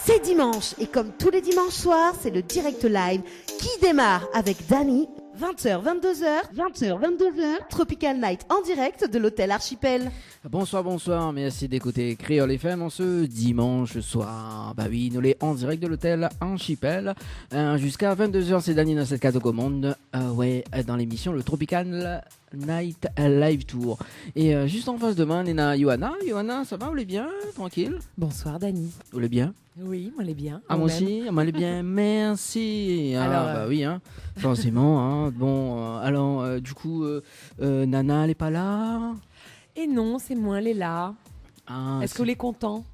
C'est dimanche et comme tous les dimanches soirs, c'est le direct live qui démarre avec Dany. 20h, 22h, 20h, 22h, Tropical Night en direct de l'hôtel Archipel. Bonsoir, merci d'écouter Créole FM en ce dimanche soir. Bah oui, nous les en direct de l'hôtel Archipel. Jusqu'à 22h, c'est Dany dans cette case de commande. Dans l'émission le Tropical Night Live Tour. Et juste en face de moi, on a Johanna. Johanna, ça va, vous allez bien? Tranquille? Bonsoir Dany. Vous allez bien? Oui, moi l'ai bien. Ah, moi aussi, moi allez bien, merci. Alors, bah oui, hein, forcément. Hein. Bon, alors, du coup, Nana, elle est pas là? Et non, c'est moi, elle est là. Ah, Est-ce que vous êtes content?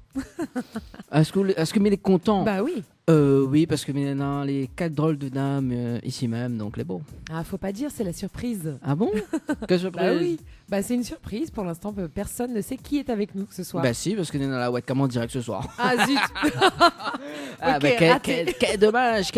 Est-ce que Mel est content? Bah oui. Oui, parce que Mel a les 4 drôles de dames ici même, donc les beaux. Ah, faut pas dire, c'est la surprise. Ah bon? Quelle surprise? Bah oui. Bah c'est une surprise. Pour l'instant, personne ne sait qui est avec nous ce soir. Bah si, parce que Nana a la webcam en direct ce soir. Ah zut. Ah Ok, bah raté. quel dommage,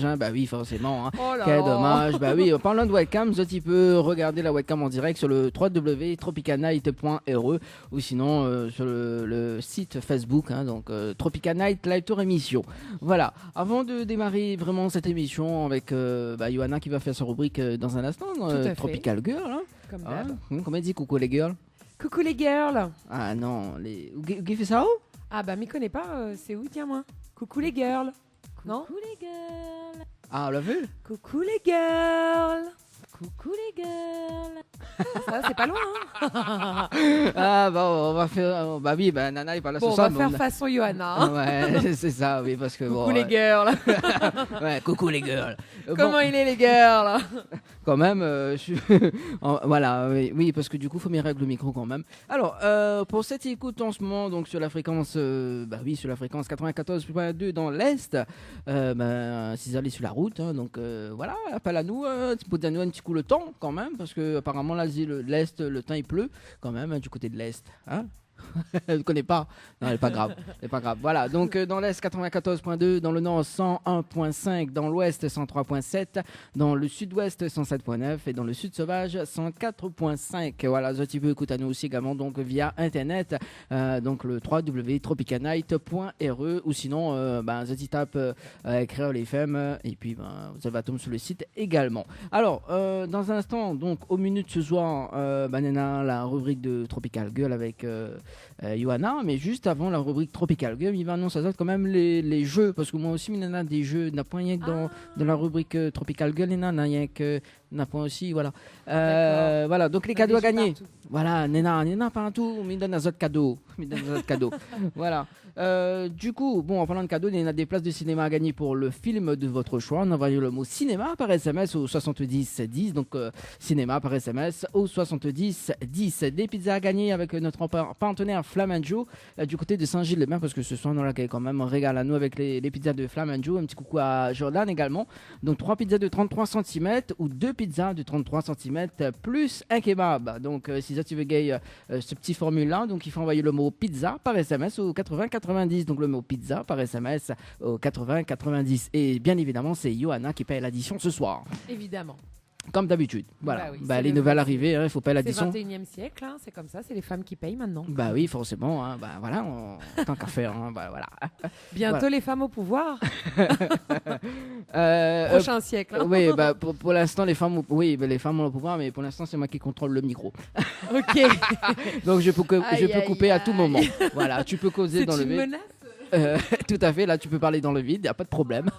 hein. Bah oui, forcément, hein. Oh là Quel là. dommage. Bah oui, en parlant de webcam, tu peux regarder la webcam en direct sur le www.tropicalnight.re ou sinon sur le site Facebook, hein, donc Tropical Night Live Tour émission. Voilà. Avant de démarrer vraiment cette émission avec Johanna qui va faire sa rubrique dans un instant, à fait. Tropical Girl, hein. Comme Ah, d'hab. comment elle dit coucou les girls? Coucou les girls. Ah non, qui fait ça où? Ah bah m'y connais pas, c'est où, tiens moi. Coucou les girls. Non? Coucou les girls, Ah, on l'a vu? Coucou les girls. coucou les girls. Ça c'est pas loin, hein. Ah bon, on va faire. Bah oui, Nana est pas là Bon, ce on soir. va mais faire façon Johanna, hein. Ouais, c'est ça, oui, parce que Coucou bon. les girls. Ouais, coucou les girls. Comment il est les girls? Quand même, je suis. Voilà, oui, parce que du coup, faut m'y régler le micro quand même. Alors, pour cette écoute en ce moment, donc sur la fréquence, sur la fréquence 94.2 dans l'Est, si vous allez sur la route, hein, donc voilà, appel à nous, pour donner un petit coup le temps quand même, parce que apparemment là, l'Est, le temps il pleut quand même, hein, du côté de l'Est, hein. Je ne connais pas. Non, elle n'est pas grave. Voilà. Donc, dans l'Est, 94.2. Dans le Nord, 101.5. Dans l'Ouest, 103.7. Dans le Sud-Ouest, 107.9. Et dans le Sud Sauvage, 104.5. Voilà. Tu peux écouter à nous aussi également donc, via Internet. Donc, le www.tropicalnight.re ou sinon, tu tapes Créole FM. Et puis, vous allez tomber sur le site également. Alors, dans un instant, donc, au minute ce soir, Nana, la rubrique de Tropical Girl avec Johanna, mais juste avant la rubrique Tropical Girl, il va annoncer quand même les jeux, parce que moi aussi, il y en a des jeux, il n'y a pas rien que dans la rubrique Tropical Girl, il y en a rien que n'a pas aussi, voilà. Voilà, donc les cadeaux à gagner. Partout. Voilà, Nena partout, mais il donne un autre cadeau. Voilà. Du coup, bon, en parlant de cadeaux, il y en a des places de cinéma à gagner pour le film de votre choix. On envoie le mot cinéma par SMS au 70 10. Donc, cinéma par SMS au 70 10. Des pizzas à gagner avec notre partenaire Flamanjo du côté de Saint-Gilles-les-Bains, parce que ce soir, on a quand même un régal à nous avec les pizzas de Flamanjo. Un petit coucou à Jordan également. Donc, 3 pizzas de 33 cm ou 2 pizzas de 33 cm plus un kebab. Donc, si ça tu veux gagner ce petit formule-là, donc il faut envoyer le mot pizza par SMS au 80 90. Donc, le mot pizza par SMS au 80 90. Et bien évidemment, c'est Johanna qui paye l'addition ce soir. Évidemment. Comme d'habitude. Voilà. Bah oui, c'est les le- nouvelles arrivées, il faut payer C'est l'addition. 21e siècle, hein, c'est comme ça, c'est les femmes qui payent maintenant. Bah oui, forcément. Hein, voilà, tant qu'à faire. Hein, voilà. Bientôt Voilà. les femmes au pouvoir. Euh, Prochain siècle. Hein. Oui, pour l'instant, les femmes ont le pouvoir, mais pour l'instant, c'est moi qui contrôle le micro. Ok. Donc, je peux Aïe, couper à tout aïe. moment. Voilà, tu peux causer C'est dans le une vide. menace. Tout à fait, là, tu peux parler dans le vide, il n'y a pas de problème.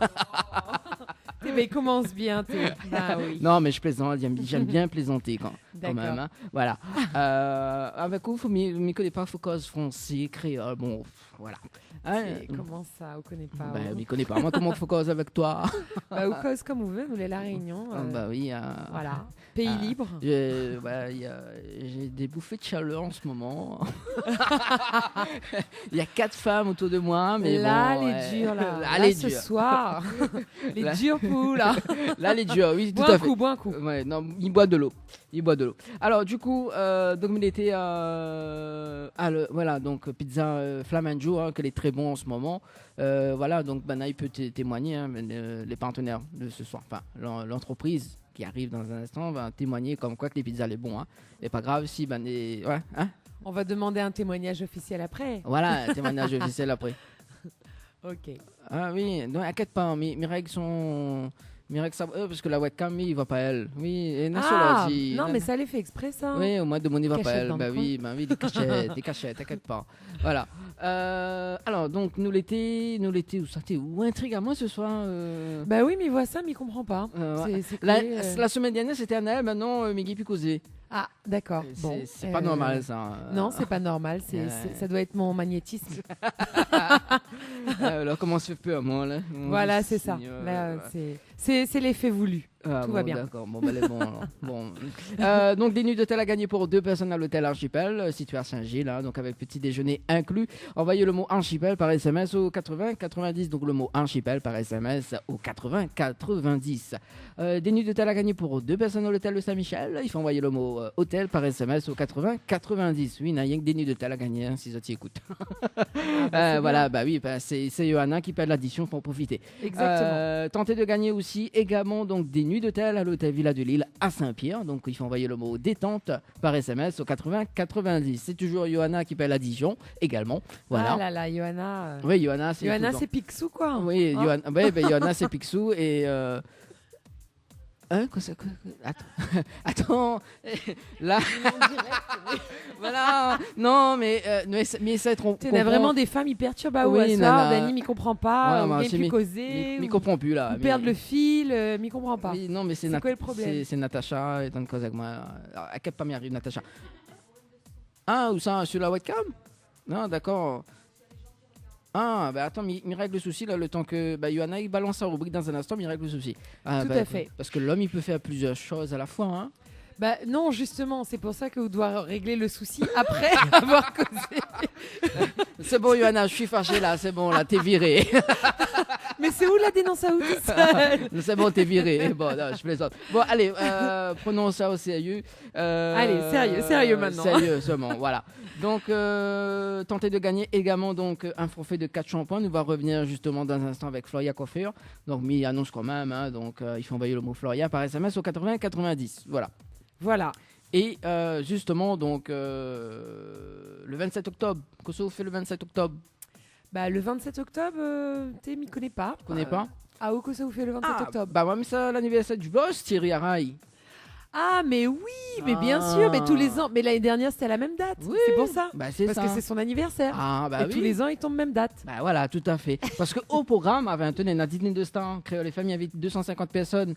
Mais il commence bien. Bah oui. Non, mais je plaisante, j'aime bien plaisanter quand D'accord. même. Hein. Voilà. Avec vous, vous ne m'y connaissez pas, faut cause français, créole, bon, voilà. Hein, Comment ça, on connaît pas. je m'y connais pas. Moi, comment faut cause avec toi? Ou cause comme on veut, nous les La Réunion. Bah oui. Voilà. Pays libre. J'ai des bouffées de chaleur en ce moment. Il y a 4 femmes autour de moi, mais là, bon, les durs, là. Là, Là, les ce durs. soir. Les Là. durs poules, là. Là, les durs, oui, tout Bois à un fait. coup, bois un coup. Ouais, non, il boit de l'eau. Alors, du coup, donc il était voilà, donc pizza Flamanjo, hein, qu'elle est très bon en ce moment. Voilà, donc Banaï peut témoigner, hein, les partenaires de ce soir, enfin l'entreprise qui arrive dans un instant va témoigner comme quoi que les pizzas les bons. Hein. Et pas grave si On va demander un témoignage officiel après. voilà, témoignage officiel après. Ok. Ah oui, non, inquiète pas, mes règles sont... Mes règles, ça... parce que la webcam, il va pas elle. Oui, et Non, mais ça les fait exprès, ça. Oui, au moins de mon il va pas Cachette elle. dans le Oui, des cachettes, t'inquiète pas. Voilà. Alors, donc, nous l'été, où ça t'es où intrigue à moi ce soir Bah oui, mais il voit ça, mais il comprend pas. Ouais. C'est La, clé, la semaine dernière, c'était Anaël, maintenant, Migui Picosé. Ah, d'accord. Bon, C'est pas normal, ça. Non, c'est pas normal. Ça doit être mon magnétisme. Alors, comment se fait peur, moi, là Voilà, c'est ça. Là, c'est l'effet voulu. Tout va bien. D'accord, bon, elle est bon. Alors. Bon. Donc, des nuits d'hôtel à gagner pour 2 personnes à l'hôtel Archipel, situé à Saint-Gilles, hein, donc avec petit déjeuner inclus. Envoyez le mot Archipel par SMS au 80 90. Donc, le mot Archipel par SMS au 80 90. Des nuits d'hôtel à gagner pour 2 personnes à l'hôtel de Saint-Michel. Il faut envoyer le mot hôtel par SMS au 80 90. Oui, il n'y a rien que des nuits d'hôtel à gagner, hein, si ça t'y écoute. Voilà, bah oui, c'est Johanna qui paie l'addition pour en profiter. Exactement. Tentez de gagner aussi également donc des nuits d'hôtel à l'hôtel Villa de Lille à Saint-Pierre. Donc il faut envoyer le mot détente par SMS au 80 90. C'est toujours Johanna qui paie l'addition également. Voilà. Ah là, Johanna. Oui, Johanna, C'est Picsou, quoi. Oui, Hein Johanna, c'est Picsou et. Hein, Attends. Là. Voilà. Non, mais ça trop. Tu as vraiment des femmes hyper perturbées au Oui, soir. Dani m'y comprend pas. Ouais, on vient plus causer. m'y comprend plus là. Perdre le fil. M'y comprend pas. Oui, non, mais c'est quoi le problème? C'est Natacha et tant de cause avec moi. Alors, à quel pas m'y arrive, Natacha? Ah, où ça? Sur la webcam? Non, d'accord. Ah, bah attends, mi règle le souci là, le temps que Johanna il balance sa rubrique dans un instant, mi règle le souci. Ah, Tout à fait. Parce que l'homme il peut faire plusieurs choses à la fois. Hein. Bah non, justement, c'est pour ça que vous devez régler le souci après avoir causé. C'est bon, Johanna, je suis fâché là, c'est bon, là, t'es viré. Mais c'est où la dénonce à outils seule? C'est bon, t'es viré. Bon, non, je plaisante. Bon, allez, prenons ça au sérieux. Allez, sérieux maintenant. Sérieux seulement, voilà. Donc, tentez de gagner également donc, un forfait de 4 shampoings. Nous va revenir justement dans un instant avec Floria Coiffure. Donc, mi annonce quand même. Hein, donc, il faut envoyer le mot Floria par SMS au 80 90. Voilà. Voilà. Et justement, donc, le 27 octobre, qu'est-ce que vous faites le 27 octobre? Bah, le 27 octobre, tu m'y connais pas. Connais pas? Ah, où que ça vous fait le 27 octobre? Bah, moi, mais ça, l'anniversaire du boss, Thierry Araï. Ah, mais oui, mais bien sûr, mais tous les ans. Mais l'année dernière, c'était à la même date. Oui. C'est pour ça. Bah, c'est Parce ça. que c'est son anniversaire. Ah, bah et oui. tous les ans, il tombe même date. Bah voilà, tout à fait. Parce qu'au programme, avait un dîner de star, Créole et Famille invite 250 personnes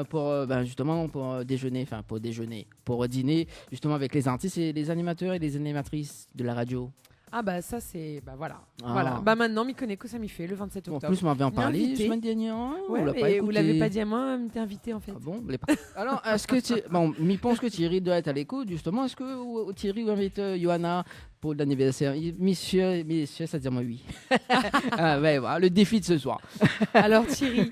pour justement pour déjeuner, pour dîner justement avec les artistes et les animateurs et les animatrices de la radio. Ah bah ça c'est voilà. Ah. Voilà. Bah maintenant Mikoneko ça m'y fait le 27 octobre. En plus, m'avait en parlé la Invité. semaine dernière. Ouais, mais vous l'avez pas dit à moi, m'étais invité en fait. Ah bon, alors, est-ce que m'y pense que Thierry doit être à l'écoute justement. Est-ce que Thierry invite Johanna pour l'anniversaire? Monsieur, ça dit moi oui. Ouais, voilà, le défi de ce soir. Alors Thierry,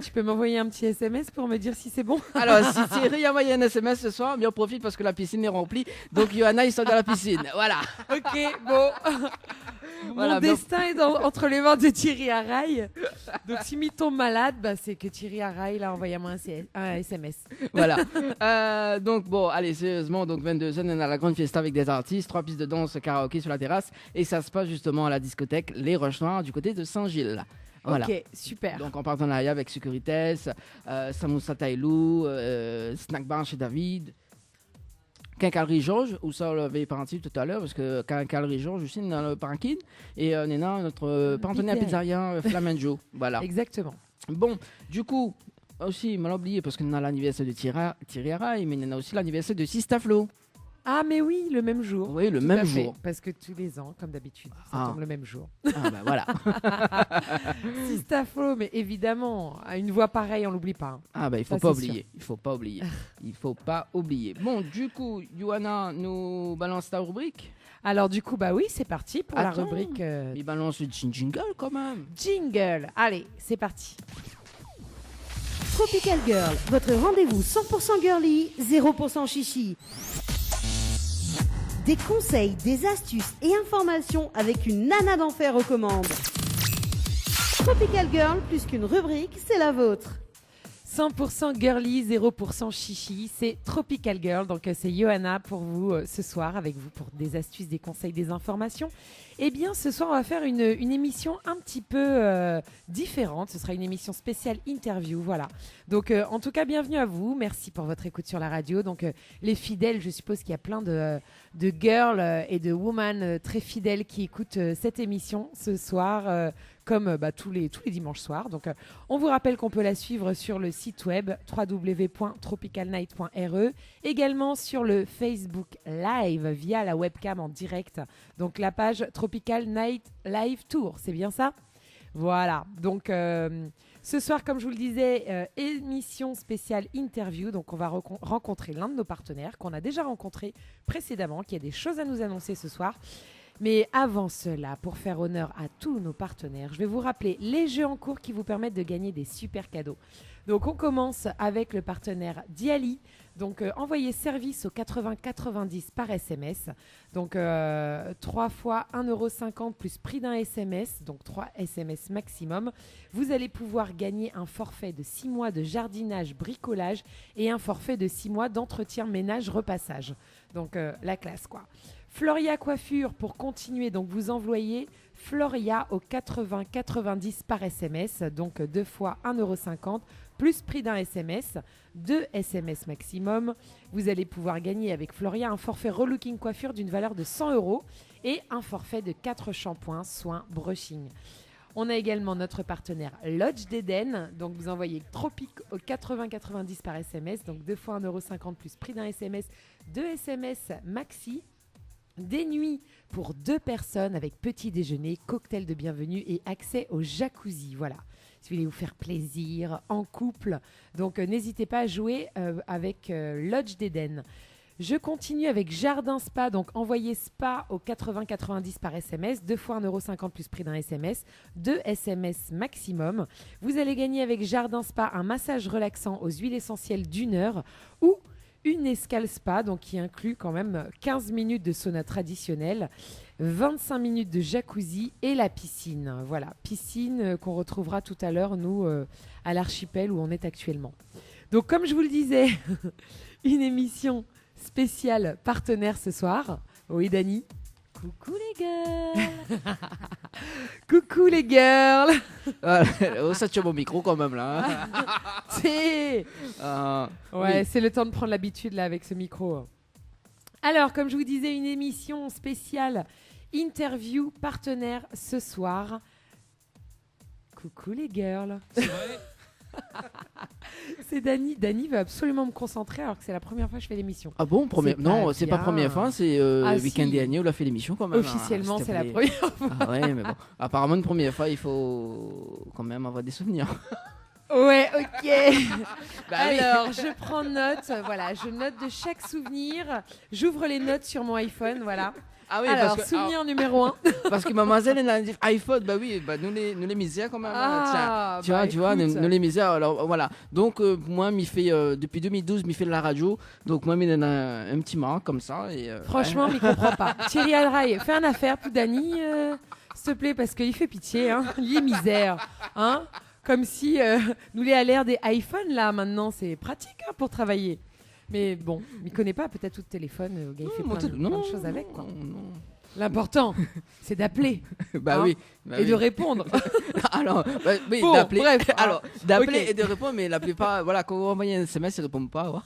tu peux m'envoyer un petit SMS pour me dire si c'est bon? Alors, si Thierry a envoyé un SMS ce soir, bien profite parce que la piscine est remplie. Donc, Johanna, ils sont dans la piscine. Voilà. Ok, bon. Voilà, Mon destin est entre les mains de Thierry Araï. Donc, si m'y tombe malade, bah, c'est que Thierry Araï l'a envoyé à moi un SMS. Voilà. Donc, bon, allez, sérieusement, donc 22h, on a la grande fiesta avec des artistes, 3 pistes de danse, karaoké sur la terrasse. Et ça se passe justement à la discothèque Les Roches Noires du côté de Saint-Gilles. Voilà. Ok, super. Donc en partenariat avec Securites, Samoussa Taïlou, Snack Bar chez David, Quincaillerie Georges, où ça on l'avait parti tout à l'heure, parce que Quincaillerie Georges aussi dans le parking, et on est là notre partenaire pizzeria Flamenjo. Voilà. Exactement. Bon, du coup, aussi, on l'a oublié, parce qu'on a l'anniversaire de Thierry Araï, mais on a aussi l'anniversaire de Sista Flo. Ah, mais oui, le même jour. Oui, le Tout même à fait, jour. parce que tous les ans, comme d'habitude, ça tombe le même jour. Ah, bah voilà. Sista Flo, mais évidemment, à une voix pareille, on l'oublie pas. Hein. Ah, bah il faut Ça, pas c'est oublier. Il faut pas oublier. Il faut pas oublier. Bon, du coup, Johanna nous balance ta rubrique. Alors, du coup, bah oui, c'est parti pour la Attends, rubrique Il balance le jingle quand même. Jingle. Allez, c'est parti. Tropical Girl, votre rendez-vous 100% girly, 0% chichi. Des conseils, des astuces et informations avec une nana d'enfer aux commandes. Tropical Girl, plus qu'une rubrique, c'est la vôtre. 100% girly, 0% chichi, c'est Tropical Girl. Donc c'est Johanna pour vous ce soir, avec vous pour des astuces, des conseils, des informations Eh bien, ce soir, on va faire une émission un petit peu différente. Ce sera une émission spéciale interview, voilà. Donc, en tout cas, bienvenue à vous. Merci pour votre écoute sur la radio. Donc, les fidèles, je suppose qu'il y a plein de girls et de women très fidèles qui écoutent cette émission ce soir, comme tous les dimanches soirs. Donc, on vous rappelle qu'on peut la suivre sur le site web www.tropicalnight.re, également sur le Facebook Live via la webcam en direct. Donc, la page Tropical Night Live Tour, c'est bien ça ? Voilà. Donc, ce soir, comme je vous le disais, émission spéciale interview. Donc, on va rencontrer l'un de nos partenaires qu'on a déjà rencontré précédemment, qui a des choses à nous annoncer ce soir. Mais avant cela, pour faire honneur à tous nos partenaires, je vais vous rappeler les jeux en cours qui vous permettent de gagner des super cadeaux. Donc, on commence avec le partenaire Diali. Donc, envoyez service au 80 90 par SMS. Donc, 3 fois 1,50 € plus prix d'un SMS, donc 3 SMS maximum. Vous allez pouvoir gagner un forfait de 6 mois de jardinage, bricolage et un forfait de 6 mois d'entretien, ménage, repassage. Donc, la classe, quoi. Floria Coiffure, pour continuer, donc vous envoyez Floria au 80 90 par SMS, donc 2 fois 1,50 € plus prix d'un SMS, 2 SMS maximum. Vous allez pouvoir gagner avec Floria un forfait relooking coiffure d'une valeur de 100 € et un forfait de 4 shampoings, soins, brushing. On a également notre partenaire Lodge d'Eden. Donc, vous envoyez Tropique au 80 90 par SMS, donc 2 fois 1,50 € plus prix d'un SMS, 2 SMS maxi. Des nuits pour 2 personnes avec petit déjeuner, cocktail de bienvenue et accès au jacuzzi. Voilà, si vous voulez vous faire plaisir en couple. Donc, n'hésitez pas à jouer avec Lodge d'Eden. Je continue avec Jardin Spa. Donc, envoyez Spa au 80 90 par SMS, 2 fois 1,50 € plus prix d'un SMS, 2 SMS maximum. Vous allez gagner avec Jardin Spa un massage relaxant aux huiles essentielles d'1 heure ou une escale spa, donc qui inclut quand même 15 minutes de sauna traditionnel, 25 minutes de jacuzzi et la piscine. Voilà, piscine qu'on retrouvera tout à l'heure, nous, à l'archipel où on est actuellement. Donc, comme je vous le disais, une émission spéciale partenaire ce soir. Oui, Dani. Coucou les girls. Coucou les girls. Oh, ça tient mon micro quand même là. C'est oui. C'est le temps de prendre l'habitude là avec ce micro. Alors, comme je vous disais, une émission spéciale interview partenaire ce soir. Coucou les girls. C'est vrai. C'est Dani. Dani veut absolument me concentrer alors que c'est la première fois que je fais l'émission. Ah bon, non, c'est pas bien. Première fois, c'est le week-end dernier où on a fait l'émission quand même. Officiellement, s'il te c'est la plaît. première fois. Ah ouais, mais bon. Apparemment, une première fois, il faut quand même avoir des souvenirs. Ouais, ok. Bah oui. Alors, je prends note. Voilà, je note de chaque souvenir. J'ouvre les notes sur mon iPhone, voilà. Ah oui, Alors, parce que, souvenir numéro 1. parce que mademoiselle, elle a dit iPhone, bah oui, bah nous les misères quand même. Ah, Tiens, tu vois, écoute. nous les misères. Alors voilà. Donc moi, m'y fait depuis 2012, m'y fait de la radio. Donc moi, m'y donne un petit marque comme ça. Et, Franchement, je ne comprends pas. Thierry Alrail, fais une affaire pour Dani, s'il te plaît, parce qu'il fait pitié. Hein. Il est misère. Hein. Comme si nous les à l'ère des iPhones, là, maintenant, c'est pratique hein, pour travailler. Mais bon, il ne connaît pas peut-être tout le téléphone. Le gars, il fait plein de choses avec. Quoi. Non. L'important, c'est d'appeler. Bah hein, oui. Bah et oui. de répondre. Alors, bah, oui, Bon, d'appeler. bref, Alors, d'appeler ok. et de répondre, mais la plupart, voilà, quand vous envoyez un SMS, ils répondent pas. Ouais.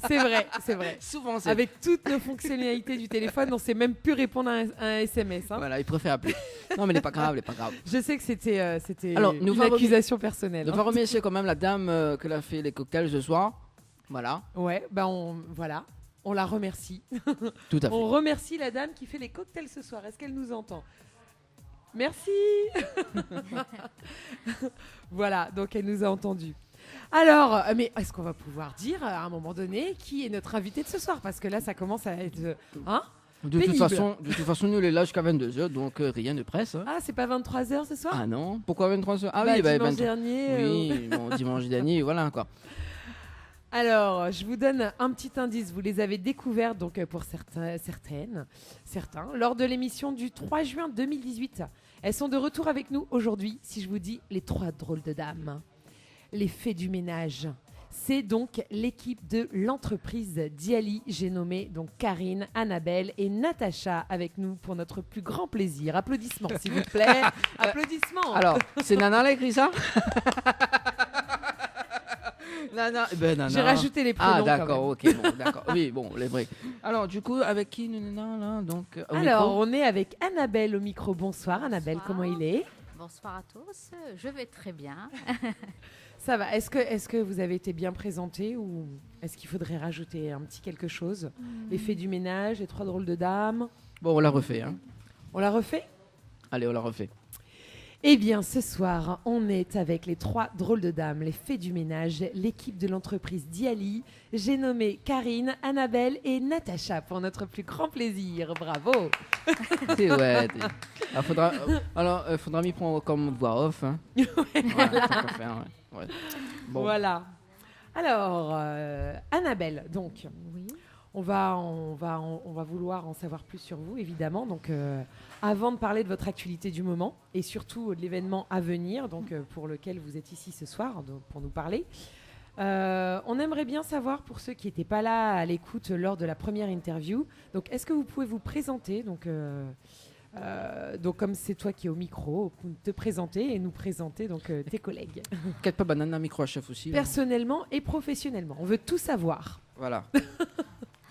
C'est vrai, c'est vrai. Souvent, c'est. Avec toutes nos fonctionnalités du téléphone, on ne sait même plus répondre à un SMS. Hein. Voilà, ils préfèrent appeler. Non, mais il n'est pas grave, il n'est pas grave. Je sais que c'était Alors, nous une va accusation personnelle. On hein. va remercier quand même la dame qui a fait les cocktails ce soir. Voilà, Ouais, bah on la remercie. tout à fait. On remercie la dame qui fait les cocktails ce soir. Est-ce qu'elle nous entend ? Merci. Voilà, donc elle nous a entendus. Alors, mais est-ce qu'on va pouvoir dire à un moment donné qui est notre invité de ce soir ? Parce que là, ça commence à être... Hein ? De toute façon, nous, on est là jusqu'à 22h, donc rien de presse. Hein. Ah, c'est pas 23h ce soir ? Ah non, pourquoi 23h? Ah Bah, oui, dimanche 23. dernier. Oui, bon, dimanche dernier, voilà quoi. Alors, je vous donne un petit indice. Vous les avez découverts, donc pour certains, lors de l'émission du 3 juin 2018. Elles sont de retour avec nous aujourd'hui, si je vous dis les 3 drôles de dames. Les fées du ménage. C'est donc l'équipe de l'entreprise Diali. J'ai nommé donc Karine, Annabelle et Natacha avec nous pour notre plus grand plaisir. Applaudissements, s'il vous plaît. Applaudissements. Alors, c'est Nana qui a écrit ça? Nana, Nana. J'ai rajouté les prénoms. Ah, d'accord, quand même. ok, bon, d'accord. Oui, bon, les vrais. Alors, du coup, avec qui là, donc, au Alors, micro on est avec Annabelle au micro. Bonsoir, Annabelle, Bonsoir. comment il est? Bonsoir à tous, je vais très bien. Ça va. Est-ce que vous avez été bien présenté ou est-ce qu'il faudrait rajouter un petit quelque chose? Les faits du ménage, les 3 drôles de dames. Bon, on l'a refait, hein. On l'a refait? Allez, on l'a refait. Eh bien, ce soir, on est avec les 3 drôles de dames, les faits du ménage, l'équipe de l'entreprise Diali. J'ai nommé Karine, Annabelle et Natacha pour notre plus grand plaisir. Bravo. C'est ouais. Faudra m'y prendre comme voix off, hein. Voilà, tant qu'à faire, ouais. Bon. Voilà. Alors, Annabelle, donc, Oui. on va vouloir en savoir plus sur vous, évidemment. Donc, avant de parler de votre actualité du moment et surtout de l'événement à venir, donc pour lequel vous êtes ici ce soir, donc, pour nous parler, on aimerait bien savoir, pour ceux qui n'étaient pas là à l'écoute lors de la première interview, donc est-ce que vous pouvez vous présenter, donc comme c'est toi qui es au micro, te présenter et nous présenter donc tes collègues, Quête pas banane, micro à chef aussi. personnellement et professionnellement. On veut tout savoir. Voilà.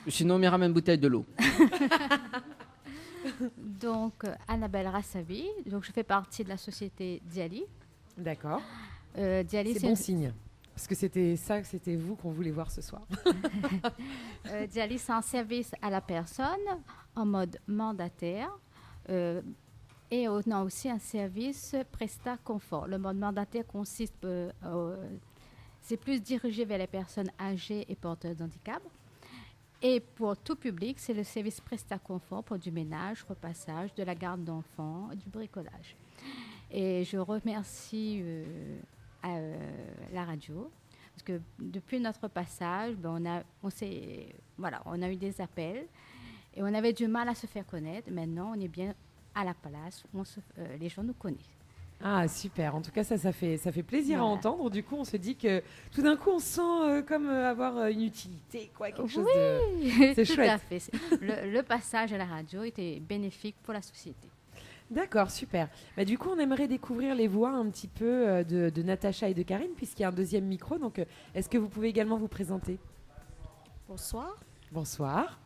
Sinon, on m'ira même une bouteille de l'eau. Donc, Annabelle Rassavi, donc je fais partie de la société Diali. D'accord. Diali, C'est bon signe. Parce que c'était vous qu'on voulait voir ce soir. Diali, c'est un service à la personne en mode mandataire. Et on a aussi un service Presta Confort. Le mode mandataire consiste, c'est plus dirigé vers les personnes âgées et porteuses d'handicap. Et pour tout public, c'est le service Presta Confort pour du ménage, repassage, de la garde d'enfants, du bricolage. Et je remercie la radio parce que depuis notre passage, on a eu des appels et on avait du mal à se faire connaître. Maintenant, on est bien à la place, les gens nous connaissent. Ah, super. En tout cas, ça fait plaisir à Voilà. entendre. Du coup, on se dit que tout d'un coup, on sent comme avoir une utilité, quoi, quelque chose de... C'est Tout chouette. à fait. Le passage à la radio était bénéfique pour la société. D'accord, super. Bah, du coup, on aimerait découvrir les voix un petit peu de Natacha et de Karine, puisqu'il y a un deuxième micro. Donc, est-ce que vous pouvez également vous présenter? Bonsoir, Bonsoir.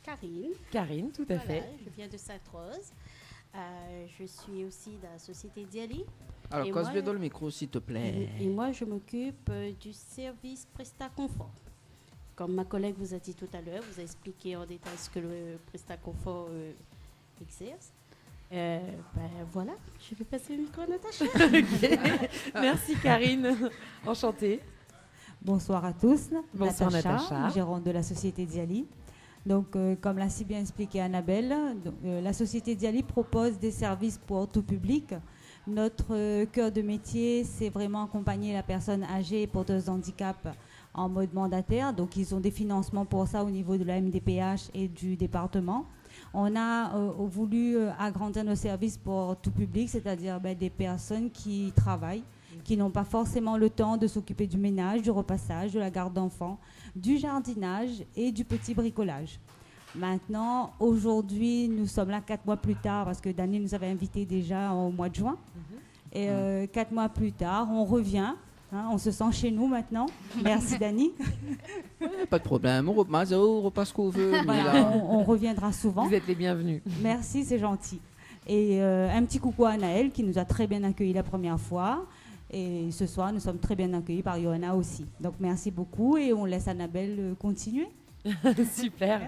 Karine. Karine, tout à Voilà, fait. je viens de Sainte-Rose. Je suis aussi de la société Diali. Alors, Et casse moi, bien dans le micro, s'il te plaît. Et moi, je m'occupe du service Presta Confort. Comme ma collègue vous a dit tout à l'heure, vous a expliqué en détail ce que le Presta Confort exerce. Voilà, je vais passer le micro à Natacha. Merci, Karine. Enchantée. Bonsoir à tous. Bonsoir, Natacha. Gérante de la société Diali. Donc, comme l'a si bien expliqué Annabelle, la société Diali propose des services pour tout public. Notre cœur de métier, c'est vraiment accompagner la personne âgée et porteuse d'handicap en mode mandataire. Donc, ils ont des financements pour ça au niveau de la MDPH et du département. On a voulu agrandir nos services pour tout public, c'est-à-dire des personnes qui travaillent, qui n'ont pas forcément le temps de s'occuper du ménage, du repassage, de la garde d'enfants, du jardinage et du petit bricolage. Maintenant, aujourd'hui, nous sommes là 4 mois plus tard parce que Dani nous avait invités déjà au mois de juin. Et 4 mois plus tard, on revient. On se sent chez nous maintenant. Merci Dani. Pas de problème, on repasse ce qu'on veut. mais Voilà, là- on reviendra souvent. Vous êtes les bienvenus. Merci, c'est gentil. Et un petit coucou à Naël qui nous a très bien accueillis la première fois. Et ce soir, nous sommes très bien accueillis par Johanna aussi. Donc merci beaucoup et on laisse Annabelle continuer. Super.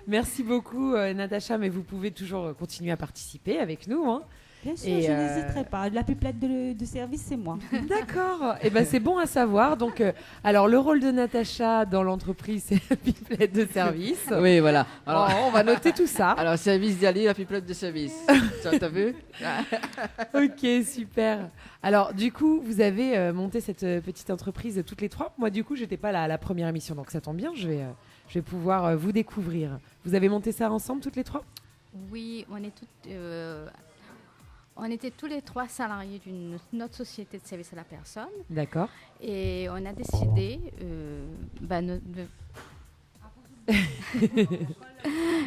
Merci beaucoup, Natacha. Mais vous pouvez toujours continuer à participer avec nous, hein. Bien sûr, Et, je n'hésiterai pas. La pupilette de service, c'est moi. D'accord. Et ben c'est bon à savoir. Donc, alors le rôle de Natacha dans l'entreprise, c'est la pipelette de service. Oui, voilà. Alors, Bon, on va noter tout ça. alors service d'Ali, la pipelette de service. T'as vu? Ok, super. Alors, du coup, vous avez monté cette petite entreprise toutes les 3. Moi, du coup, j'étais pas là à la première émission, donc ça tombe bien. Je vais pouvoir vous découvrir. Vous avez monté ça ensemble toutes les 3? Oui, on est toutes. on était tous les 3 salariés d'une autre société de service à la personne. D'accord. Et on a décidé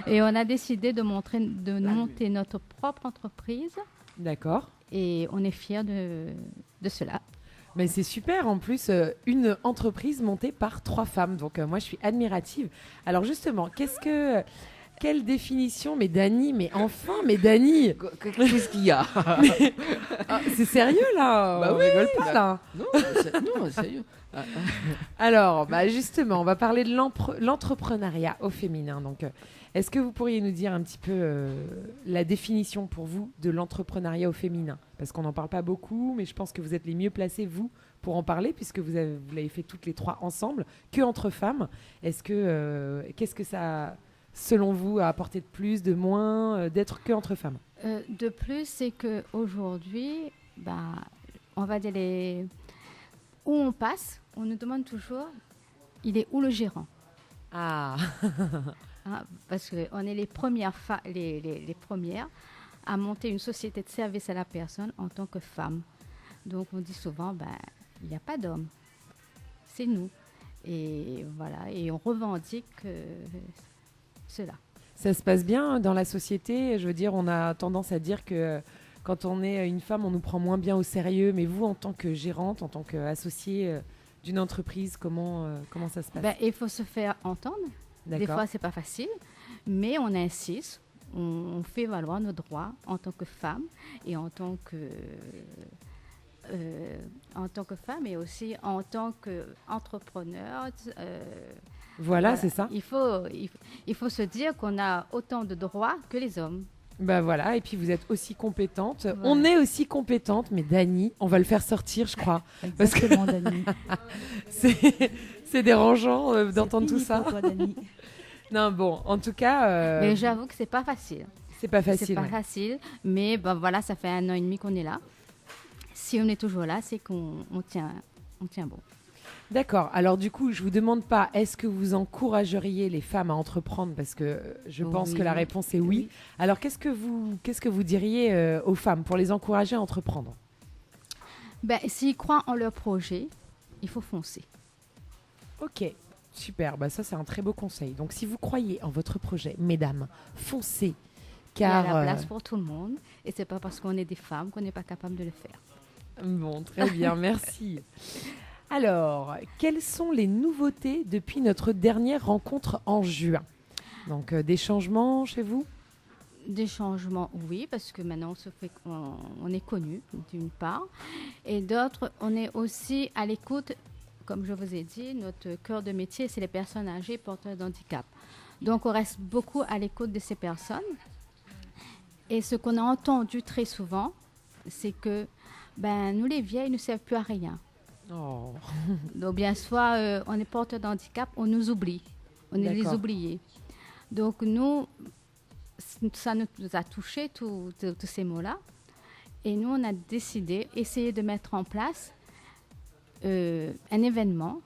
et on a décidé de monter notre propre entreprise. D'accord. Et on est fiers de cela. Mais c'est super, en plus, une entreprise montée par 3 femmes. Donc, moi, je suis admirative. Alors, justement, quelle définition, mais Dani, mais Dani Qu'est-ce qu'il y a? c'est sérieux, là? Bah On oui, rigole pas, là. Non, sérieux. Alors, justement, on va parler de l'entrepreneuriat au féminin. Donc, est-ce que vous pourriez nous dire un petit peu la définition pour vous de l'entrepreneuriat au féminin? Parce qu'on n'en parle pas beaucoup, mais je pense que vous êtes les mieux placés, vous, pour en parler, puisque vous l'avez fait toutes les 3 ensemble, que entre femmes. Qu'est-ce que ça, selon vous, a apporté de plus, de moins, d'être que entre femmes? De plus, c'est qu'aujourd'hui, on va dire où on passe, on nous demande toujours, il est où le gérant? Ah. Parce qu'on est les premières à monter une société de service à la personne en tant que femme. Donc on dit souvent, il n'y a pas d'homme, c'est nous. Et voilà, et on revendique cela. Ça se passe bien dans la société. Je veux dire, on a tendance à dire que quand on est une femme, on nous prend moins bien au sérieux. Mais vous, en tant que gérante, en tant qu'associée d'une entreprise, comment ça se passe? Il faut se faire entendre. D'accord. Des fois, c'est pas facile, mais on insiste. On fait valoir nos droits en tant que femme et en tant que femme et aussi en tant qu'entrepreneur. Voilà, c'est ça. Il faut se dire qu'on a autant de droits que les hommes. Voilà, et puis vous êtes aussi compétente. Voilà. On est aussi compétente, mais Dani, on va le faire sortir, je crois. Exactement, Dani. C'est dérangeant d'entendre tout ça. Pour toi, Dani. Non, bon, en tout cas... Mais j'avoue que c'est pas facile. C'est pas facile. C'est pas facile, mais voilà, ça fait 1 an et demi qu'on est là. Si on est toujours là, c'est qu'on tient bon. D'accord. Alors du coup, je vous demande pas, est-ce que vous encourageriez les femmes à entreprendre? Parce que je pense que la réponse est oui. Alors qu'est-ce que vous diriez aux femmes pour les encourager à entreprendre? S'ils croient en leur projet, il faut foncer. Ok, super. Ça, c'est un très beau conseil. Donc si vous croyez en votre projet, mesdames, foncez. Car il y a la place pour tout le monde. Et c'est pas parce qu'on est des femmes qu'on n'est pas capable de le faire. Bon, très bien, merci. Alors, quelles sont les nouveautés depuis notre dernière rencontre en juin? Donc, des changements chez vous? Des changements, oui, parce que maintenant on est connu, d'une part. Et d'autre, on est aussi à l'écoute, comme je vous ai dit, notre cœur de métier, c'est les personnes âgées porteuses d'handicap. Donc, on reste beaucoup à l'écoute de ces personnes. Et ce qu'on a entendu très souvent, c'est que nous, les vieilles, ne servent plus à rien. Oh. Donc, bien soit on est porteur d'handicap, on nous oublie. On est les oubliés. Donc, nous, ça nous a touché, tous ces mots-là. Et nous, on a décidé, essayer de mettre en place un événement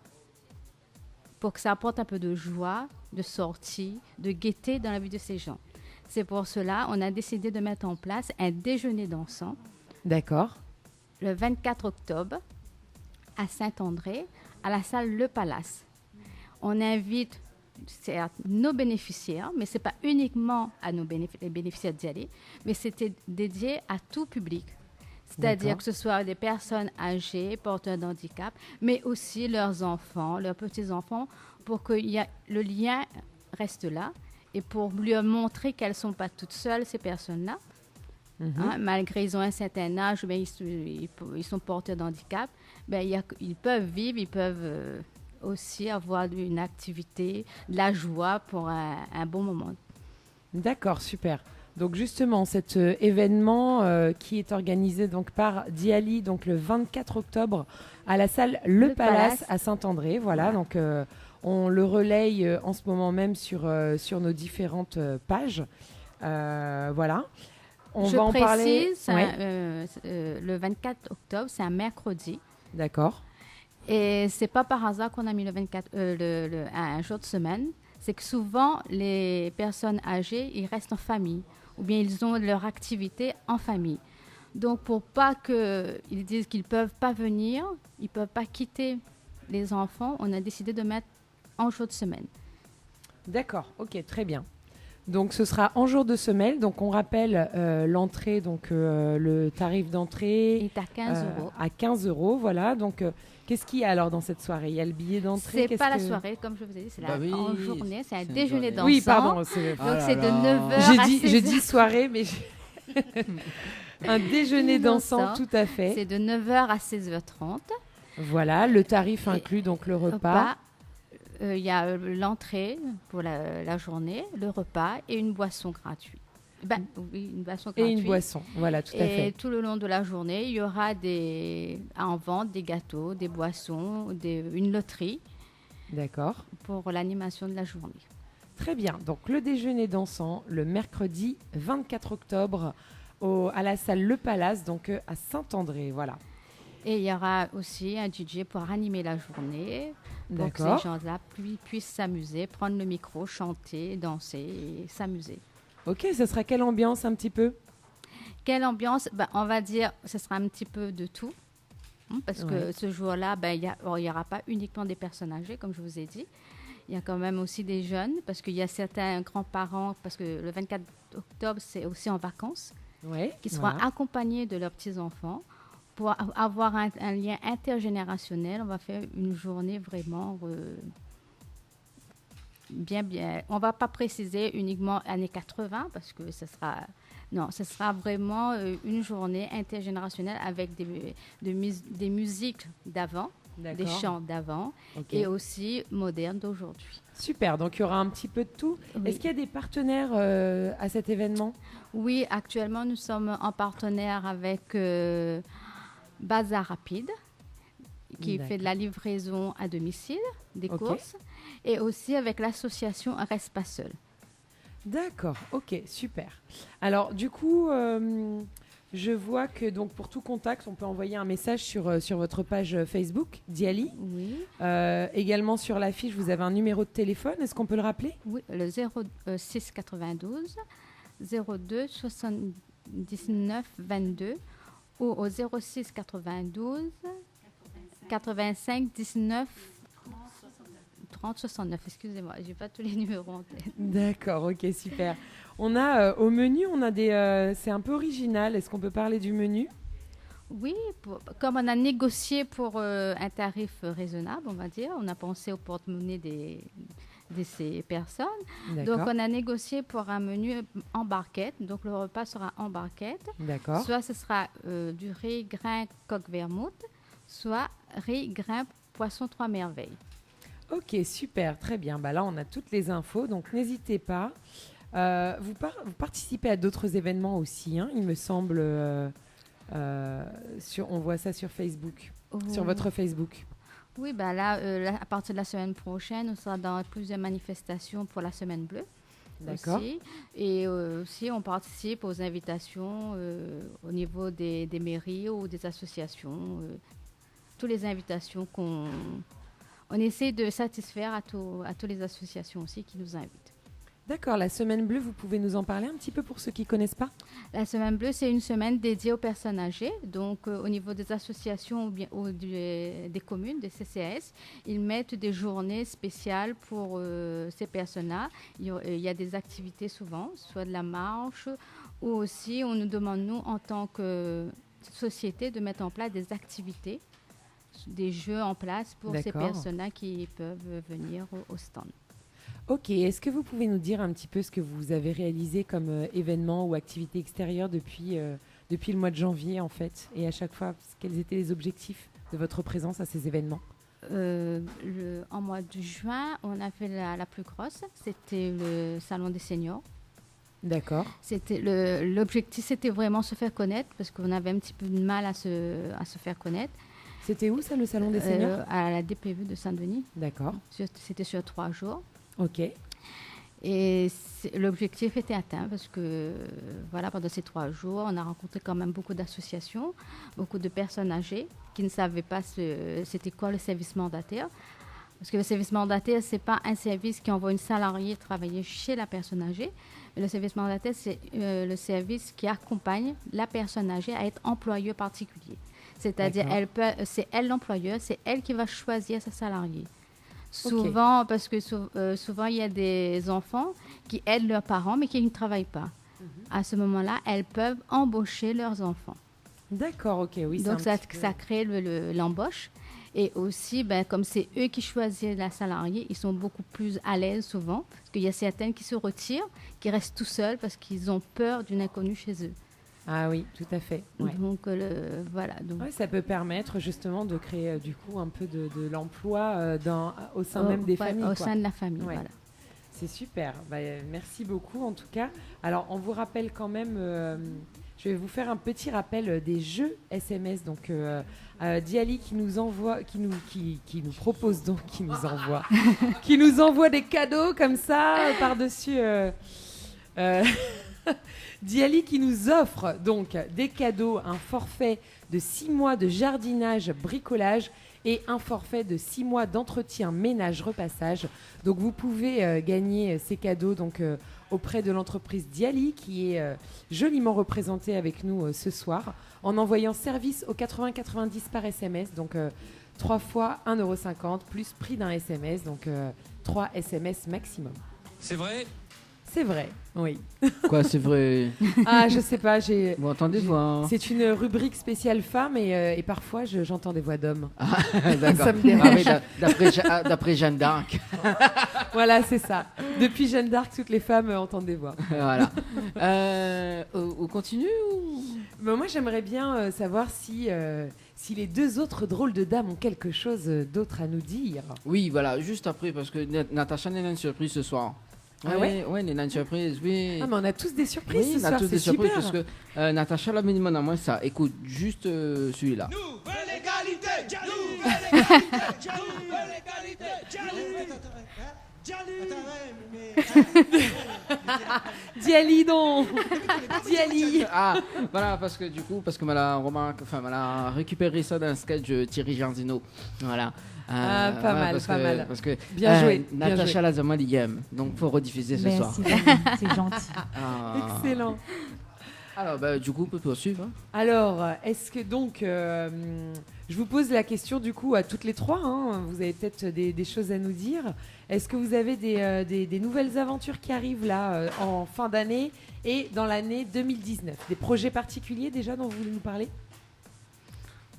pour que ça apporte un peu de joie, de sortie, de gaieté dans la vie de ces gens. C'est pour cela on a décidé de mettre en place un déjeuner dansant. D'accord. Le 24 octobre, à Saint-André, à la salle Le Palace. On invite nos bénéficiaires, mais ce n'est pas uniquement à les bénéficiaires d'y aller, mais c'était dédié à tout public. C'est-à-dire que ce soit des personnes âgées, porteurs d'handicap, mais aussi leurs enfants, leurs petits-enfants, pour que le lien reste là et pour leur montrer qu'elles ne sont pas toutes seules, ces personnes-là. Malgré qu'ils ont un certain âge, ils sont porteurs d'handicap, ils peuvent vivre, ils peuvent aussi avoir une activité, de la joie pour un bon moment. D'accord, super. Donc justement, cet événement qui est organisé donc par Diali, donc le 24 octobre à la salle Le Palace à Saint-André. Voilà, donc on le relaye en ce moment même sur nos différentes pages. Voilà. Je va en précise, parler. Le 24 octobre, c'est un mercredi. D'accord. Et c'est pas par hasard qu'on a mis le 24, un jour de semaine. C'est que souvent, les personnes âgées, ils restent en famille ou bien ils ont leur activité en famille. Donc, pour pas qu'ils disent qu'ils ne peuvent pas venir, ils ne peuvent pas quitter les enfants, on a décidé de mettre en jour de semaine. D'accord, ok, très bien. Donc ce sera en jour de semaine. Donc on rappelle l'entrée, donc le tarif d'entrée Il est à 15 euros. à 15 euros, voilà. Donc qu'est-ce qu'il y a alors dans cette soirée? Il y a le billet d'entrée. C'est pas la soirée, comme je vous ai dit, c'est Bah oui, en journée, c'est un c'est une déjeuner journée. dansant. Oui, pardon. Donc c'est de 9h à 16h. Je dis soirée, mais un déjeuner dansant, tout à fait. C'est de 9h à 16h30. Voilà, le tarif inclut donc le repas. Il y a l'entrée pour la journée, le repas et une boisson gratuite. Oui, une boisson gratuite. Et une boisson, voilà, tout à fait. Et tout le long de la journée, il y aura en vente des gâteaux, des boissons, une loterie. D'accord. Pour l'animation de la journée. Très bien. Donc le déjeuner dansant le mercredi 24 octobre à la salle Le Palace, donc à Saint-André, voilà. Et il y aura aussi un DJ pour animer la journée, pour que ces gens-là puissent s'amuser, prendre le micro, chanter, danser et s'amuser. Ok, ce sera quelle ambiance un petit peu? Quelle ambiance? On va dire ce sera un petit peu de tout. Parce que ce jour-là, il n'y aura pas uniquement des personnes âgées, comme je vous ai dit. Il y a quand même aussi des jeunes, parce qu'il y a certains grands-parents, parce que le 24 octobre, c'est aussi en vacances, qui seront accompagnés de leurs petits-enfants. Pour avoir un lien intergénérationnel, on va faire une journée vraiment bien. On ne va pas préciser uniquement années 80 parce que ce sera vraiment une journée intergénérationnelle avec des musiques d'avant, des chants d'avant et aussi modernes d'aujourd'hui. Super, donc il y aura un petit peu de tout. Oui. Est-ce qu'il y a des partenaires à cet événement? Oui, actuellement nous sommes en partenaire avec Bazar Rapide, qui fait de la livraison à domicile des courses, et aussi avec l'association Reste pas seul. D'accord, ok, super. Alors du coup, je vois que donc pour tout contact, on peut envoyer un message sur votre page Facebook, Diali. Oui. Également sur l'affiche, vous avez un numéro de téléphone, est-ce qu'on peut le rappeler? Oui, le 06 92 02 79 22 ou au 06 92 85 19 30 69. Excusez-moi, j'ai pas tous les numéros en tête. D'accord, ok, super. On a au menu, on a c'est un peu original. Est-ce qu'on peut parler du menu? Oui, comme on a négocié pour un tarif raisonnable, on va dire, on a pensé au porte-monnaie de ces personnes. Donc, on a négocié pour un menu en barquette. Donc, le repas sera en barquette. D'accord. Soit ce sera du riz, grain, coque vermouth, soit riz, grain, poisson 3 merveilles. Ok, super, très bien. Là, on a toutes les infos, donc n'hésitez pas. Vous participez à d'autres événements aussi, hein, il me semble. On voit ça sur Facebook, sur votre Facebook. Oui, là, à partir de la semaine prochaine, on sera dans plusieurs manifestations pour la Semaine Bleue. D'accord. Aussi. Et aussi, on participe aux invitations au niveau des mairies ou des associations. Toutes les invitations on essaie de satisfaire à toutes les associations aussi qui nous invitent. D'accord, la Semaine Bleue, vous pouvez nous en parler un petit peu pour ceux qui ne connaissent pas? La Semaine Bleue, c'est une semaine dédiée aux personnes âgées. Donc, au niveau des associations ou des communes, des CCAS, ils mettent des journées spéciales pour ces personnes-là. Il y a des activités souvent, soit de la marche, ou aussi on nous demande, nous, en tant que société, de mettre en place des activités, des jeux en place pour ces personnes-là qui peuvent venir au stand. Ok, est-ce que vous pouvez nous dire un petit peu ce que vous avez réalisé comme événement ou activité extérieure depuis le mois de janvier en fait, et à chaque fois, quels étaient les objectifs de votre présence à ces événements? En mois de juin, on a fait la plus grosse, c'était le Salon des seniors. D'accord. L'objectif, c'était vraiment se faire connaître, parce qu'on avait un petit peu de mal à se faire connaître. C'était où ça, le Salon des seniors? À la DPV de Saint-Denis. D'accord. C'était sur 3 jours. Ok. Et l'objectif était atteint parce que pendant ces 3 jours, on a rencontré quand même beaucoup d'associations, beaucoup de personnes âgées qui ne savaient pas c'était quoi le service mandataire. Parce que le service mandataire, ce n'est pas un service qui envoie une salariée travailler chez la personne âgée. Le service mandataire, c'est le service qui accompagne la personne âgée à être employeur particulier. C'est-à-dire, c'est elle l'employeur, c'est elle qui va choisir sa salariée. Souvent, parce que souvent, il y a des enfants qui aident leurs parents, mais qui ne travaillent pas. À ce moment-là, elles peuvent embaucher leurs enfants. D'accord, ok, oui. Donc, ça crée l'embauche. Et aussi, comme c'est eux qui choisissent la salariée, ils sont beaucoup plus à l'aise souvent. Parce qu'il y a certaines qui se retirent, qui restent tout seuls parce qu'ils ont peur d'une inconnue chez eux. Ah oui, tout à fait. Ouais. Donc, voilà. Donc, ça peut permettre justement de créer du coup un peu de l'emploi au sein même des familles. Au sein de la famille, ouais. Voilà. C'est super. Merci beaucoup en tout cas. Alors, on vous rappelle quand même... je vais vous faire un petit rappel des jeux SMS. Donc, Diali qui nous envoie, qui nous propose donc, qui nous envoie des cadeaux comme ça par-dessus. Diali qui nous offre donc des cadeaux, un forfait de 6 mois de jardinage, bricolage et un forfait de 6 mois d'entretien, ménage, repassage. Donc, vous pouvez gagner ces cadeaux donc auprès de l'entreprise Diali qui est joliment représentée avec nous ce soir en envoyant service au 80-90 par SMS, donc 3 fois 1,50 € plus prix d'un SMS, donc 3 SMS maximum. C'est vrai ? C'est vrai, oui. Quoi, c'est vrai? Ah, je sais pas, Vous entendez des voix. C'est une rubrique spéciale femme et parfois j'entends des voix d'hommes. Ah, d'accord. Ça me dérange. D'après Jeanne d'Arc. Voilà, c'est ça. Depuis Jeanne d'Arc, toutes les femmes entendent des voix. Voilà. On continue ou... Moi, j'aimerais bien savoir si les deux autres drôles de dames ont quelque chose d'autre à nous dire. Oui, voilà, juste après, parce que Natacha n'a une surprise ce soir. Ah ouais? Ouais, une surprise, oui. Ah, mais on a tous des surprises oui, ce soir, on a tous des c'est surprises super. parce que Natacha l'a mis à moi ça. Écoute, juste celui-là. Nouvelle égalité, nouvelle égalité, nouvelle égalité, Diali donc Diali. Ah, voilà, parce que elle a récupéré ça d'un sketch de Thierry Jardino. Voilà. Pas mal. Parce que Bien joué. Natacha l'a zama l'IM, donc faut rediffuser ce soir. C'est gentil. Ah. Excellent. Alors, du coup, on peut poursuivre. Alors, est-ce que donc, je vous pose la question du coup à toutes les trois, hein, vous avez peut-être des choses à nous dire. Est-ce que vous avez des nouvelles aventures qui arrivent là en fin d'année et dans l'année 2019? Des projets particuliers déjà dont vous voulez nous parler?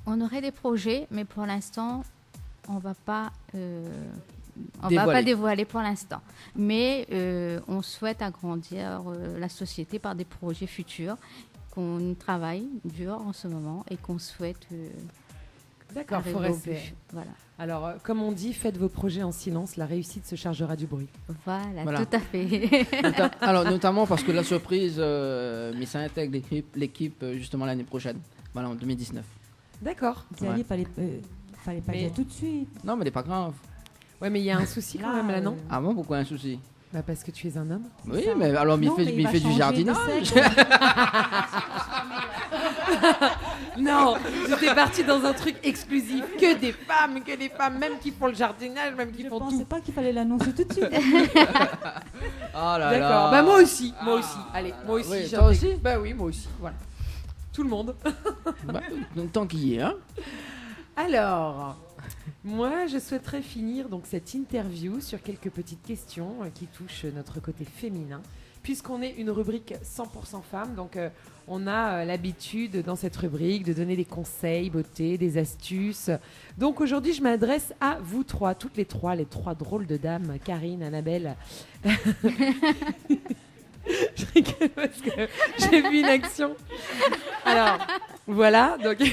on aurait des projets, mais pour l'instant, on va pas dévoiler pour l'instant. Mais on souhaite agrandir la société par des projets futurs qu'on travaille dur en ce moment et qu'on souhaite. D'accord, il faut rester. Voilà. Alors, comme on dit, faites vos projets en silence, la réussite se chargera du bruit. Voilà. Tout à fait. Alors, notamment parce que la surprise, mais ça intègre l'équipe justement l'année prochaine, voilà, en 2019. D'accord. Il fallait pas dire tout de suite. Non, mais c'est pas grave. Ouais, mais il y a un souci quand même là, non? Ah bon, pourquoi un souci? Parce que tu es un homme. Oui, mais alors, il fait du jardinage. Non, j'étais partie dans un truc exclusif. Que des femmes, même qui font le jardinage, même qui font tout. Je pensais pas qu'il fallait l'annoncer tout de suite. Oh là d'accord. là. Moi aussi. Allez, moi aussi. Oui, toi aussi? Bah oui, moi aussi. Voilà. Tout le monde. Donc tant qu'il y est, hein. Alors, moi, je souhaiterais finir donc cette interview sur quelques petites questions qui touchent notre côté féminin, puisqu'on est une rubrique 100% femmes. Donc, on a l'habitude dans cette rubrique de donner des conseils, beauté, des astuces. Donc, aujourd'hui, je m'adresse à vous trois, toutes les trois drôles de dames, Karine, Annabelle. Je rigole parce que j'ai vu une action. Alors, voilà. Donc,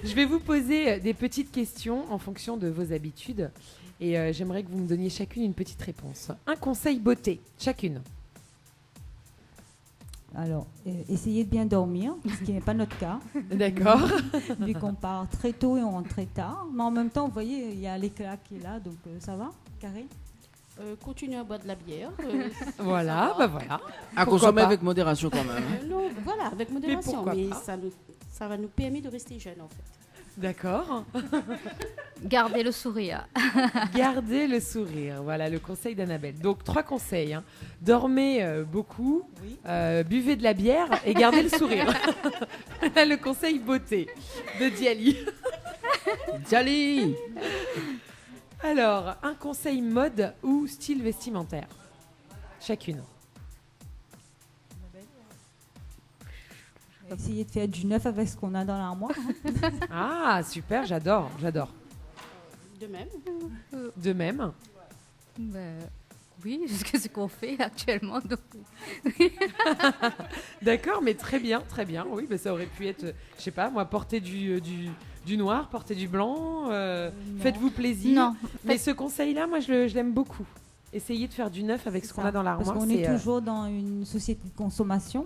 je vais vous poser des petites questions en fonction de vos habitudes. Et j'aimerais que vous me donniez chacune une petite réponse. Un conseil beauté, chacune. Alors, essayez de bien dormir, ce qui n'est pas notre cas. D'accord. Vu qu'on part très tôt et on rentre très tard. Mais en même temps, vous voyez, il y a l'éclat qui est là, donc ça va, Karine? Continuer à boire de la bière. Voilà, bah voilà. À consommer avec modération quand même. Non, voilà, avec modération. pourquoi Mais pas ça va nous permettre de rester jeunes, en fait. D'accord. Gardez le sourire. Gardez le sourire. Voilà le conseil d'Annabelle. Donc 3 conseils. Dormez beaucoup, buvez de la bière et gardez le sourire. Voilà le conseil beauté de Diali. Diali. Alors, un conseil mode ou style vestimentaire. Chacune. Essayer de faire du neuf avec ce qu'on a dans l'armoire. Ah, super, j'adore. De même. De même. Oui, c'est ce qu'on fait actuellement. Donc. D'accord, mais très bien. Oui, mais ça aurait pu être, je sais pas, moi, porter du noir, porter du blanc. Faites-vous plaisir. Non. Mais ce conseil-là, moi, je l'aime beaucoup. Essayez de faire du neuf avec ce qu'on a dans l'armoire. Parce qu'on est toujours dans une société de consommation,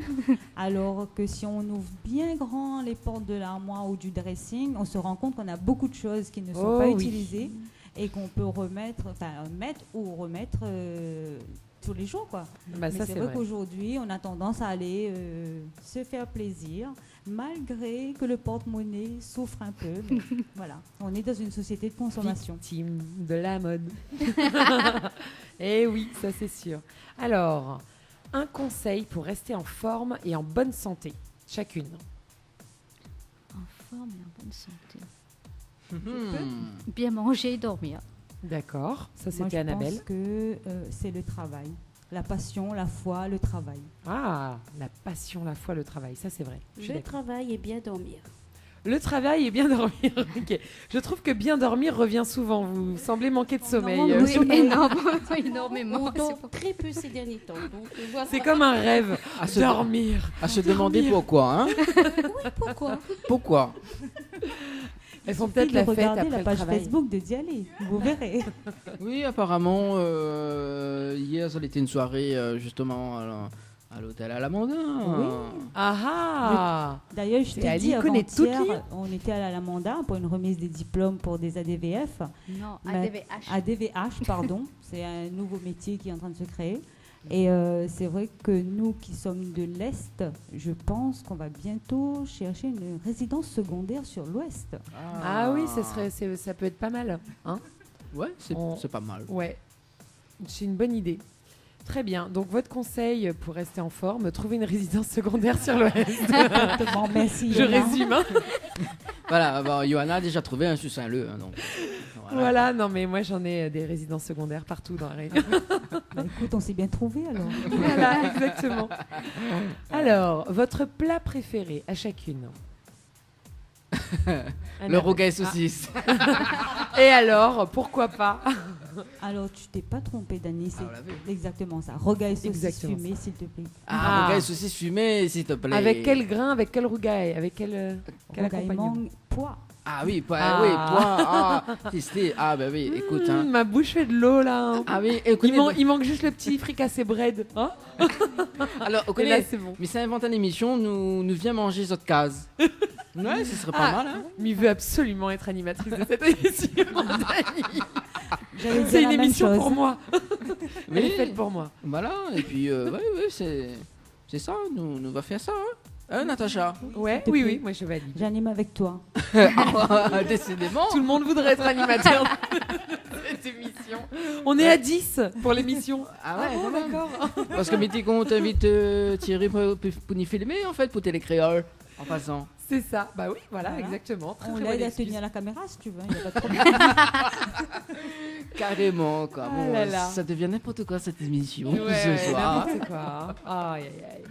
alors que si on ouvre bien grand les portes de l'armoire ou du dressing, on se rend compte qu'on a beaucoup de choses qui ne sont pas utilisées et qu'on peut mettre ou remettre tous les jours, quoi. Bah, mais ça, c'est vrai qu'aujourd'hui, on a tendance à aller se faire plaisir, malgré que le porte-monnaie souffre un peu. Mais voilà, on est dans une société de consommation. Victime de la mode. Eh oui, ça c'est sûr. Alors, un conseil pour rester en forme et en bonne santé. Chacune. En forme et en bonne santé. Bien manger et dormir. D'accord, ça Moi, c'était Annabelle. Je pense que c'est le travail. La passion, la foi, le travail. Ah, la passion, la foi, le travail, ça c'est vrai. Le travail et bien dormir. Le travail et bien dormir. Ok. Je trouve que bien dormir revient souvent. Vous semblez manquer de sommeil. Oui, énormément. On dort très peu ces derniers temps. Donc, voilà. C'est comme un rêve. Dormir. À se demander pourquoi, hein. Oui, pourquoi? Pourquoi? Elles font peut-être la fête Regardez après la le page travail. Facebook de Diali, vous verrez. Oui, apparemment, hier, ça a été une soirée justement à l'hôtel à l'Amandin. Oui. Ah D'ailleurs, je Et t'ai Ali dit connaît toutes les- avant-hier, on était à l'Alamanda pour une remise des diplômes pour des ADVF. Non, Mais- ADVH. ADVH, pardon. C'est un nouveau métier qui est en train de se créer. Et c'est vrai que nous qui sommes de l'Est, je pense qu'on va bientôt chercher une résidence secondaire sur l'Ouest. Ah oui, ça peut être pas mal. Hein. Ouais, c'est pas mal. Ouais, c'est une bonne idée. Très bien. Donc, votre conseil pour rester en forme, trouver une résidence secondaire sur l'Ouest. Exactement, merci. Je Yana. résume. Hein. Voilà, bon, Johanna a déjà trouvé un sur Saint-Leu. Hein, donc, Voilà, non, mais moi, j'en ai des résidences secondaires partout dans la Réunion. Bah, écoute, on s'est bien trouvé alors. Voilà, exactement. Alors, votre plat préféré à chacune? Le rougail saucisse. Et alors, pourquoi pas? Alors, tu t'es pas trompé, Dani, c'est on l'a vu. exactement ça. Rogaille saucisse Exactement fumée, s'il te plaît. Ah. Rougail saucisse fumé, s'il te plaît. Avec quel grain? Avec quel rougail? Avec quel Rogaille accompagnement? mangue, pois. Ah oui, point. Ah. Oui, point. Ah, testé. Ah bah oui, écoute. Hein. Ma bouche fait de l'eau là. Hein. Ah oui, écoute. Il manque juste le petit fricassé bread. Hein. Alors, Et ok, là, c'est bon. mais ça invente une émission, nous vient manger cette case. Ouais, ce serait pas mal, hein. Mais veut absolument être animatrice de cette émission. J'allais dire C'est la une même émission chose. pour moi. Elle est Oui. faite pour moi. Voilà, et puis, ouais, c'est ça, nous va faire ça, hein. Hein, Natacha? Ouais, S'il te oui, plaît. oui, moi je valide. J'anime avec toi. Décidément. Tout le monde voudrait être animateur de cette émission. On est à 10 pour l'émission. Ah ouais, bon, quand même. d'accord. Parce que Métis, on t'invite Thierry pour nous filmer, en fait, pour Télécréole, en passant. C'est ça. Bah oui, voilà, Voilà. exactement. Très, On très l'aide bonne à excuse. tenir la caméra si tu veux, il n'y a pas de problème. Carrément, quoi. Ah Bon, là là. ça devient n'importe quoi, cette émission, Ouais, ce soir. n'importe quoi. Aïe, aïe, aïe.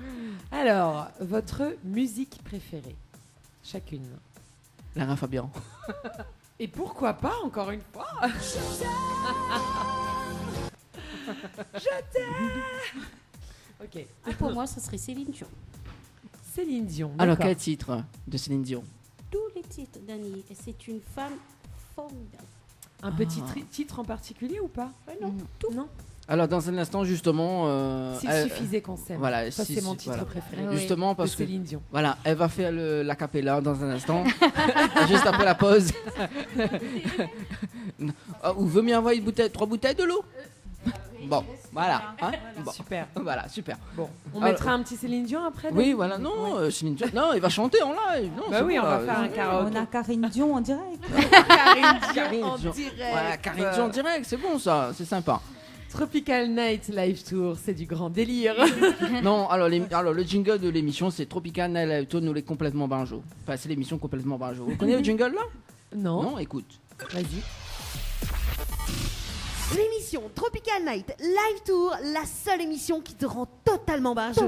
Alors, votre musique préférée? Chacune. Lara Fabian. Et pourquoi pas, encore une fois? Je t'aime. Ok. Pour moi, ce serait Céline Dion. Céline Dion. Alors, d'accord. quel titre de Céline Dion? Tous les titres, Dani. Et c'est une femme formidable. Un petit titre en particulier ou pas? Non, tout. Non. Alors, dans un instant, justement... S'il suffisait qu'on s'aime. Voilà, Ça, si- c'est mon si- titre voilà. préféré. Oui. Justement, De parce que... Céline Dion. Voilà, elle va faire l'acapella dans un instant, juste après la pause. Ou veut m'y envoyer 3 bouteilles de l'eau? Bon, voilà. Hein bon. Super. Voilà, super. Bon, on Alors, mettra un petit Céline Dion après. Oui, David voilà. Non, Céline Dion. Non, il va chanter en live. Non, Bah c'est oui, bon, on va là. faire un karaoké. On a Karine Dion en direct. Karine en Dion. direct. Voilà, Karine Dion en direct, c'est bon ça, c'est sympa. Tropical Night Live Tour, c'est du grand délire. Non, alors, le jingle de l'émission, c'est Tropical Night Live Tour, nous les complètement banjo. Enfin, c'est l'émission complètement banjo. Vous connaissez le jingle là? Non, Non, écoute. vas-y. L'émission Tropical Night Live Tour, la seule émission qui te rend totalement barjo.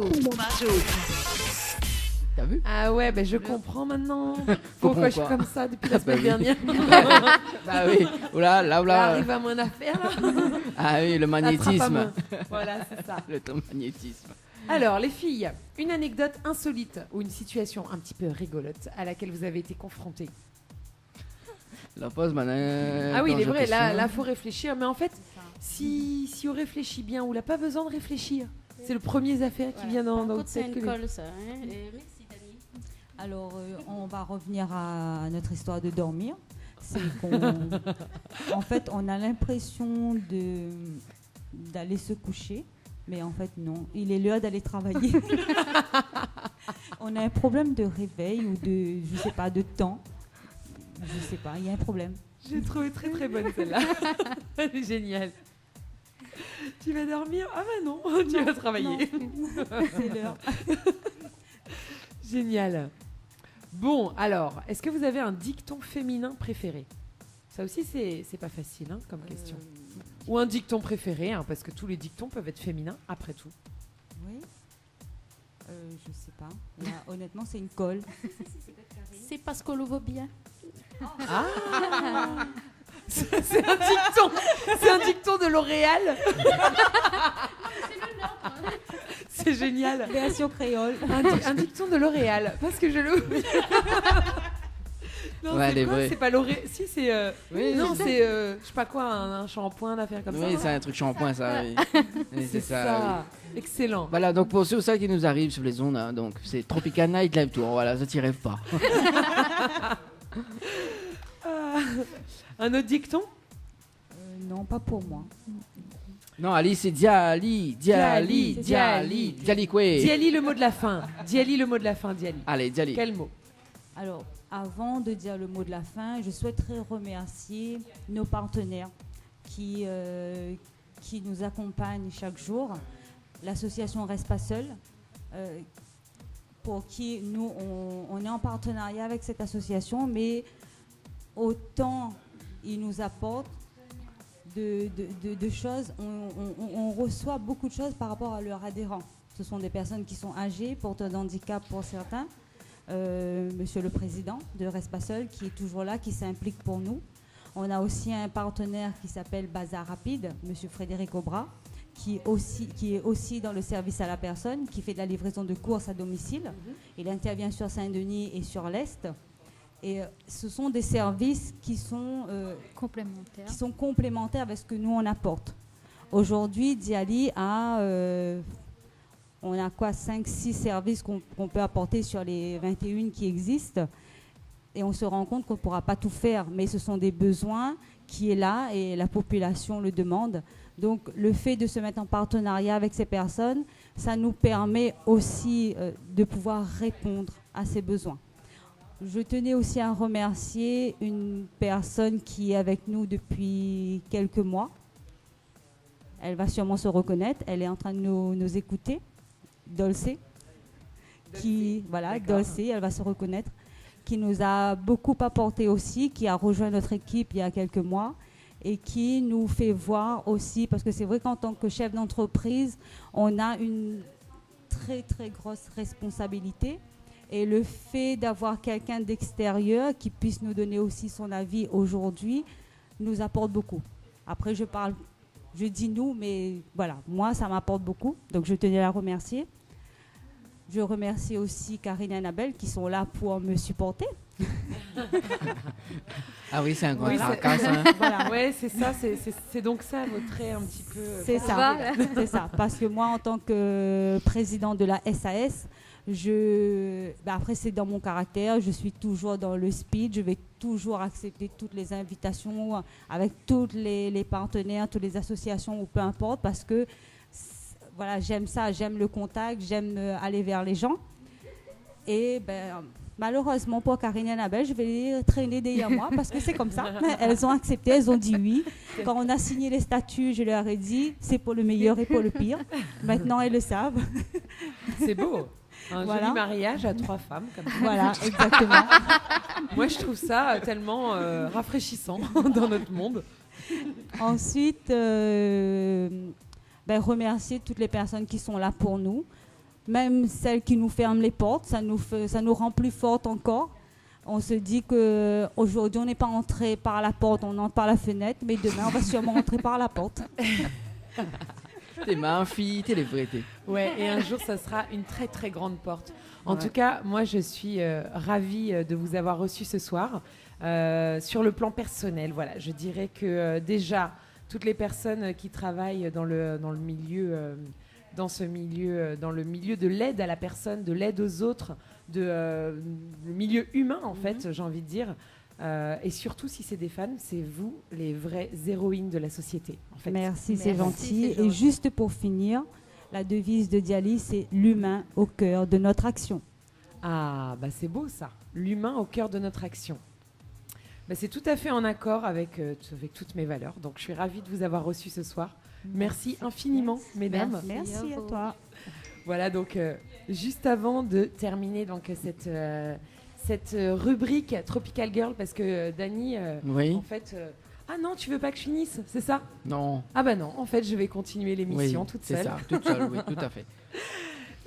T'as vu? Ah ouais, ben je comprends maintenant. Pourquoi je suis quoi comme ça depuis la Bah semaine oui. dernière. Bah oui, oula, là, Là oula. arrive à mon affaire là. Ah oui, le Attrape à magnétisme. main. Voilà, c'est ça. Le magnétisme. Alors, les filles, une anecdote insolite ou une situation un petit peu rigolote à laquelle vous avez été confrontées. La pause, madame. Ah oui, il est vrai, là, faut réfléchir. Mais en fait, si on réfléchit bien, on n'a pas besoin de réfléchir. C'est le premier affaire qui vient dans Par notre contre, c'est tête. une colle, ça. Hein. Merci, Dani. Alors, on va revenir à notre histoire de dormir. C'est en fait, on a l'impression d'aller se coucher, mais en fait, non. Il est l'heure d'aller travailler. On a un problème de réveil ou je sais pas, de temps. Je sais pas, il y a un problème. J'ai trouvé très très bonne celle-là. Elle est géniale. Tu vas dormir? Ah bah non, tu vas travailler. C'est l'heure. Génial. Bon, alors, est-ce que vous avez un dicton féminin préféré? Ça aussi, c'est pas facile hein, comme question. Ou un dicton préféré, hein, parce que tous les dictons peuvent être féminins, après tout. Oui. Je sais pas. Là, honnêtement, c'est une colle. C'est parce qu'on le vaut bien. Ah c'est un dicton. C'est un dicton de L'Oréal. C'est génial. Version créole. Un dicton de L'Oréal. Parce que je le oublie. Non, Ouais, elle est c'est quoi? vraie. C'est pas L'Oréal. Si, c'est. Oui, non, c'est c'est. Je sais pas quoi, un shampoing, d'affaires comme ça. Oui, c'est un truc shampoing, ça. Oui. Oui, C'est ça. Excellent. Voilà, donc pour ceux ou celles qui nous arrivent sur les ondes, hein, donc c'est Tropical Night Live Tour. Voilà, ça t'y rêve pas. Un autre dicton? Non, pas pour moi. Non, Ali, c'est Diali quoi? Diali, le mot de la fin. Diali, le mot de la fin, Diali. Allez, Diali. Quel mot? Alors, avant de dire le mot de la fin, je souhaiterais remercier nos partenaires qui nous accompagnent chaque jour. L'association Reste pas seul, pour qui nous, on est en partenariat avec cette association, mais autant ils nous apportent de choses, on reçoit beaucoup de choses par rapport à leurs adhérents. Ce sont des personnes qui sont âgées, porteurs d'handicap pour certains. Monsieur le Président de Reste pas seul, qui est toujours là, qui s'implique pour nous. On a aussi un partenaire qui s'appelle Bazar Rapide, Monsieur Frédéric Aubrat, qui est aussi dans le service à la personne, qui fait de la livraison de courses à domicile. Il intervient sur Saint-Denis et sur l'Est. Et ce sont des services qui sont complémentaires avec ce que nous on apporte. Aujourd'hui, Diali a, on a quoi, 5-6 services qu'on peut apporter sur les 21 qui existent. Et on se rend compte qu'on ne pourra pas tout faire, mais ce sont des besoins qui est là et la population le demande. Donc le fait de se mettre en partenariat avec ces personnes, ça nous permet aussi de pouvoir répondre à ces besoins. Je tenais aussi à remercier une personne qui est avec nous depuis quelques mois. Elle va sûrement se reconnaître. Elle est en train de nous écouter. Dolce. Dolce, elle va se reconnaître. Qui nous a beaucoup apporté aussi, qui a rejoint notre équipe il y a quelques mois et qui nous fait voir aussi, parce que c'est vrai qu'en tant que chef d'entreprise, on a une très très grosse responsabilité. Et le fait d'avoir quelqu'un d'extérieur qui puisse nous donner aussi son avis aujourd'hui nous apporte beaucoup. Après, je dis nous, mais voilà, moi, ça m'apporte beaucoup. Donc, je tenais à la remercier. Je remercie aussi Karine et Annabelle qui sont là pour me supporter. Ah oui, c'est un grand Voilà. carcasse. Hein. Voilà, ouais, c'est ça, c'est donc ça votre trait un petit peu. C'est ça, c'est ça. Parce que moi, en tant que président de la SAS, Après, c'est dans mon caractère. Je suis toujours dans le speed. Je vais toujours accepter toutes les invitations avec tous les partenaires, toutes les associations ou peu importe parce que voilà, j'aime ça, j'aime le contact, j'aime aller vers les gens. Et malheureusement pour Karine et Annabelle, je vais les traîner derrière moi parce que c'est comme ça. Elles ont accepté, elles ont dit oui. Quand on a signé les statuts, je leur ai dit c'est pour le meilleur et pour le pire. Maintenant, elles le savent. C'est beau. Un joli mariage à 3 femmes. Comme ça. Voilà, exactement. Moi, je trouve ça tellement rafraîchissant dans notre monde. Ensuite, remercier toutes les personnes qui sont là pour nous. Même celles qui nous ferment les portes, ça nous rend plus fortes encore. On se dit qu'aujourd'hui, on n'est pas entré par la porte, on entre par la fenêtre, mais demain, on va sûrement entrer par la porte. T'es magnifique, t'es les vérités. Ouais, et un jour, ça sera une très, très grande porte. En tout cas, moi, je suis ravie de vous avoir reçu ce soir. Sur le plan personnel, voilà, je dirais que déjà, toutes les personnes qui travaillent dans le milieu... dans le milieu de l'aide à la personne, de l'aide aux autres, le milieu humain en fait, j'ai envie de dire. Et surtout si c'est des femmes, c'est vous les vraies héroïnes de la société. En fait. Merci, c'est gentil. Et juste pour finir, la devise de Diali, c'est l'humain au cœur de notre action. Ah, c'est beau ça, l'humain au cœur de notre action. C'est tout à fait en accord avec toutes mes valeurs. Donc je suis ravie de vous avoir reçu ce soir. Merci infiniment, mesdames. Merci à toi. Voilà, donc juste avant de terminer donc, cette rubrique Tropical Girl, parce que Dani, oui. en fait... ah non, tu veux pas que je finisse, c'est ça? Non. Ah non, en fait, je vais continuer l'émission toute seule. C'est ça, toute seule, oui, tout à fait.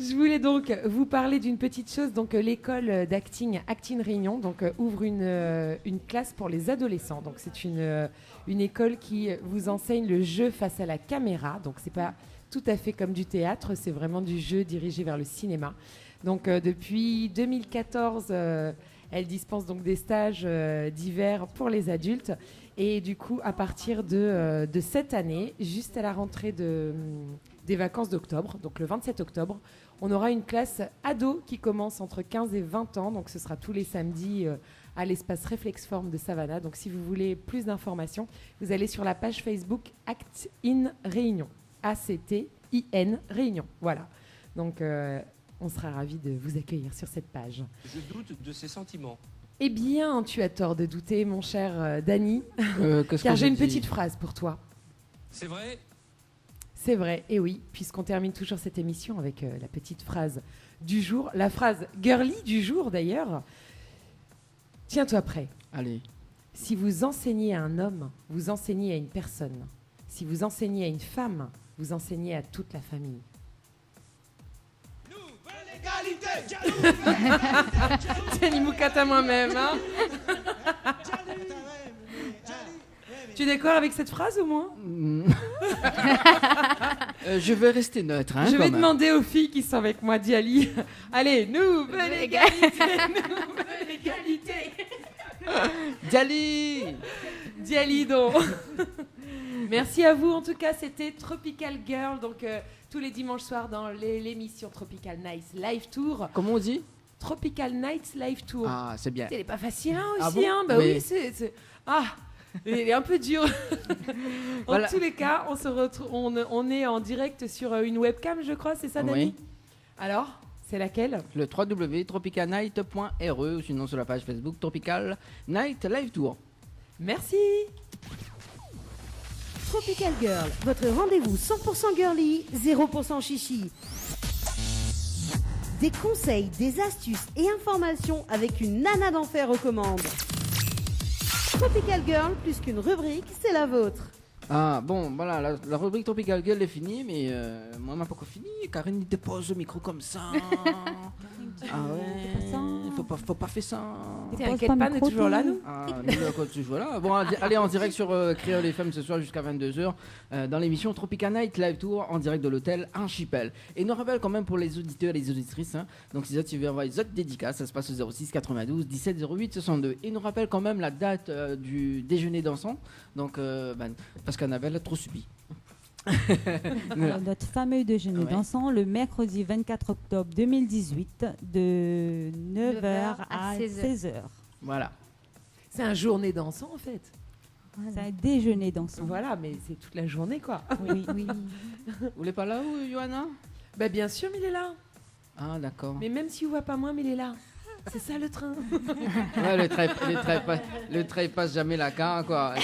Je voulais donc vous parler d'une petite chose. Donc, l'école d'acting Acting Réunion ouvre une classe pour les adolescents. Donc, c'est une école qui vous enseigne le jeu face à la caméra. Donc, c'est pas tout à fait comme du théâtre, c'est vraiment du jeu dirigé vers le cinéma. Donc, depuis 2014, elle dispense donc des stages d'hiver pour les adultes. Et du coup, à partir de cette année, juste à la rentrée des vacances d'octobre, donc le 27 octobre, on aura une classe ado qui commence entre 15 et 20 ans. Donc, ce sera tous les samedis à l'espace Réflexform de Savannah. Donc, si vous voulez plus d'informations, vous allez sur la page Facebook Act In Réunion. A-C-T-I-N Réunion. Voilà. Donc, on sera ravis de vous accueillir sur cette page. Je doute de ses sentiments. Eh bien, tu as tort de douter, mon cher Dani, car j'ai une petite phrase pour toi. C'est vrai? C'est vrai, et oui, puisqu'on termine toujours cette émission avec la petite phrase du jour, la phrase girly du jour d'ailleurs. Tiens-toi prêt. Allez. Si vous enseignez à un homme, vous enseignez à une personne. Si vous enseignez à une femme, vous enseignez à toute la famille. C'est Nimukata moi-même, hein. Tu es d'accord avec cette phrase au moins? Je vais rester neutre. Hein, je vais demander aux filles qui sont avec moi, Diali. Allez, nouvelle égalité, nouvelle égalité. Diali donc. Merci à vous. En tout cas, c'était Tropical Girl. Donc, tous les dimanches soirs dans l'émission Tropical Nights Live Tour. Comment on dit? Tropical Nights Live Tour. Ah, c'est bien. C'est pas facile hein, aussi. Ah bon? Hein oui, c'est... Ah, il est un peu dur. En tous les cas, on se retrouve, on est en direct sur une webcam, je crois. C'est ça, Dani? Oui. Alors, c'est laquelle? Le www.tropicalnight.re ou sinon sur la page Facebook Tropical Night Live Tour. Merci. Tropical Girl, votre rendez-vous 100% girly, 0% chichi. Des conseils, des astuces et informations avec une nana d'enfer aux commandes. Tropical Girl, plus qu'une rubrique, c'est la vôtre. Ah bon, voilà, la rubrique Tropical Girl est finie, mais moi, ma pas encore fini. Karine dépose le micro comme ça. Ah ouais, faut pas faire ça. T'inquiète pas, on est toujours là, nous. Ah, nous, on est toujours là. Bon, allez en direct sur Créole FM ce soir jusqu'à 22h dans l'émission Tropical Night Live Tour en direct de l'hôtel Archipel. Et nous rappelle quand même pour les auditeurs et les auditrices, hein, donc si tu veux envoyer des autres dédicaces, ça se passe au 06 92 17 08 62. Et nous rappelle quand même la date du déjeuner dansant, donc parce qu'Annabelle a trop subi. Alors, notre fameux déjeuner Ouais. dansant le mercredi 24 octobre 2018 de 9h à 16h. Voilà. C'est un journée dansant en fait. C'est un déjeuner dansant. Voilà, mais c'est toute la journée quoi. Oui, oui. Vous voulez pas là, Johanna? Bah bien sûr, mais il est là. Ah, d'accord. Mais même s'il ne voit pas moi, mais il est là. C'est ça le train. Ouais, le train il passe jamais la gare, quoi.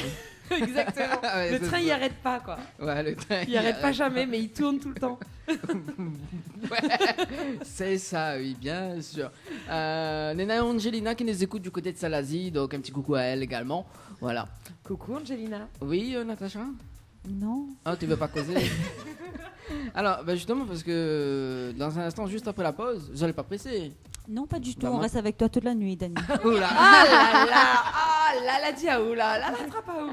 Exactement. Ouais, Le c'est train, ça. il n'arrête pas quoi. Ouais, le train. Il n'arrête pas jamais, mais il tourne tout le temps. Ouais, c'est ça, oui, bien sûr. Nena et Angelina qui nous écoute du côté de Salazie, donc un petit coucou à elle également. Voilà. Coucou Angelina. Oui, Natacha? Non. Ah, tu veux pas causer? Alors, bah justement, parce que dans un instant, juste après la pause, j'allais pas presser. Non, pas du tout. Bah, On moi- reste avec toi toute la nuit, Dani. Oula. Ah là là, ah là la diaou là, là l'attrape à où?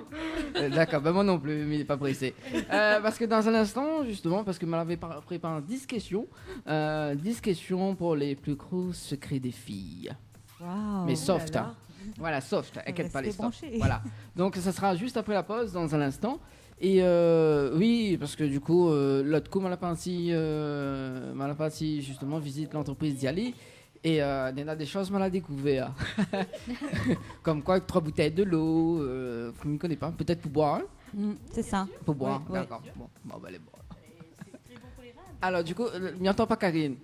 D'accord, bah moi non plus, mais il n'est pas pressé. Parce que dans un instant, justement, parce que me l'avait préparé 10 questions. 10 questions pour les plus gros secrets des filles. Waouh. Mais soft, là là. hein. Voilà, soft, inquiète pas les Restez soft. branchés. Voilà. Donc ça sera juste après la pause, dans un instant. Et oui, parce que du coup, l'autre coup, Malapansi, justement, visite l'entreprise d'Yali. Et il y en a des choses mal à découvrir. Comme quoi, 3 bouteilles de l'eau, vous ne me connaissez pas, peut-être pour boire, hein? C'est ça. Pour boire, Ouais, ouais. d'accord. Bon, on va aller boire. Alors du coup, m'y entend pas Karine?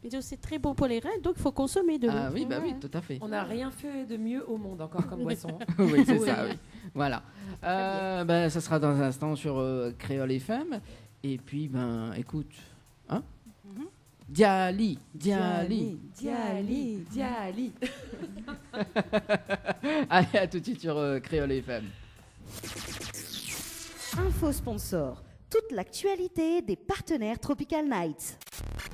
Mais donc, c'est très bon pour les reins, donc il faut consommer de l'eau. Ah oui, bah oui, tout à fait. On n'a rien fait de mieux au monde encore comme boisson. Oui, c'est ça, oui. Voilà. Ben, ça sera dans un instant sur Créole FM. Et puis, ben, écoute, hein? Diali. Diali, Diali. Allez, à tout de suite sur Créole FM. Info sponsor. Toute l'actualité des partenaires Tropical Night.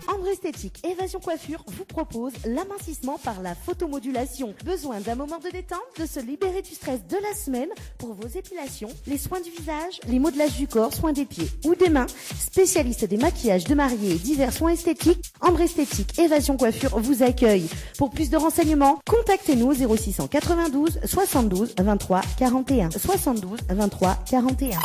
Ambre Esthétique Évasion Coiffure vous propose l'amincissement par la photomodulation. Besoin d'un moment de détente, de se libérer du stress de la semaine pour vos épilations, les soins du visage, les modelages du corps, soins des pieds ou des mains. Spécialiste des maquillages de mariés et divers soins esthétiques, Ambre Esthétique Évasion Coiffure vous accueille. Pour plus de renseignements, contactez-nous au 0692 72 23 41. 72 23 41.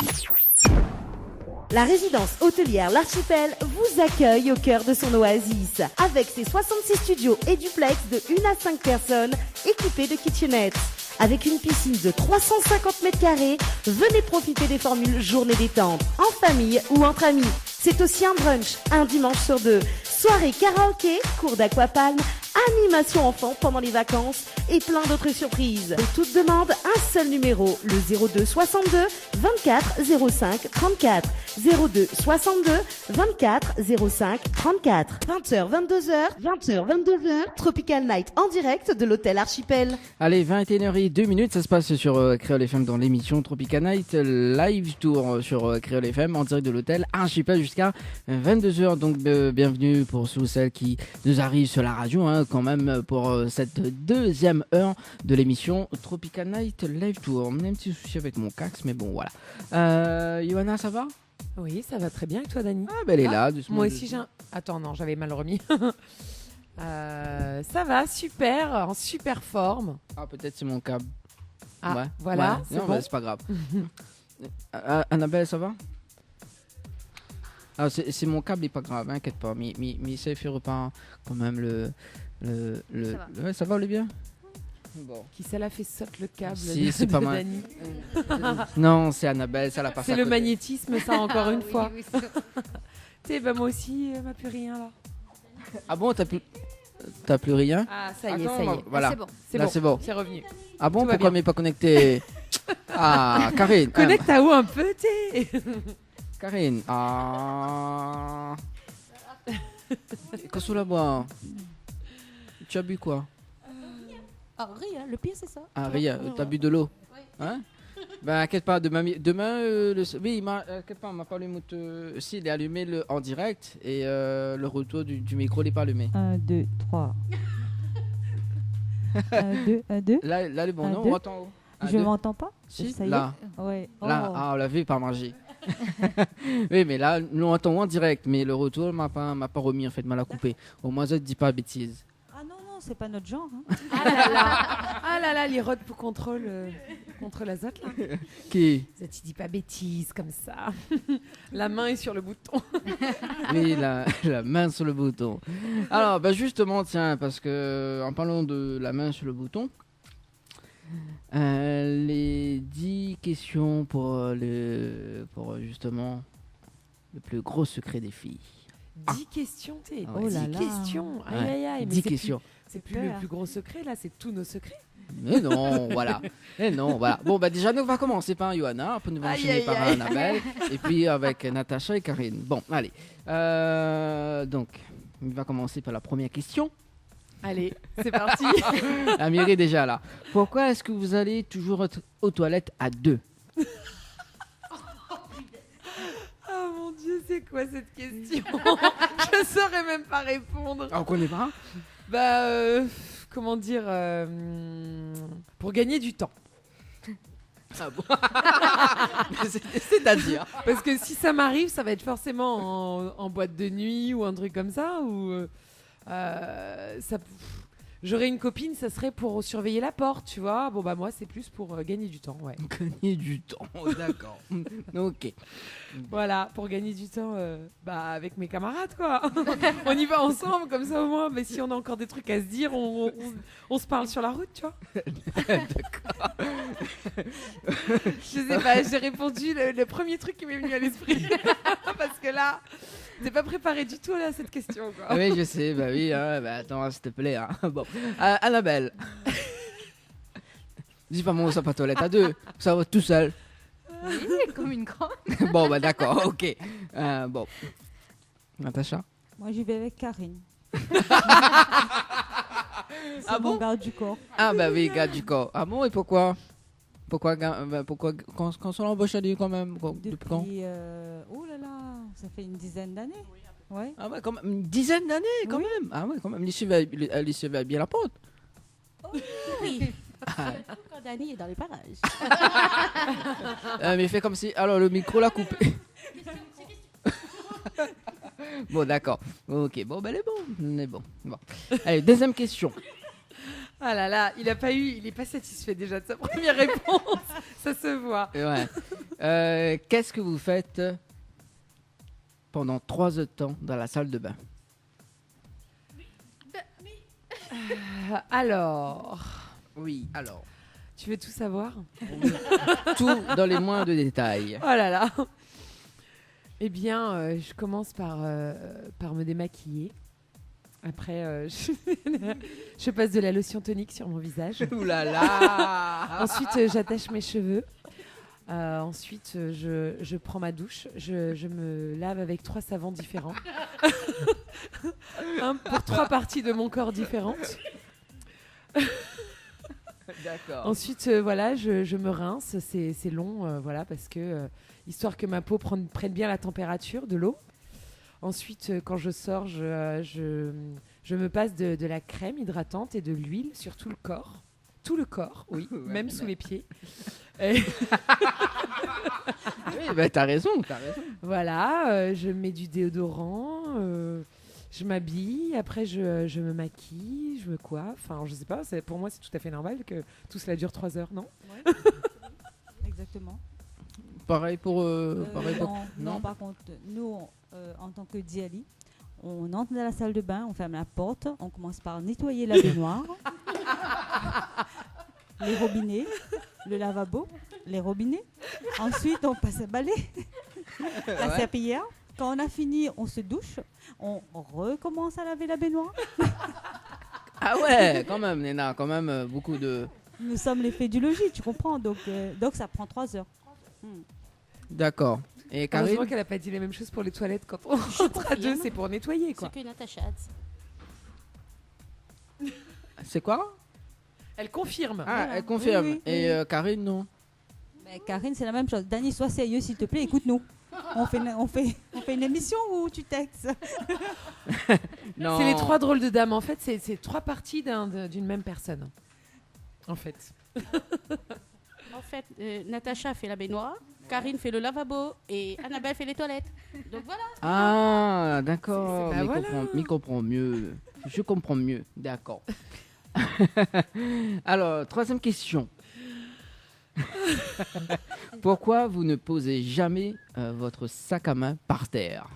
La résidence hôtelière L'Archipel vous accueille au cœur de son oasis. Avec ses 66 studios et duplex de 1 à 5 personnes équipés de kitchenettes. Avec une piscine de 350 mètres carrés, venez profiter des formules journée détente, en famille ou entre amis. C'est aussi un brunch, un dimanche sur 2. Soirée karaoké, cours d'aquapalme, animation enfant pendant les vacances et plein d'autres surprises. Pour toute demande, un seul numéro, le 02 62 24 05 34. 02 62 24 05 34. 20h, 22h, Tropical Night en direct de l'hôtel Archipel. Allez, 21h02, ça se passe sur Créole FM dans l'émission Tropical Night Live Tour sur Créole FM en direct de l'hôtel Archipel jusqu'à 22h. Donc bienvenue pour ceux ou celles qui nous arrivent sur la radio, hein, quand même pour cette deuxième heure de l'émission Tropical Night Live Tour. On a un petit souci avec mon cax, mais bon voilà. Johanna, ça va? Oui, ça va très bien. Et toi, Dani? Ah, ben elle est là, doucement. Moi aussi, j'ai un... Attends, non, j'avais mal remis. Ça va, super, en super forme. Ah, peut-être c'est mon câble. Ah, Ouais. voilà, Ouais. c'est Non, bon. bah, c'est pas grave. Annabelle, ça va? Ah, c'est mon câble, il est pas grave, inquiète pas. Mais ça fait repas quand même le. Ça va. Ouais, ça va, Olivia? Bon. Qui ça l'a fait sauter le câble Si, de, c'est pas de mal. Dani. Non, c'est Annabelle, ça l'a pas C'est le magnétisme, ça, encore une fois. Oui, Tu sais, bah, moi aussi, m'a plus rien là. Ah bon, t'as plus rien? Ah, ça y est, Attends, ça y est. Voilà. C'est bon. C'est Là, bon, c'est bon. c'est revenu. Ah bon, Tout va pourquoi bien. m'est pas connecté? Ah, Karine. Connecte à où un peu, t'es Karine. Ah. Qu'est-ce que la boire? Tu as bu quoi? Ah, rien, le pire c'est ça. Ah, rien, t'as bu de l'eau? Hein? Ben, inquiète pas, demain oui, inquiète pas, on m'a pas allumé, si, il est allumé en direct et le retour du micro n'est pas allumé. 1, 2, 3. 1, 2, 1, 2. Là, le bon, Un, non, deux. on entend. Un, Je deux. m'entends pas? Si, Ça y est? là, Ouais. là, Oh. ah, on l'a vu par magie. Oui, mais là, nous on entend en direct, mais le retour m'a pas remis, en fait, m'a la coupé. Au moins, je ne dis pas bêtises. Ah non, non, c'est pas notre genre. Hein. Ah là là, ah là là, les rods pour contrôle. contre l'azote là. Qui? Tu dis pas bêtise comme ça. La main est sur le bouton. Oui, la main sur le bouton. Alors, bah justement, tiens, parce que en parlant de la main sur le bouton, les 10 questions pour justement le plus gros secret des filles. 10 questions, t'es. Ah Oh ouais. là 10 là. questions. Aïe, aïe, aïe. Mais 10 c'est questions. C'est plus le plus gros secret, là, c'est tous nos secrets. Mais non, voilà. Mais non, voilà. Bon, bah déjà, nous, on va commencer par Johanna, après nous allons Aïe, enchaîner aïe, par aïe. Annabelle, et puis avec Natacha et Karine. Bon, allez. Donc, on va commencer par la première question. Allez, c'est parti. Amir est déjà là. Pourquoi est-ce que vous allez toujours aux toilettes à deux? Oh mon Dieu, c'est quoi cette question? Je saurais même pas répondre. Ah, on connaît pas? Bah, comment dire, pour gagner du temps. Ah bon? C'est-à-dire? Parce que si ça m'arrive, ça va être forcément en boîte de nuit ou un truc comme ça. Ou j'aurais une copine, ça serait pour surveiller la porte, tu vois. Bon bah moi, c'est plus pour gagner du temps, ouais. Gagner du temps, d'accord. Ok. Voilà, pour gagner du temps, bah avec mes camarades, quoi. On y va ensemble, comme ça au moins. Mais si on a encore des trucs à se dire, on se parle sur la route, tu vois. D'accord. Je sais pas, j'ai répondu le premier truc qui m'est venu à l'esprit. Parce que là, t'es pas préparé du tout là, à cette question, quoi. Ah oui, je sais, bah oui, hein, bah attends, s'il te plaît. Hein. Bon. Annabelle. Dis pas mon sapin toilette à deux, ça va tout seul. Oui, comme une grande. Bon, bah d'accord, ok. Bon. Natacha? Moi, j'y vais avec Karine. C'est Ah mon bon? garde du corps. Ah bah oui, garde du corps. Ah bon, et pourquoi quand on l'embauche à lui quand même depuis quand? Depuis, oh là là, ça fait une dizaine d'années. Ouais. Ah ouais, quand même, une dizaine d'années quand Oui. même. Ah ouais, quand même, elle suivait bien la porte. Oui. Ah. Quand Dani est dans les parages. Mais fait comme si. Alors le micro l'a coupé. Bon, d'accord. Ok, bon, ben elle est bon. On est bon. Bon. Allez, deuxième question. Ah là là, il est pas satisfait déjà de sa première réponse. Ça se voit. Ouais. Qu'est-ce que vous faites pendant 3 heures de temps dans la salle de bain? Alors, Oui, alors. tu veux tout savoir? Tout dans les moindres détails. Oh là là. Eh bien, je commence par me démaquiller. Après, je passe de la lotion tonique sur mon visage. Ouh là là. Ensuite, j'attache mes cheveux. Ensuite, je prends ma douche. Je me lave avec 3 savons différents. Un pour 3 parties de mon corps différentes. D'accord. Ensuite, voilà, je me rince. C'est long, voilà, parce que histoire que ma peau prenne bien la température de l'eau. Ensuite, quand je sors, je me passe de la crème hydratante et de l'huile sur tout le corps. Tout le corps, oui, Ouais, même ouais. sous les pieds. Et Oui, bah, t'as raison, t'as raison. voilà, je mets du déodorant, je m'habille, après je me maquille, je me coiffe. Enfin, je sais pas, pour moi, c'est tout à fait normal que tout cela dure 3 heures, non? Exactement. Pareil pour. Non, par contre, nous, en tant que Diali, on entre dans la salle de bain, on ferme la porte, on commence par nettoyer la baignoire, les robinets, le lavabo, les robinets. Ensuite, on passe à balai, la Ouais. serpillière. Quand on a fini, on se douche, on recommence à laver la baignoire. Ah ouais, quand même, Néna, quand même beaucoup de. Nous sommes les fées du logis, tu comprends, donc ça prend 3 heures. D'accord. Et Karine? Heureusement qu'elle a pas dit les mêmes choses pour les toilettes. Quand on rentre à deux, c'est pour nettoyer, Ce quoi. que Natacha a dit. C'est quoi? Elle confirme. Ah, Voilà. elle confirme. Oui, oui, Et oui. Karine, non? Mais Karine, c'est la même chose. Dani, sois sérieux, s'il te plaît, écoute-nous. On fait une émission ou tu textes? Non. C'est les 3 drôles de dames. En fait, c'est 3 parties d'une même personne. En fait. En fait, Natacha fait la baignoire, Karine fait le lavabo et Annabelle fait les toilettes. Donc voilà. Ah, d'accord. Bah Mais voilà. m'y comprends mieux. Je comprends mieux. D'accord. Alors, troisième question. Pourquoi vous ne posez jamais votre sac à main par terre?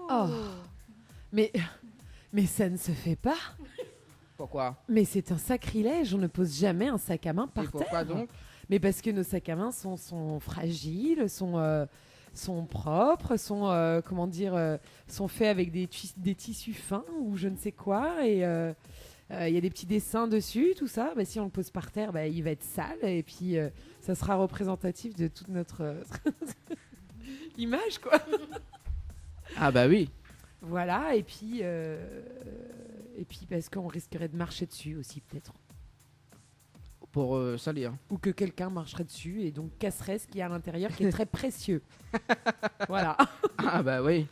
Oh. Mais ça ne se fait pas. Pourquoi? Mais c'est un sacrilège. On ne pose jamais un sac à main par Et pourquoi terre. donc? Mais parce que nos sacs à main sont fragiles, sont propres, sont faits avec des tissus fins ou je ne sais quoi. Et il y a des petits dessins dessus, tout ça. Bah, si on le pose par terre, bah, il va être sale. Et puis, ça sera représentatif de toute notre image, quoi. Ah bah oui. Voilà. Et puis parce qu'on risquerait de marcher dessus aussi, peut-être. Pour salir. Ou que quelqu'un marcherait dessus et donc casserait ce qu'il y a à l'intérieur qui est très précieux. Voilà. Ah bah oui.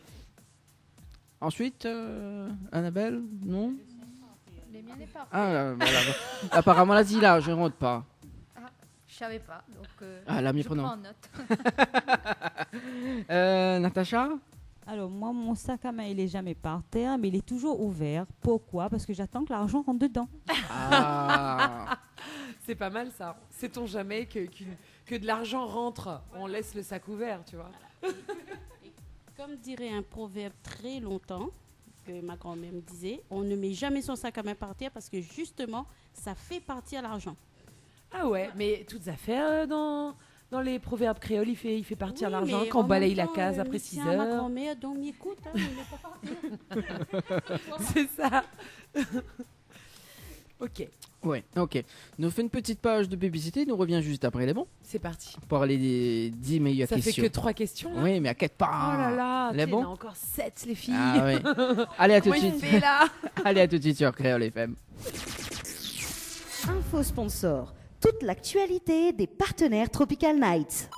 Ensuite, Annabelle, non? Les miens n'est pas. Ah voilà. Apparemment, là, dit là, je ne rentre pas. Je savais pas, donc La mieux je prenant. prends en note. Natacha? Alors moi, mon sac à main, il est jamais par terre, mais il est toujours ouvert. Pourquoi? Parce que j'attends que l'argent rentre dedans. Ah. C'est pas mal ça. Sait-on jamais que de l'argent rentre? On laisse le sac ouvert, tu vois. Comme dirait un proverbe très longtemps, que ma grand-mère me disait, on ne met jamais son sac à main par terre parce que justement, ça fait partir l'argent. Ah ouais, mais toutes affaires dans les proverbes créoles, il fait partir Oui, l'argent mais quand on en balaye même la temps, case après 6 tiens, ma heures. grand-mère, donc m'écoute, hein, il n'est pas partir. C'est ça. Ok, Ouais, ok. Nous fait une petite page de publicité, nous revient juste après les bons c'est parti. pour aller des 10 meilleures Ça questions. fait que 3 questions là. Oui, mais à 4 pas. Oh là là, Les il y bons en a encore 7 les filles. Ah oui. Allez, à tout de Comment il suite. fait là? Allez, à tout de suite sur Créole FM. Info sponsor. Toute l'actualité des partenaires Tropical Nights.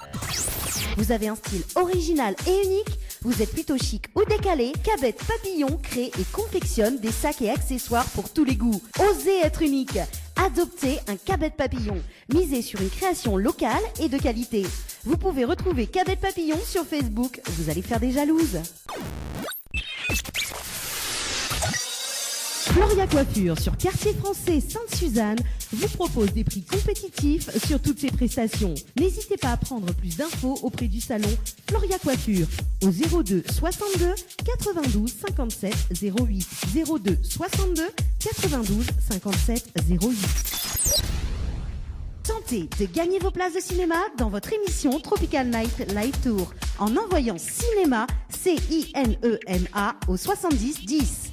Vous avez un style original et unique? Vous êtes plutôt chic ou décalé? Cabette Papillon crée et confectionne des sacs et accessoires pour tous les goûts. Osez être unique. Adoptez un Cabette Papillon. Misez sur une création locale et de qualité. Vous pouvez retrouver Cabette Papillon sur Facebook. Vous allez faire des jalouses. Floria Coiffure sur Quartier Français Sainte-Suzanne vous propose des prix compétitifs sur toutes ses prestations. N'hésitez pas à prendre plus d'infos auprès du salon Floria Coiffure au 02 62 92 57 08 02 62 92 57 08. Tentez de gagner vos places de cinéma dans votre émission Tropical Night Live Tour en envoyant cinéma CINEMA au 70 10.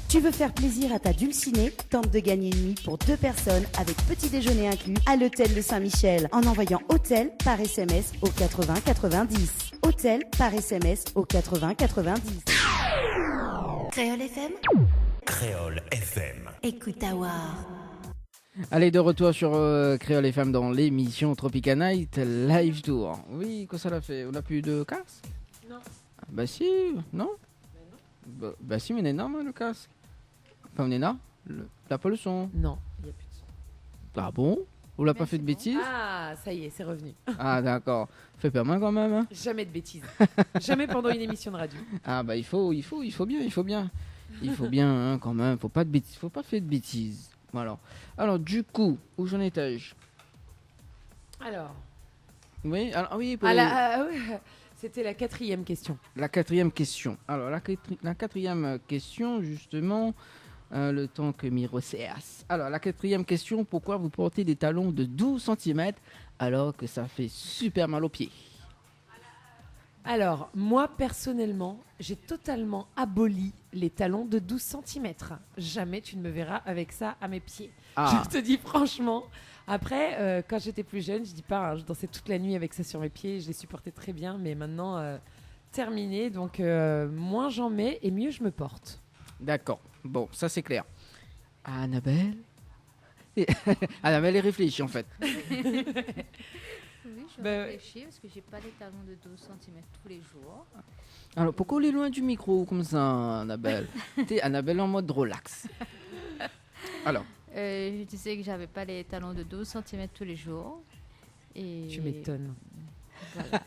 Tu veux faire plaisir à ta dulcinée? Tente de gagner une nuit pour 2 personnes avec petit déjeuner inclus à l'hôtel de Saint-Michel en envoyant hôtel par SMS au 80 90. Hôtel par SMS au 80 90. Créole FM? Créole FM. Écoute à voir. Allez, de retour sur Créole FM dans l'émission Tropical Night Live Tour. Oui, quoi ça l'a fait? On n'a plus de casque? Non. Bah si, non? Bah si, mais il est énorme le casque. Enfin, on est là? T'as pas le son? Non, il n'y a plus de son. Ah bon? Vous l'avez pas Mais fait de c'est bêtises? Ah, ça y est, c'est revenu. Ah d'accord. Fait peur main quand même. Hein. Jamais de bêtises. Jamais pendant une émission de radio. Ah bah il faut bien. Il faut bien hein, quand même. Faut pas faire de bêtises. Voilà. Alors du coup, où j'en étais-je? Alors, Oui, oui. Pour ouais, c'était la 4e question. la 4e question. Alors la 4e question justement. Le temps que Miro cesse. Alors la 4e question, pourquoi vous portez des talons de 12 cm alors que ça fait super mal aux pieds? Alors, moi, personnellement, j'ai totalement aboli les talons de 12 cm. Jamais tu ne me verras avec ça à mes pieds. Ah. Je te dis franchement. Après, quand j'étais plus jeune, je dis pas, hein, je dansais toute la nuit avec ça sur mes pieds. Je les supportais très bien. Mais maintenant, terminé. Donc, moins j'en mets et mieux je me porte. D'accord. Bon, ça c'est clair. Annabelle Annabelle est réfléchie en fait. Oui, je Bah, réfléchis parce que j'ai pas les talons de 12 cm tous les jours. Alors pourquoi on est loin du micro comme ça, Annabelle? T'es Annabelle en mode relax. Alors, Je disais que j'avais pas les talons de 12 cm tous les jours. Et Tu m'étonnes. voilà.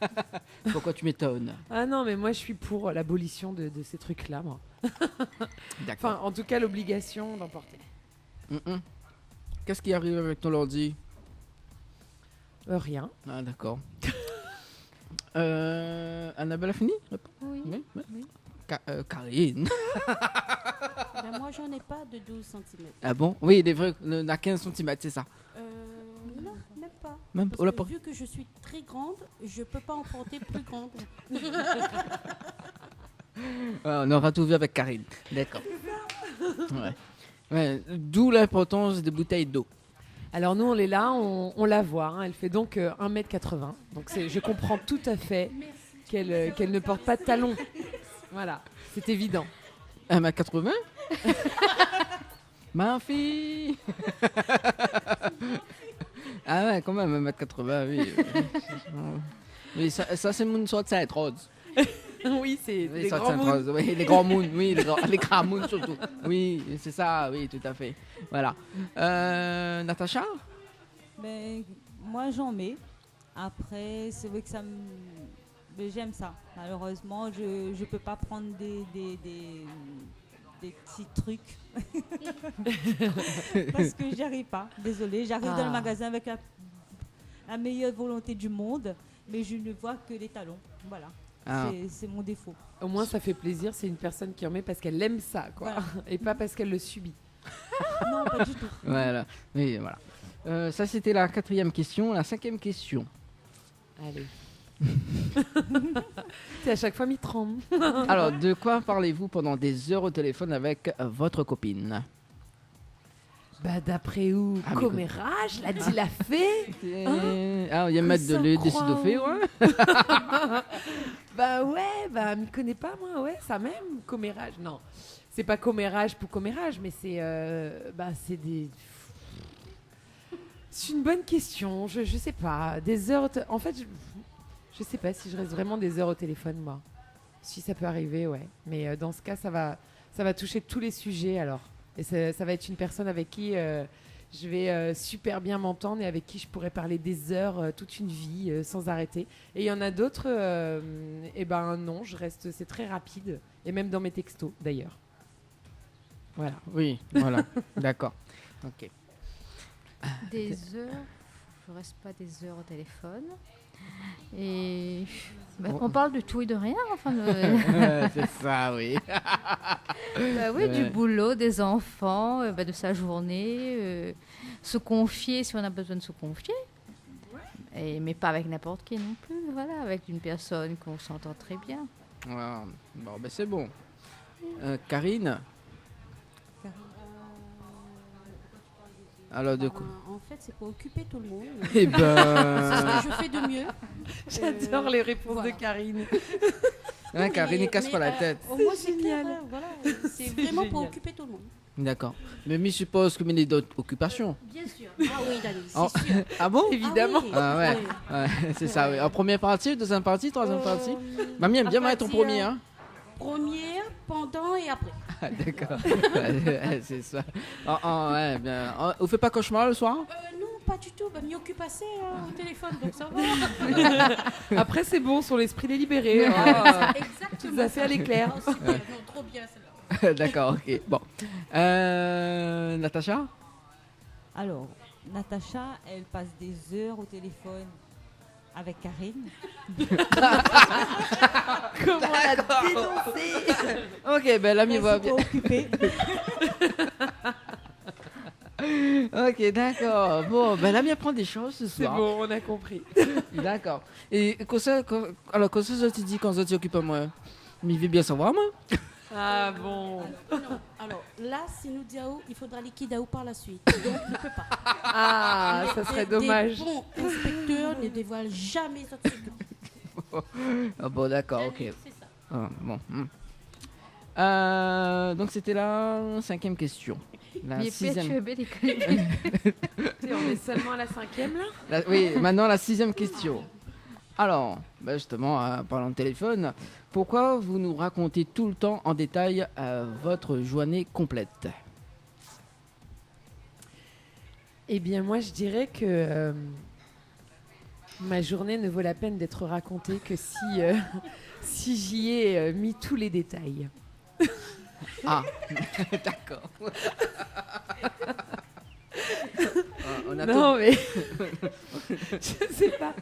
pourquoi tu m'étonnes? Ah non, mais moi, je suis pour l'abolition de ces trucs-là, moi. D'accord. Enfin, en tout cas, l'obligation d'en porter. Qu'est-ce qui arrive avec ton ordi? Rien. Ah, d'accord. Annabelle a fini? Oui. Oui. Karine. Ben, moi, j'en ai pas de 12 cm. Ah bon? Oui, il est vrai, on a 15 cm, c'est ça. Non, même pas. Même, Parce oh là, que vu que je suis très grande, je peux pas en porter plus grande. on aura tout vu avec Karine. D'accord. Ouais. Ouais, d'où l'importance des bouteilles d'eau. Alors nous, on est là, on la voit. Hein. Elle fait donc 1m80. Donc je comprends tout à fait qu'elle ne porte pas de talons. Voilà, c'est évident. 1m80? Ma fille. Ah ouais, quand même, 1m80, oui. Oui, ça c'est mon sorte de rose. Oui, c'est Oui, les sorte grands de moons. rose. Oui, les grands moons, oui, les grands moons surtout. Oui, c'est ça, oui, tout à fait. Voilà. Natacha? Ben, moi, j'en mets. Après, c'est vrai que mais j'aime ça. Malheureusement, je ne peux pas prendre des petits trucs. Parce que j'y arrive pas. Désolée, j'arrive dans le magasin avec la meilleure volonté du monde, mais je ne vois que les talons. Voilà. Ah. C'est mon défaut. Au moins, ça fait plaisir. C'est une personne qui en met parce qu'elle aime ça, quoi. Voilà. Et pas parce qu'elle le subit. Non, pas du tout. Voilà. Oui, voilà. Ça, c'était la 4e question. La 5e question. Allez. C'est à chaque fois mi-tremble. Alors, de quoi parlez-vous pendant des heures au téléphone avec votre copine? Bah, d'après où? Ah, mais Commérage, l'a dit la fée. Ah, il y a mettre de ça lait, croit, décide de faire, hein. ouais. Bah ouais, bah m'y connais pas moi, ouais, ça même, commérage. Non, c'est pas commérage pour commérage, mais c'est des... C'est une bonne question, je sais pas. Des heures... En fait, je sais pas si je reste vraiment des heures au téléphone, moi. Si ça peut arriver, ouais. Mais dans ce cas, ça va toucher tous les sujets, alors. Et ça va être une personne avec qui je vais super bien m'entendre et avec qui je pourrais parler des heures, toute une vie, sans arrêter. Et il y en a d'autres, et ben non, c'est très rapide. Et même dans mes textos, d'ailleurs. Voilà. Oui, voilà. D'accord. Ok. Des heures, je reste pas des heures au téléphone. Et on parle de tout et de rien, enfin. C'est ça, oui. Bah oui, du boulot, des enfants, de sa journée, se confier si on a besoin de se confier. Mais pas avec n'importe qui non plus, voilà, avec une personne qu'on s'entend très bien. Ouais. Bon, ben c'est bon. Karine? Alors, de quoi? En fait, c'est pour occuper tout le monde. Eh ben... C'est ce que je fais de mieux. J'adore les réponses voilà. de Karine. Hein, Karine, ne casse pas la tête. Au moins, c'est génial. clair, voilà. C'est vraiment pour génial. occuper tout le monde. D'accord. Mais je suppose que vous avez d'autres occupations. Bien sûr. Ah oui, Dani, c'est Oh. sûr. Ah bon? Évidemment. Ah oui. Ah ouais, Oui. ouais, c'est ça, oui. En première partie, deuxième partie, troisième partie. Mamie aime bien mettre ton premier, hein? Première, pendant et après. Ah, d'accord. Ouais, c'est ça. Ouais, bien. Vous faites pas cauchemar le soir? Non, pas du tout. Bah, m'y occupe assez au téléphone, donc ça va. Après, c'est bon, sur l'esprit délibéré. Ah, Exactement. tout à fait à l'éclair. Oh, super. Non, trop bien celle-là. D'accord, ok. Bon. Natacha? Alors, Natacha, elle passe des heures au téléphone avec Karine. Comment la dénoncer? Ok, ben l'ami Elle va s'est bien. pas occupée. Ok, d'accord. Bon, ben l'ami apprend des choses ce C'est soir. bon, on a compris. D'accord. Et alors, quand ça, je te dis quand ça t'occupe à moi, mais il veut bien savoir, moi. Ah bon. Non, alors là, si nous disons, il faudra liquider par la suite. Donc, on ne peut pas. Ah, ça serait dommage. Des bons inspecteurs ne dévoilent jamais ce secret. Ah bon, d'accord, ok. C'est ça. Ah, bon. Donc, c'était la 5e question. La Mais 6e. On est seulement à la 5e là. Oui, maintenant la 6e question. Alors, justement, parlant de téléphone, pourquoi vous nous racontez tout le temps en détail votre journée complète? Eh bien, moi, je dirais que ma journée ne vaut la peine d'être racontée que si j'y ai mis tous les détails. Ah, d'accord. On a Non, mais je sais pas.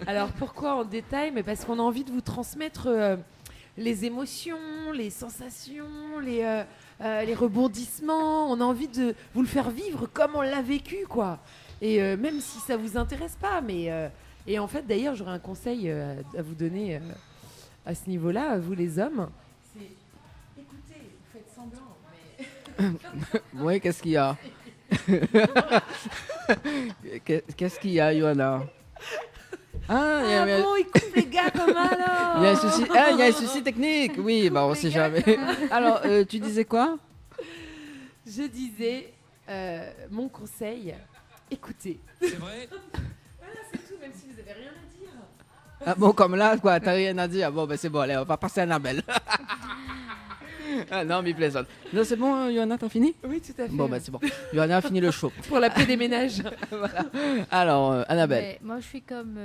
Alors pourquoi en détail? Mais parce qu'on a envie de vous transmettre les émotions, les sensations, les rebondissements. On a envie de vous le faire vivre comme on l'a vécu, quoi. Et même si ça vous intéresse pas, mais et en fait d'ailleurs j'aurais un conseil à vous donner à ce niveau-là, vous les hommes. C'est écoutez, vous faites semblant, mais Ouais, qu'est-ce qu'il y a? Qu'est-ce qu'il y a, Johanna? Ah, bon, il coupe les gars comme alors. il y a un souci. Ah, il y a un souci technique. Oui, bah on sait jamais. Alors, tu disais quoi? Je disais mon conseil, écoutez. C'est vrai? Voilà, c'est tout, même si vous avez rien à dire. Ah bon, comme là, quoi, t'as rien à dire. Bon, ben c'est bon, allez, on va passer à Annabelle. Ah, non, mais plaisante. Non, c'est bon, Johanna, t'as fini? Oui, tout à fait. Bon, ben c'est bon. Johanna a fini le show. Pour la paix des ménages. Voilà. Alors, Annabelle. Mais moi, je suis comme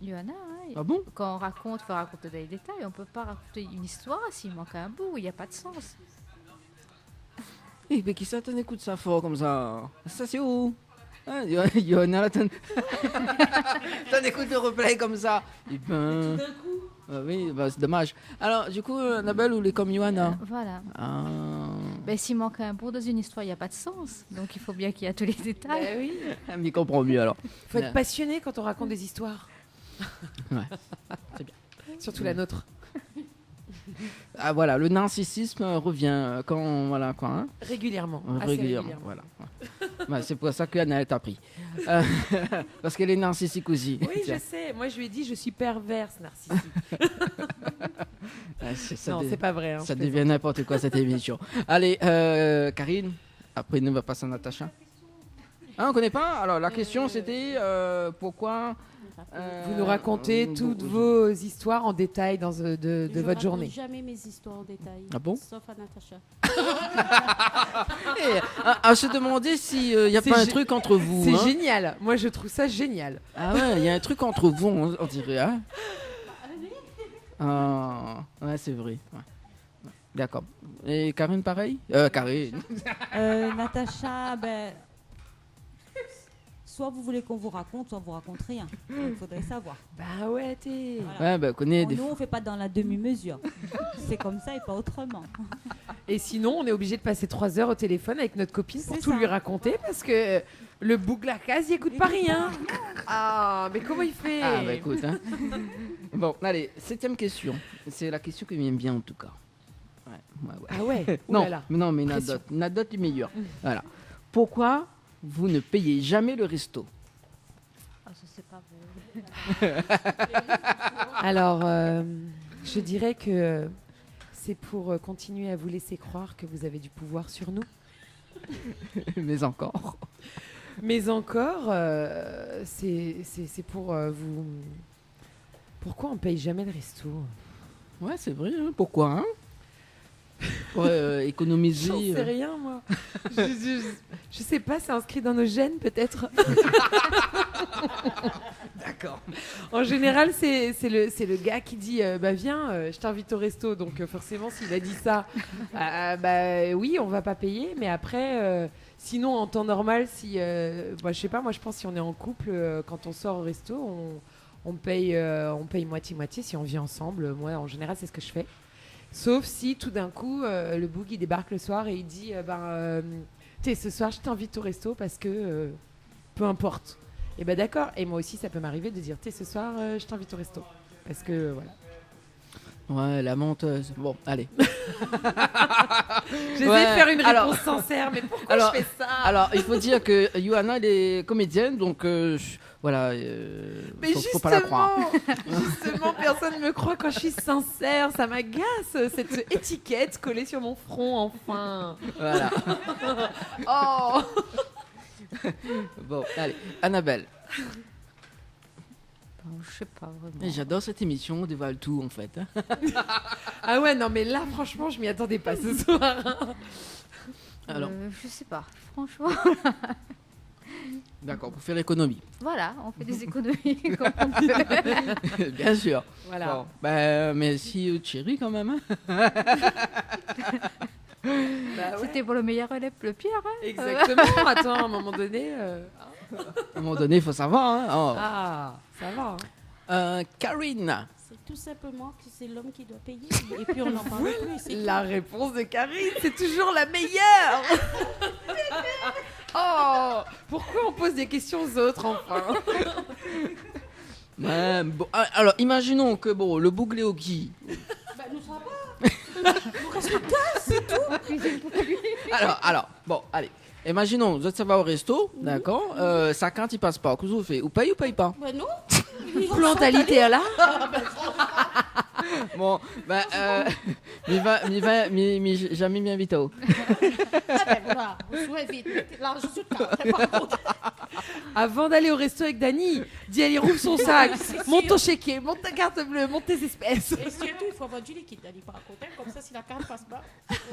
Johanna. Hein. Ah bon? Quand on raconte, il faut raconter des détails. On ne peut pas raconter une histoire s'il manque un bout. Il n'y a pas de sens. Eh, mais qui ça t'en écoute ça fort comme ça? Ça, c'est où? Ah, Johanna, là, t'en écoutes le replay comme ça. Et ben... D'un coup. Ah oui, bah, c'est dommage. Alors, du coup, Annabelle, vous est comme Johanna? Voilà. Ah. Ben, s'il manque un bout dans une histoire, il n'y a pas de sens. Donc, il faut bien qu'il y ait tous les détails. Bah oui. Elle m'y comprend mieux alors. Faut être passionné quand on raconte des histoires. Ouais. C'est bien. Surtout la nôtre. Ah voilà, le narcissisme revient quand voilà quoi. Hein, Régulièrement. Assez régulièrement. Voilà. Ouais, c'est pour ça qu'Anna t'a pris. Parce qu'elle est narcissique aussi. Oui, je sais. Moi, je lui ai dit, je suis perverse narcissique. Non, c'est pas vrai. Hein, ça je devient n'importe quoi cette émission. Allez, Karine. Après, nous on va passer à Natacha. Ah, on connaît pas. Alors la question c'était pourquoi. Vous nous racontez toutes vos histoires en détail de votre journée. Je raconte jamais mes histoires en détail. Ah bon? Sauf à Natacha. À se demander s'il n'y a C'est pas un gé- truc entre vous. C'est hein. génial. Moi, je trouve ça génial. Ah ouais, il y a un truc entre vous, on dirait. Hein. Ah, ouais, c'est vrai. Ouais. D'accord. Et Karine, pareil? Karine. Natacha, ben, soit vous voulez qu'on vous raconte, soit vous raconte rien. Il faudrait savoir. Bah ouais, t'es... Voilà. Ouais, bah, connaît des. Nous, on fait pas dans la demi-mesure. C'est comme ça et pas autrement. Et sinon, on est obligé de passer 3 heures au téléphone avec notre copine pour C'est tout ça. lui raconter parce que le bouc la case, il écoute pas rien. Ah, mais comment il fait? Ah, bah écoute. Hein. Bon, allez, 7e question. C'est la question qui m'aime bien en tout cas. Ouais. Ah ouais. Non, Oulala. mais Pression. Nadotte est meilleur. Voilà. Pourquoi vous ne payez jamais le resto? Ah, ça, c'est pas vrai. Alors, je dirais que c'est pour continuer à vous laisser croire que vous avez du pouvoir sur nous. Mais encore. Mais encore, c'est pour vous... Pourquoi on paye jamais le resto? Ouais, c'est vrai. Hein. Pourquoi hein? Pour économiser. J'en sais rien, moi. je sais pas, c'est inscrit dans nos gènes, peut-être. D'accord. En général, c'est le gars qui dit bah viens, je t'invite au resto. Donc forcément, s'il a dit ça, bah oui, on va pas payer. Mais après, sinon en temps normal, si bah, je sais pas, moi je pense si on est en couple, quand on sort au resto, on paye moitié-moitié si on vit ensemble. Moi, en général, c'est ce que je fais. Sauf si tout d'un coup, le boug il débarque le soir et il dit tu sais, ce soir je t'invite au resto parce que peu importe. Et ben d'accord. Et moi aussi, ça peut m'arriver de dire tu sais, ce soir je t'invite au resto parce que voilà. Ouais, la menteuse. Bon, allez. J'essaie Ouais, de faire une alors- réponse sincère, mais pourquoi alors- je fais ça? Alors, il faut dire que Johanna, elle est comédienne, donc voilà. Mais faut pas la croire. justement, personne ne me croit quand je suis sincère. Ça m'agace, cette étiquette collée sur mon front, enfin. Voilà. Oh. Bon, allez. Annabelle. Bon, je sais pas vraiment. Et j'adore cette émission, on dévoile tout en fait. Hein. Ah ouais, non, mais là, franchement, je m'y attendais pas ce soir. Alors, Je sais pas, franchement. d'accord, pour faire l'économie. Voilà, on fait des économies comme on peut. Bien sûr. Voilà. Bon, ben, merci Thierry quand même. Hein. Bah ouais. C'était pour le meilleur et le pire. Hein. Exactement. Attends, à un moment donné. À un moment donné, il faut savoir. Hein. Oh. Ah, ça va. Karine. C'est tout simplement que c'est l'homme qui doit payer. Et puis on n'en parle plus. c'est La réponse de Karine, c'est toujours la meilleure. Oh, pourquoi on pose des questions aux autres enfin? Ouais, bon, alors, imaginons que bon, le Bugleoki. Bah, nous savons pas. Nous restons gaz, c'est tout. Alors, bon, allez. Imaginons, vous êtes ça va au resto, d'accord. Sa carte, il passe pas. Qu'est-ce que vous faites? Vous payez ou payez pas? Bah non. Plantalité là. Bon, ben, jamais m'y invite. Ah ben voilà, on se vite. L'argent sur le carte, par contre. Avant d'aller au resto avec Dani, dis allez rouvre son sac, monte ton chéquier, monte ta carte bleue, monte tes espèces. Et surtout, il faut avoir du liquide, Dani, par contre. Hein, comme ça, si la carte passe pas,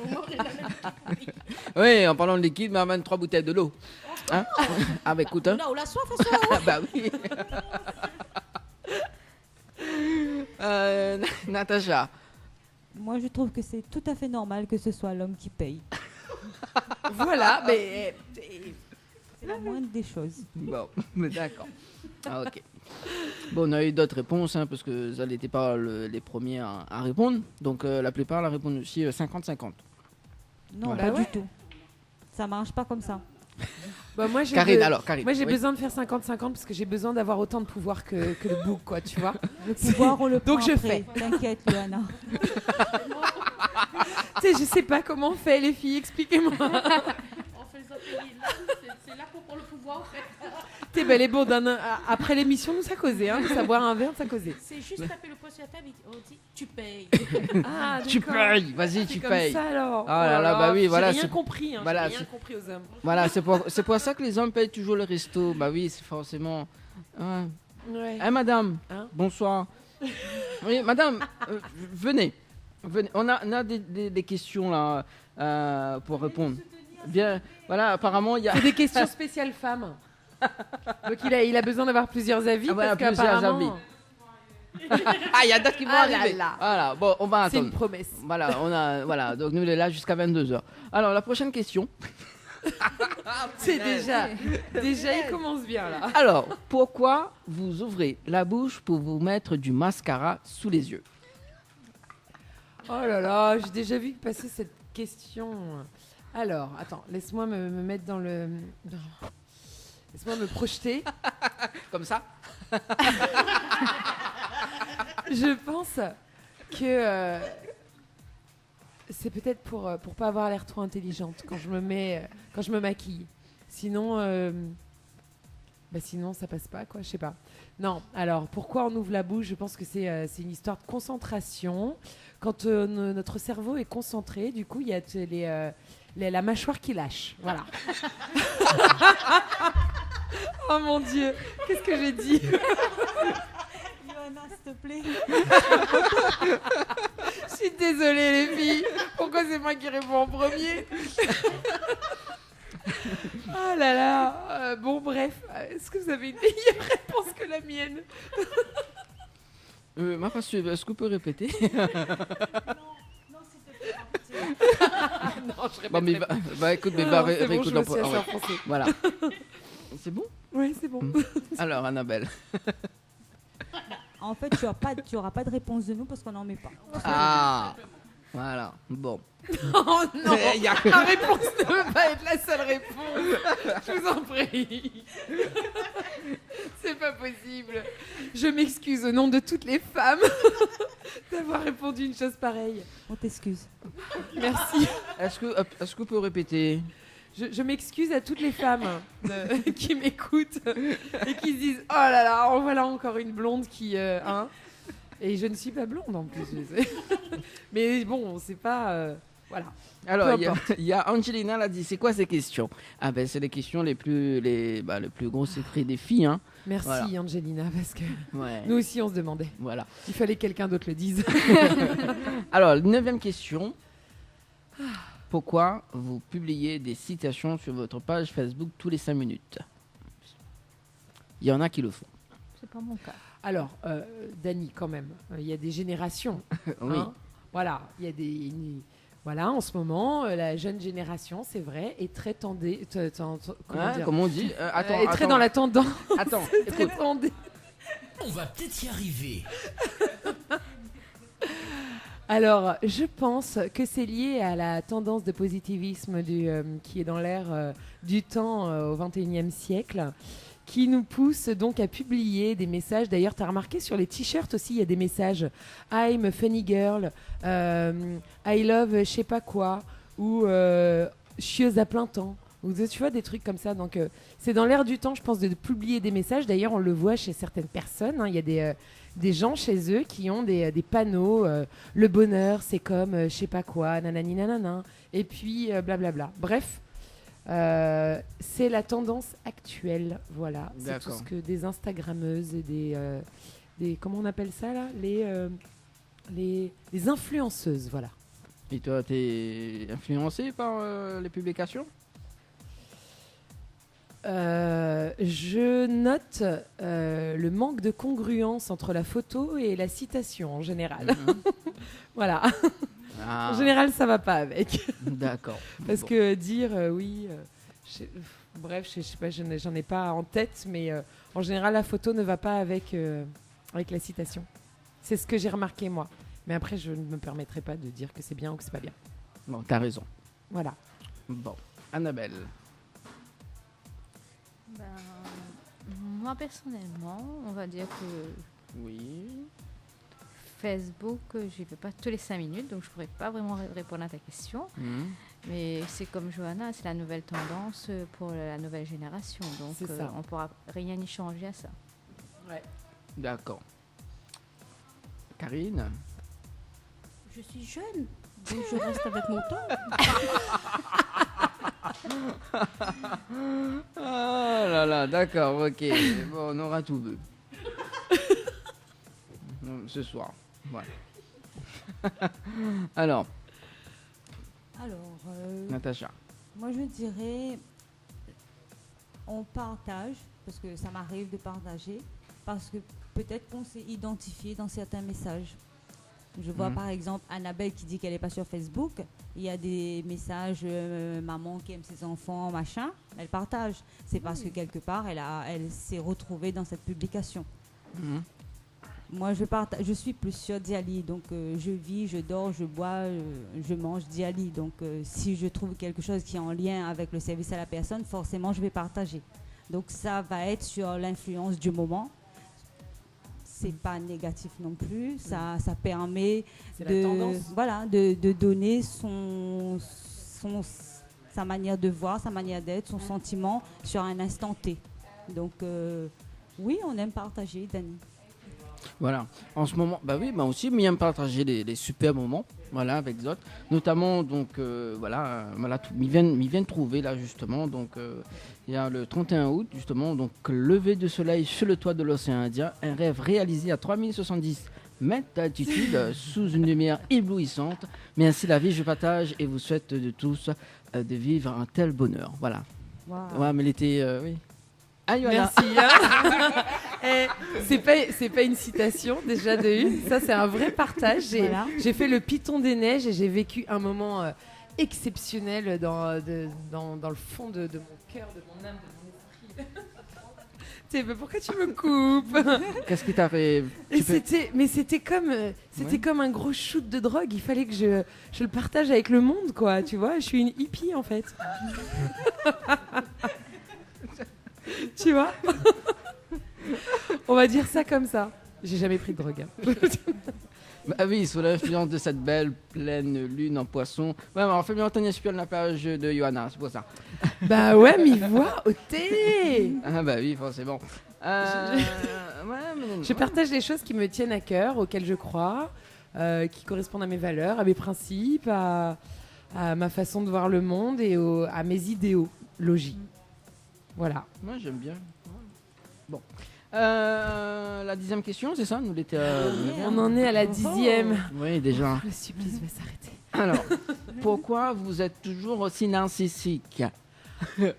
au moins, on est dans le liquide. Oui, en parlant de liquide, m'amène 3 bouteilles de l'eau. Hein? Ah bah écoute, hein. Non, la soif, à soi. Ah bah oui. Natacha. Moi, je trouve que c'est tout à fait normal que ce soit l'homme qui paye. Voilà, mais C'est la moindre des choses. Bon, mais d'accord. Ah, ok. Bon, on a eu d'autres réponses, hein, parce que ça n'était pas les premiers à répondre. Donc la plupart la répondent aussi 50-50. Non, Voilà. pas Bah ouais. du tout. Ça marche pas comme ça. bah, moi Karine, alors, Karine. Moi j'ai oui. besoin de faire 50-50 parce que j'ai besoin d'avoir autant de pouvoir que le bouc, quoi, tu vois. Le pouvoir, on le prend Donc je après. T'inquiète, Loana. Tu sais, je sais pas comment on fait les filles, expliquez-moi. En faisant payer l'homme, c'est là pour prendre le pouvoir, en fait. T'es belle et bon, après l'émission, nous ça causait, hein, ça boire un verre, ça causait. C'est juste taper le poing sur la table et on dit tu payes. Ah, Tu d'accord. payes, vas-y, C'est tu comme payes. ça alors. Ah là là, bah oui, voilà, J'ai rien c'est- compris, hein, voilà, j'ai rien c'est- compris aux hommes. Voilà, c'est pour ça que les hommes payent toujours le resto. Bah oui, c'est forcément. Ouais. Ouais. Eh madame, Hein bonsoir. Oui, madame, venez. On a des questions là pour répondre. Bien, voilà, apparemment il y a. C'est des questions spéciales femmes. Donc il a besoin d'avoir plusieurs avis Ah, voilà, parce plusieurs qu'apparemment Ah, il y a d'autres qui vont Ah là arriver. là. Voilà, bon, on va c'est une attendre. promesse. Voilà, donc nous on est là jusqu'à 22h. Alors la prochaine question. C'est déjà il commence bien là. Alors, pourquoi vous ouvrez la bouche pour vous mettre du mascara sous les yeux? Oh là là, j'ai déjà vu passer cette question. Alors, attends, laisse-moi me mettre dans le... Laisse-moi me projeter. Comme ça? Je pense que c'est peut-être pour pas avoir l'air trop intelligente quand je me maquille. Sinon, sinon ça passe pas quoi, je sais pas. Non, alors pourquoi on ouvre la bouche? Je pense que c'est une histoire de concentration. Quand notre cerveau est concentré, du coup il y a la mâchoire qui lâche. Voilà. Oh mon Dieu, qu'est-ce que j'ai dit? Loana, s'il te plaît. Je suis désolée les filles. Pourquoi c'est moi qui réponds en premier? Ah là là. Bon bref, est-ce que vous avez une meilleure réponse que la mienne? Ma pas suivre, est-ce que vous pouvez répéter? Non, je Bon, mais répéterai pas. écoute, mais Non, c'est bon, réécoute je me suis assez en- enfoncée. Voilà. C'est bon? Oui, c'est bon. Alors, Annabelle. En fait, tu auras pas de réponse de nous parce qu'on n'en met pas. Ah, voilà. Bon. Oh non, Il y a- la réponse ne peut pas être la seule réponse. Je vous en prie. C'est pas possible. Je m'excuse au nom de toutes les femmes d'avoir répondu une chose pareille. On t'excuse. Merci. Est-ce que vous pouvez répéter? Je m'excuse à toutes les femmes qui m'écoutent et qui se disent « Oh là là, en voilà encore une blonde qui... hein ?» Et je ne suis pas blonde en plus. Je sais. Mais bon, c'est pas... voilà. Alors, Peu il y a- importe. il y a Angelina, elle a dit, c'est quoi ces questions? Ah ben, c'est les questions les plus gros secrets des filles, hein. Merci Voilà. Angelina, parce que Ouais. nous aussi on se demandait. Voilà. Il fallait que quelqu'un d'autre le dise. Alors, 9e question. Pourquoi vous publiez des citations sur votre page Facebook tous les 5 minutes? Il y en a qui le font. C'est pas mon cas. Alors, Dani, quand même, il y a des générations. Oui. hein. Voilà, il y a Voilà, en ce moment, la jeune génération, c'est vrai, est très tendée. Comment on dit est très dans la tendance. Attends, très écoute. tendée. On va peut-être y arriver. Alors, je pense que c'est lié à la tendance de positivisme qui est dans l'air du temps au XXIe siècle, qui nous pousse donc à publier des messages. D'ailleurs, tu as remarqué sur les t-shirts aussi, il y a des messages « I'm a funny girl I love je sais pas quoi » ou « chieuse à plein temps ». Ou tu vois, des trucs comme ça. Donc, c'est dans l'air du temps, je pense, de publier des messages. D'ailleurs, on le voit chez certaines personnes. Il y a des gens chez eux qui ont des panneaux. Le bonheur, c'est comme je sais pas quoi, nanani nanana. Et puis, blablabla. Bref, c'est la tendance actuelle. Voilà. C'est tout ce que des Instagrammeuses et des comment on appelle ça là, les influenceuses. Voilà. Et toi, t'es influencé par les publications? Je note le manque de congruence entre la photo et la citation en général. Voilà. En général, ça va pas avec. D'accord. Parce que dire oui, bref, je sais pas, j'en ai pas en tête, mais en général, la photo ne va pas avec la citation. C'est ce que j'ai remarqué moi. Mais après, je ne me permettrai pas de dire que c'est bien ou que c'est pas bien. Bon, t'as raison. Voilà. Bon, Annabelle. Moi, personnellement, on va dire que Oui. Facebook, j'y vais pas tous les 5 minutes, donc je pourrais pas vraiment répondre à ta question. Mais c'est comme Johanna, c'est la nouvelle tendance pour la nouvelle génération. Donc, C'est ça. on pourra rien y changer à ça. Ouais. D'accord. Karine. Je suis jeune, donc je reste avec mon temps. Ah là là, d'accord, ok. Bon, on aura tout vu. Ce soir. Voilà. Alors, Natacha. Moi je dirais, on partage, parce que ça m'arrive de partager, parce que peut-être qu'on s'est identifié dans certains messages. Je vois par exemple Annabelle qui dit qu'elle n'est pas sur Facebook. Il y a des messages maman qui aime ses enfants, machin. Elle partage. C'est parce que quelque part, elle s'est retrouvée dans cette publication. Moi, je suis plus sur Djali. Donc, je vis, je dors, je bois, je mange Djali. Donc, si je trouve quelque chose qui est en lien avec le service à la personne, forcément, je vais partager. Donc, ça va être sur l'influence du moment. C'est pas négatif non plus, ça permet de donner sa manière de voir, sa manière d'être, son sentiment sur un instant T. Donc oui, on aime partager, Dani. Voilà. En ce moment, bah oui, moi aussi, j'aime partager des super moments, voilà, avec d'autres. Notamment, donc, voilà, m'y vient de trouver, là, justement, donc, il y a le 31 août, justement, donc, lever de soleil sur le toit de l'océan Indien, un rêve réalisé à 3070 mètres d'altitude, sous une lumière éblouissante. Mais ainsi, la vie, je partage et vous souhaite de tous de vivre un tel bonheur. Voilà. Wow. Ouais, mais l'été, oui. Ah, merci. Hein. C'est pas une citation déjà de une. Ça, c'est un vrai partage. J'ai fait le Python des neiges et j'ai vécu un moment exceptionnel dans le fond de mon cœur, de mon âme, de mon esprit. Pourquoi tu me coupes? Qu'est-ce qui t'arrive? C'était comme un gros shoot de drogue. Il fallait que je le partage avec le monde, quoi. Tu vois, je suis une hippie en fait. Tu vois. On va dire ça comme ça. J'ai jamais pris de drogue. Hein. Bah oui, sous l'influence de cette belle pleine lune en poisson. Ouais, alors fais bien Anthony Espion la page de Johanna, c'est pour ça. Bah ouais, m'y voit au thé. Ah bah oui, forcément. Je partage les choses qui me tiennent à cœur, auxquelles je crois, qui correspondent à mes valeurs, à mes principes, à ma façon de voir le monde et à mes idéaux logiques. Voilà. Moi, j'aime bien. Bon. La 10e question, c'est ça? On en est à la 10e. Oui, déjà. Le supplice va s'arrêter. Alors, pourquoi vous êtes toujours aussi narcissique?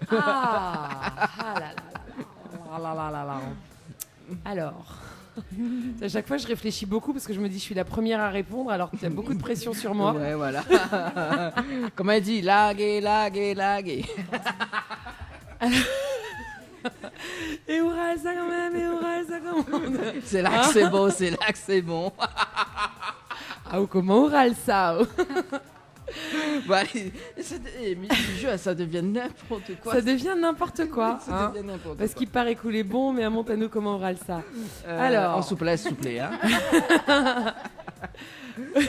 Ah là là là là là là là là. Alors, À chaque fois, je réfléchis beaucoup parce que je me dis je suis la première à répondre alors qu'il y a beaucoup de pression sur moi. Ouais, voilà. Comme elle dit, laguer. Et oral ça quand même, et oral ça quand même. C'est là que c'est bon. Ah, ou comment oral ça? Bah, ça devient n'importe quoi. Ça devient n'importe quoi. Ça devient n'importe Parce quoi. qu'il paraît couler bon, mais monte à nous comment oral ça. Alors, en souplesse, s'il vous plaît. Hein. Ouais,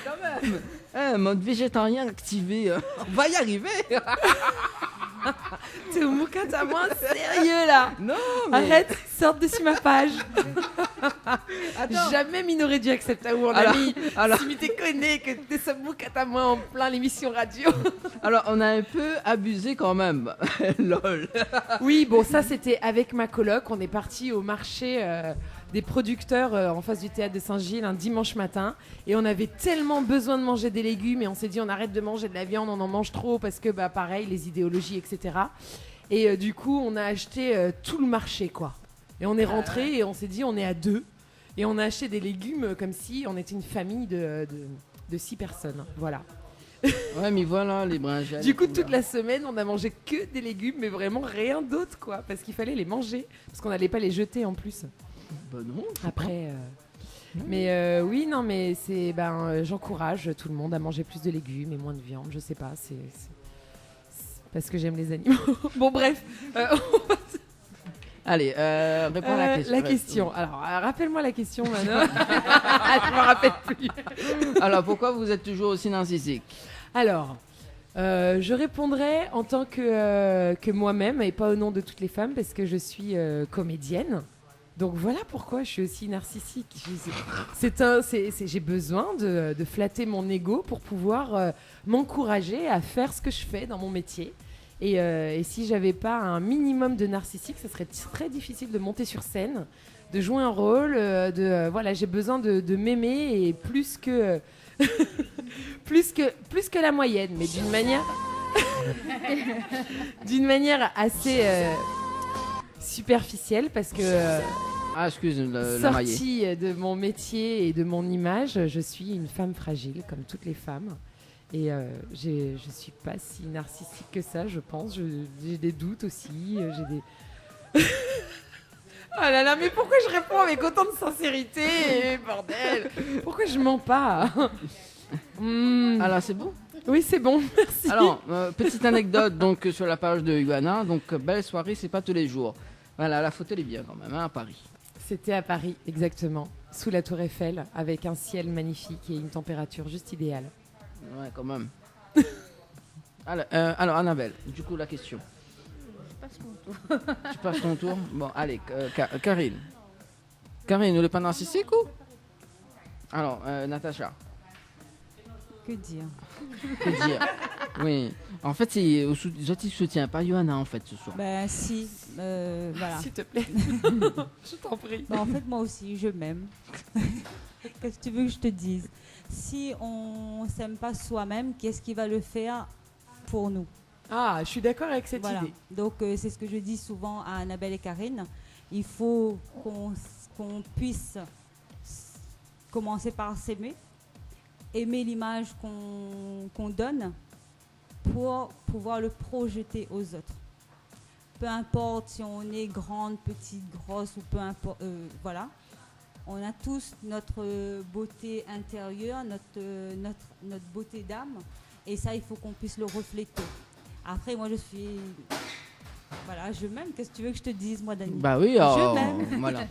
quand même. Mode végétarien activé. On va y arriver. T'es au mouquin, t'as moins sérieux là. Non, mais... Arrête, sors dessus ma page. Attends. Jamais m'aurait dû accepter où on a mis. Si tu connais que t'es ce mouquin à moi en plein l'émission radio. Alors, on a un peu abusé quand même. Lol. Oui, bon, ça c'était avec ma coloc. On est parti au marché des producteurs en face du théâtre de Saint-Gilles un dimanche matin. Et on avait tellement besoin de manger des légumes et on s'est dit on arrête de manger de la viande, on en mange trop parce que bah pareil, les idéologies, etc. Et du coup, on a acheté tout le marché, quoi. Et on est rentré et on s'est dit on est à 2. Et on a acheté des légumes comme si on était une famille de 6 personnes. Voilà. Ouais, mais voilà, les brinjales. Du coup, toute la semaine, on a mangé que des légumes, mais vraiment rien d'autre, quoi. Parce qu'il fallait les manger. Parce qu'on n'allait pas les jeter en plus. Bah non. Après. Mais oui, non, mais c'est. J'encourage tout le monde à manger plus de légumes et moins de viande. Je sais pas, c'est parce que j'aime les animaux. Bon, bref. Allez, réponds à la question. La question. Alors, rappelle-moi la question, Manon. Je me rappelle plus. Alors, pourquoi vous êtes toujours aussi narcissique? Alors, je répondrai en tant que moi-même et pas au nom de toutes les femmes parce que je suis comédienne. Donc voilà pourquoi je suis aussi narcissique. J'ai besoin de flatter mon ego pour pouvoir m'encourager à faire ce que je fais dans mon métier. Et si j'avais pas un minimum de narcissique, ça serait très difficile de monter sur scène, de jouer un rôle, voilà, j'ai besoin de m'aimer et plus que plus que la moyenne, mais d'une manière assez superficielle parce que sortie de mon métier et de mon image, je suis une femme fragile comme toutes les femmes. Et je suis pas si narcissique que ça, je pense. J'ai des doutes aussi. J'ai des... Oh là là, mais pourquoi je réponds avec autant de sincérité, bordel? Pourquoi je mens pas? Alors, c'est bon? Oui, c'est bon, merci. Alors, petite anecdote donc, sur la page de Johanna. Donc, belle soirée, c'est pas tous les jours. Voilà, la photo, elle est bien quand même, hein, à Paris. C'était à Paris, exactement. Sous la Tour Eiffel, avec un ciel magnifique et une température juste idéale. Ouais, quand même. Alors, Annabelle, du coup, la question. Je passe mon tour. Tu passes ton tour? Bon, allez, Karine. Karine, vous n'êtes pas narcissique ou? Alors, Natacha. Que dire? Que dire? Oui. En fait, c'est Zoti soutient pas Johanna, en fait, ce soir. Ben si, voilà. S'il te plaît, je t'en prie. Ben, en fait, moi aussi, je m'aime. Qu'est-ce que tu veux que je te dise? Si on s'aime pas soi-même, qu'est-ce qui va le faire pour nous? Ah, je suis d'accord avec cette idée. Donc, c'est ce que je dis souvent à Annabelle et Karine. Il faut qu'on puisse commencer par s'aimer, aimer l'image qu'on donne pour pouvoir le projeter aux autres. Peu importe si on est grande, petite, grosse ou peu importe, voilà. On a tous notre beauté intérieure, notre beauté d'âme, et ça, il faut qu'on puisse le refléter. Après, moi, je suis... Voilà, je m'aime. Qu'est-ce que tu veux que je te dise, moi, Dani? Bah oui, je m'aime. Voilà.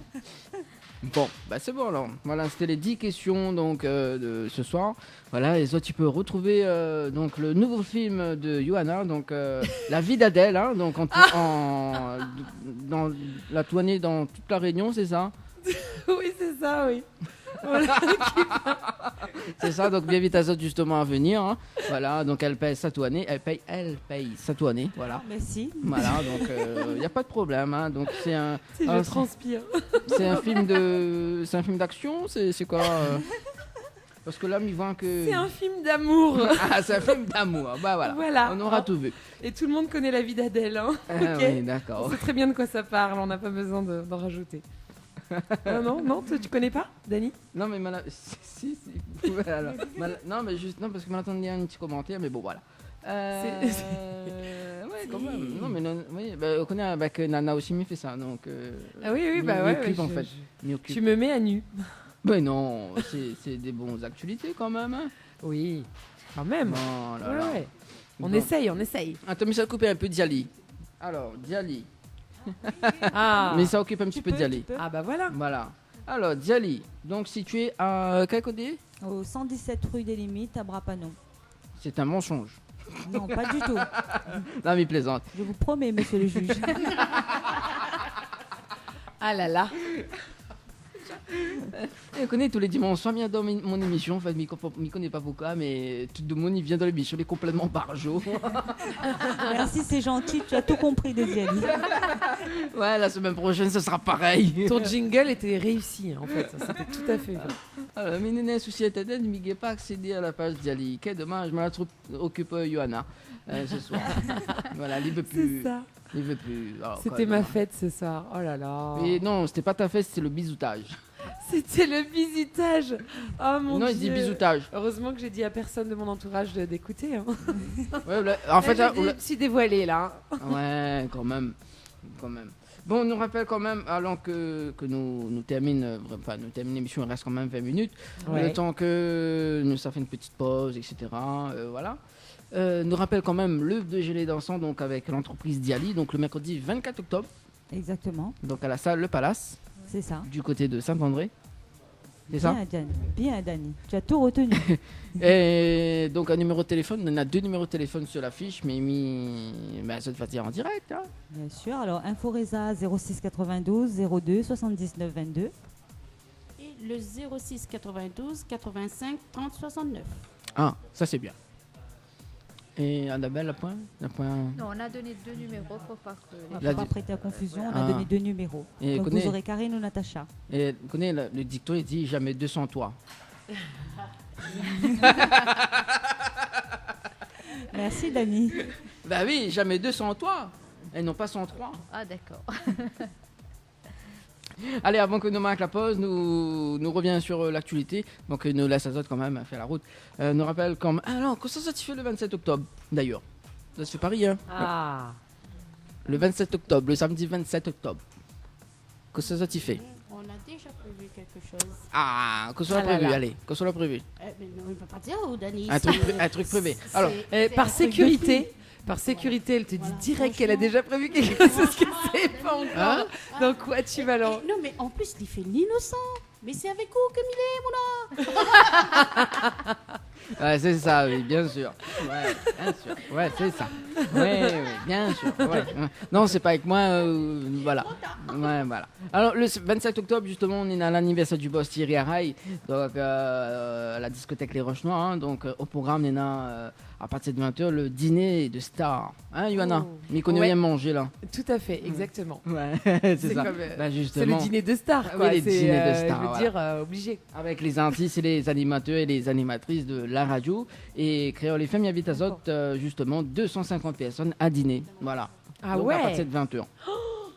Bon, bah c'est bon alors. Voilà, c'était les 10 questions donc, de ce soir. Voilà, et toi, tu peux retrouver donc, le nouveau film de Johanna, donc La vie d'Adèle, hein, donc dans la tournée dans toute la Réunion, c'est ça? Oui, c'est ça, oui. Voilà. C'est ça, donc bien vite à ça justement à venir. Hein. Voilà, donc elle paye sa tournée, elle paye sa tournée, voilà. Merci. Voilà, donc il n'y a pas de problème. Hein. Donc c'est un. Si je transpire. C'est un film d'action, c'est quoi Parce que là, il voit que. C'est un film d'amour. Ah, c'est un film d'amour. Bah voilà. On aura tout vu. Et tout le monde connaît La vie d'Adèle. Hein. Ah, Okay. oui, d'accord. On sait très bien de quoi ça parle. On n'a pas besoin d'en rajouter. Non, tu connais pas, Dani? Non, mais si. Ouais, alors. Non, mais juste. Non, parce que maintenant, il y a un petit commentaire, mais bon, voilà. Ouais, quand même. Non, mais oui, on connaît avec Nana aussi, me fait ça. Donc, ah oui, bah ouais. Clip, en fait. Tu me mets à nu. Ben non, c'est des bonnes actualités quand même. Hein. Oui, quand même. Oh là là. Ouais. On Bon. essaye. Attends, mais ça coupe un peu Diali. Alors, Diali. Ah. Mais ça occupe un petit peu Diali. Ah bah voilà. Voilà. Alors, Diali, donc situé à quel côté? Au 117 rue des Limites à Brapanon. C'est un mensonge. Non, pas du tout. Non, mais plaisante. Je vous promets, monsieur le juge. Ah là là. Je connais tous les dimanches, soit vient dans mon émission, enfin, je ne connais pas pourquoi, mais tout le monde il vient dans l'émission, il est complètement barjot. Merci, c'est gentil, tu as tout compris de Diali. Ouais, la semaine prochaine, ce sera pareil. Ton jingle était réussi, en fait. C'était tout à fait. Alors, mais néné, souci internet, je n'ai pas accédé à la page Diali. Quel dommage, je m'en occupe Johanna ce soir. Voilà, il ne veut plus. C'est ça. Il veut plus. Oh, C'était ma fête ce soir. Oh là là. Et non, c'était pas ta fête, c'était le bisoutage. C'était le bisutage. Oh mon non, Dieu. il dit bisoutage. Heureusement que j'ai dit à personne de mon entourage d'écouter. Hein. Ouais, en fait, je me suis dévoilée là. Ouais, quand même. Bon, on nous rappelle quand même, alors que nous terminons l'émission, il reste quand même 20 minutes. Ouais. Le temps que nous ça fait une petite pause, etc. Voilà. Nous rappelle quand même l'œuvre de gelée dansant donc avec l'entreprise Diali, donc le mercredi 24 octobre. Exactement. Donc à la salle Le Palace. C'est ça. Du côté de Saint-André. C'est ça? Bien, Dani. Tu as tout retenu. Et donc un numéro de téléphone, on a 2 numéros de téléphone sur l'affiche, mais cette fois-ci en direct. Hein. Bien sûr. Alors, Inforesa 06 92 02 79 22. Et le 06 92 85 30 69. Ah, ça c'est bien. Et Annabelle, la point Non, on a donné 2 numéros pour pas que On les ne pas prêter à confusion. On a donné 2 numéros. Et donc, vous aurez Karine ou Natacha. Et vous connaissez le dicton, il dit jamais 200 toi. Merci, Dani. Bah oui, jamais 200 toi. Et non pas 103. Ah, d'accord. Allez, avant que nous marque la pause, nous reviens sur l'actualité. Donc, nous laisse Azote quand même faire la route. Nous rappelle quand même. Ah non, que ça tu fais le 27 octobre, d'ailleurs. Ça se fait Paris, hein. Ah. Le 27 octobre, le samedi 27 octobre. Que ça tu fais. On a déjà prévu quelque chose. Ah, que ce soit prévu, allez, que ce soit prévu. Mais non, il ne peut pas dire où, Dani. Un truc prévu. Alors, par sécurité. Par sécurité, elle te dit direct qu'elle a déjà prévu quelque chose que c'est pas encore. Hein? Donc quoi tu vas alors? Non, mais en plus, il fait l'innocent. Mais c'est avec vous que il est, moula. ouais, c'est ça, oui, bien sûr. Ouais, bien sûr. Ouais, c'est ça. Ouais, bien sûr. Ouais. Non, c'est pas avec moi. Voilà. Ouais, voilà. Alors, le 27 octobre, justement, on est à l'anniversaire du boss Thierry Haraï, donc à la discothèque Les Roches Noires. Hein, donc, au programme, on a à partir de 20h le dîner de stars. Hein, Johanna? Mais qu'on rien manger là. Tout à fait, exactement. Ouais, c'est ça. Comme, bah, c'est le dîner de stars, quoi. Oui, les dîners de stars. Je veux dire, obligé. Avec les artistes et les animateurs et les animatrices de la radio. Et Créole FM invite Azote, justement, 250 personnes à dîner. Voilà. Ah donc, ouais. à partir de 20h.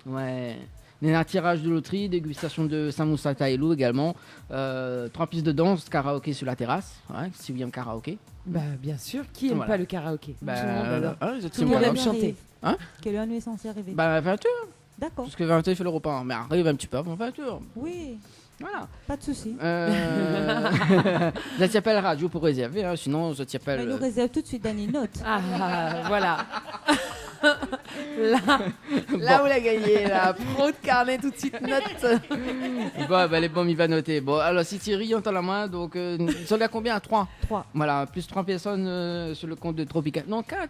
Ouais. Il y a un tirage de loterie, dégustation de samoussa taïlou également. 3 pistes de danse, karaoké sur la terrasse. Ouais, si vous aimez karaoké. Bah, bien sûr. Qui aime pas le karaoké? Bah, tout le monde adore. Tout le monde aime chanter. Hein? Quelle heure nous est censé arriver? Bah, 20h. D'accord. Parce que 20h, il fait le repas. Mais arrive un petit peu avant 20h. Oui. Voilà. Pas de souci. Je t'appelle radio pour réserver, hein, sinon je t'appelle. Mais nous réserve tout de suite Dani note. Ah, voilà. là où elle a gagné, là. Pro de carnet tout de suite, note. Bon, bah, les bombes, il va noter. Bon, alors si Thierry entend la main, donc ça a combien à 3? 3. Voilà, plus 3 personnes sur le compte de Tropical. Non, 4.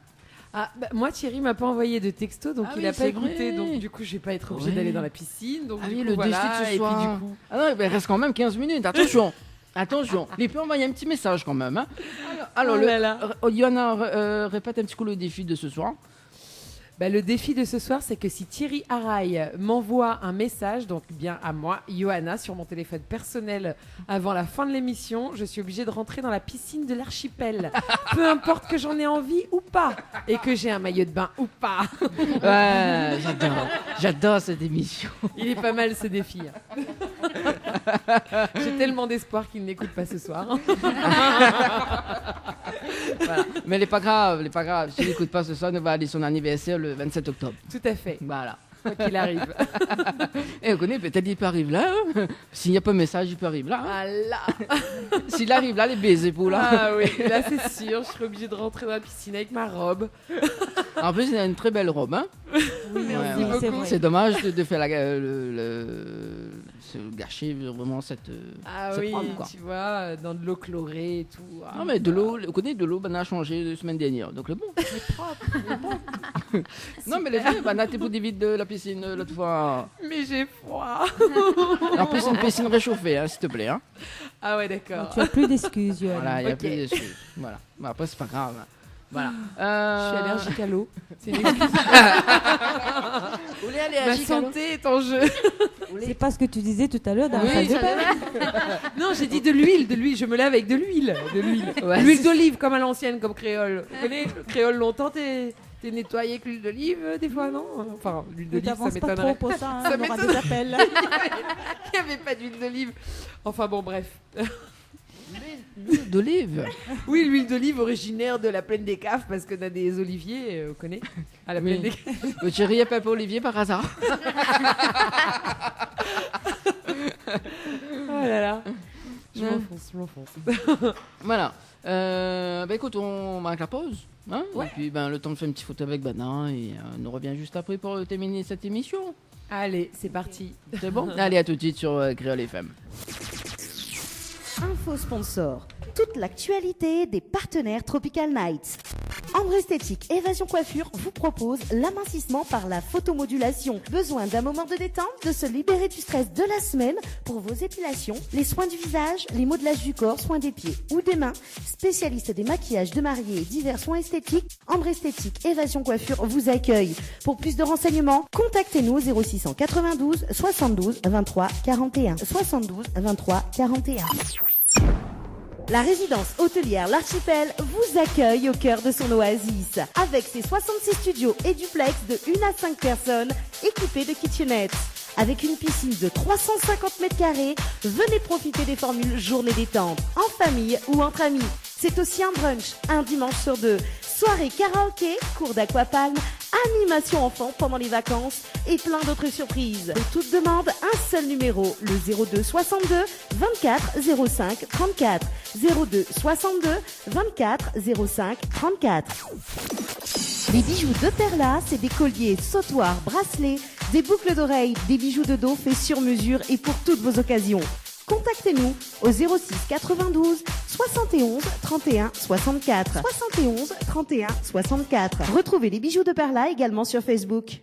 Ah, bah, moi, Thierry m'a pas envoyé de texto, donc il oui, a pas c'est écouté. vrai. Donc, du coup, je vais pas être obligée d'aller dans la piscine. Donc, du coup, le voilà. défi de ce Et soir. puis, du coup. Ah non, il reste quand même 15 minutes. Attention. Attention. Il peut envoyer un petit message quand même. Hein. Alors Oh là là. Johanna, répète un petit coup le défi de ce soir. Le défi de ce soir, c'est que si Thierry Haraï m'envoie un message, donc bien à moi, Johanna, sur mon téléphone personnel avant la fin de l'émission, je suis obligée de rentrer dans la piscine de l'archipel. Peu importe que j'en ai envie ou pas, et que j'ai un maillot de bain ou pas. Ouais, j'adore cette émission. Il est pas mal ce défi. J'ai tellement d'espoir qu'il n'écoute pas ce soir. Voilà. Mais il n'est pas grave. S'il n'écoute pas ce soir, il va aller son anniversaire le 27 octobre. Tout à fait. Voilà. Quoi qu'il arrive. Et on connaît, peut-être il peut arriver là. Hein. S'il n'y a pas de message, il peut arriver là. Hein. Ah là. S'il arrive là, les baisers pour là. Ah oui, là c'est sûr, je serai obligée de rentrer dans la piscine avec ma robe. En plus, il a une très belle robe. Hein. Oui, Merci beaucoup. c'est vrai. C'est dommage de faire gâcher vraiment cette. Ah cette oui, robe, quoi. tu vois, dans de l'eau chlorée et tout. Ah, Non, mais de l'eau, on connaît de l'eau, on a changé la semaine dernière. Donc le bon. Non, mais les vrai, on a été pour des vides de la piscine l'autre fois. Mais j'ai froid. En plus, c'est une piscine réchauffée, hein, s'il te plaît. Hein. Ah ouais, d'accord. Tu as plus d'excuses, Johan. Voilà, il n'y a Ok. plus d'excuses. Voilà. Bah, après, c'est pas grave. Hein. Voilà. Je suis allergique à l'eau. C'est une excuse. Vous voulez Ma santé est en jeu. C'est pas ce que tu disais tout à l'heure dans Oui, la salle de ça bain. Non, j'ai dit de l'huile. Je me lave avec de l'huile. Ouais, L'huile d'olive, comme à l'ancienne, comme créole. Tu connais, le créole longtemps, t'es nettoyé avec l'huile d'olive, des fois, non? Enfin, l'huile Ne d'olive, ça t'avance pas trop m'étonnerait. pour ça, hein, Ça on aura m'étonne. des appels. Il n'y avait pas d'huile d'olive. Enfin bon, bref. L'huile d'olive. Oui, l'huile d'olive originaire de la plaine des Caves, parce qu'on a des oliviers, on connaît, à la plaine Oui. des Caves. Le chéri et Papa Olivier par hasard. Oh là là. Je m'enfonce. Voilà. Écoute, on marque la pause. Hein. Ouais. Et puis le temps de faire une petite photo avec Banin et on nous revient juste après pour terminer cette émission. Allez, c'est parti. C'est bon? Allez, à tout de suite sur Créole FM. Info sponsor. Toute l'actualité des partenaires Tropical Nights. Ambre Esthétique Évasion Coiffure vous propose l'amincissement par la photomodulation. Besoin d'un moment de détente, de se libérer du stress de la semaine pour vos épilations, les soins du visage, les modelages du corps, soins des pieds ou des mains. Spécialiste des maquillages de mariés et divers soins esthétiques, Ambre Esthétique Évasion Coiffure vous accueille. Pour plus de renseignements, contactez-nous au 0692 72 23 41. 72 23 41. La résidence hôtelière L'Archipel vous accueille au cœur de son oasis. Avec ses 66 studios et duplex de 1 à 5 personnes équipés de kitchenettes. Avec une piscine de 350 mètres carrés, venez profiter des formules journée détente, en famille ou entre amis. C'est aussi un brunch, un dimanche sur 2. Soirée karaoké, cours d'aquapalme, animation enfant pendant les vacances et plein d'autres surprises. Pour toute demande, un seul numéro, le 02 62 24 05 34. 02 62 24 05 34. Les bijoux de Perla, c'est des colliers, sautoirs, bracelets, des boucles d'oreilles, des bijoux de dos faits sur mesure et pour toutes vos occasions. Contactez-nous au 06 92 71 31 64. 71 31 64. Retrouvez les bijoux de Perla également sur Facebook.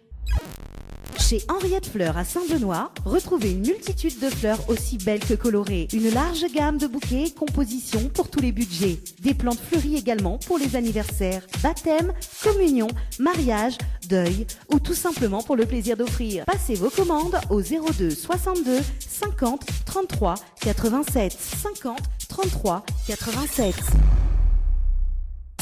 Chez Henriette Fleurs à Saint-Benoît, retrouvez une multitude de fleurs aussi belles que colorées. Une large gamme de bouquets et compositions pour tous les budgets. Des plantes fleuries également pour les anniversaires, baptêmes, communions, mariages, deuil ou tout simplement pour le plaisir d'offrir. Passez vos commandes au 02 62 50 33 87. 50 33 87.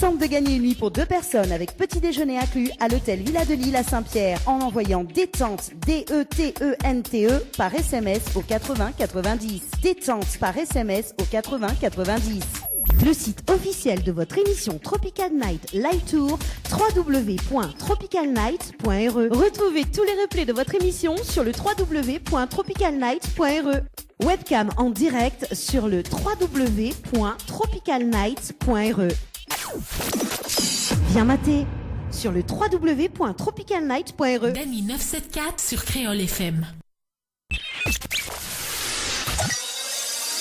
Tente de gagner une nuit pour 2 personnes avec petit déjeuner inclus à l'hôtel Villa de Lille à Saint-Pierre en envoyant détente DETENTE par SMS au 80 90. Détente par SMS au 80 90. Le site officiel de votre émission Tropical Night Live Tour, www.tropicalnight.re. Retrouvez tous les replays de votre émission sur le www.tropicalnight.re. Webcam en direct sur le www.tropicalnight.re. Viens mater sur le www.tropicalnight.re. Dany 974 sur Créole FM.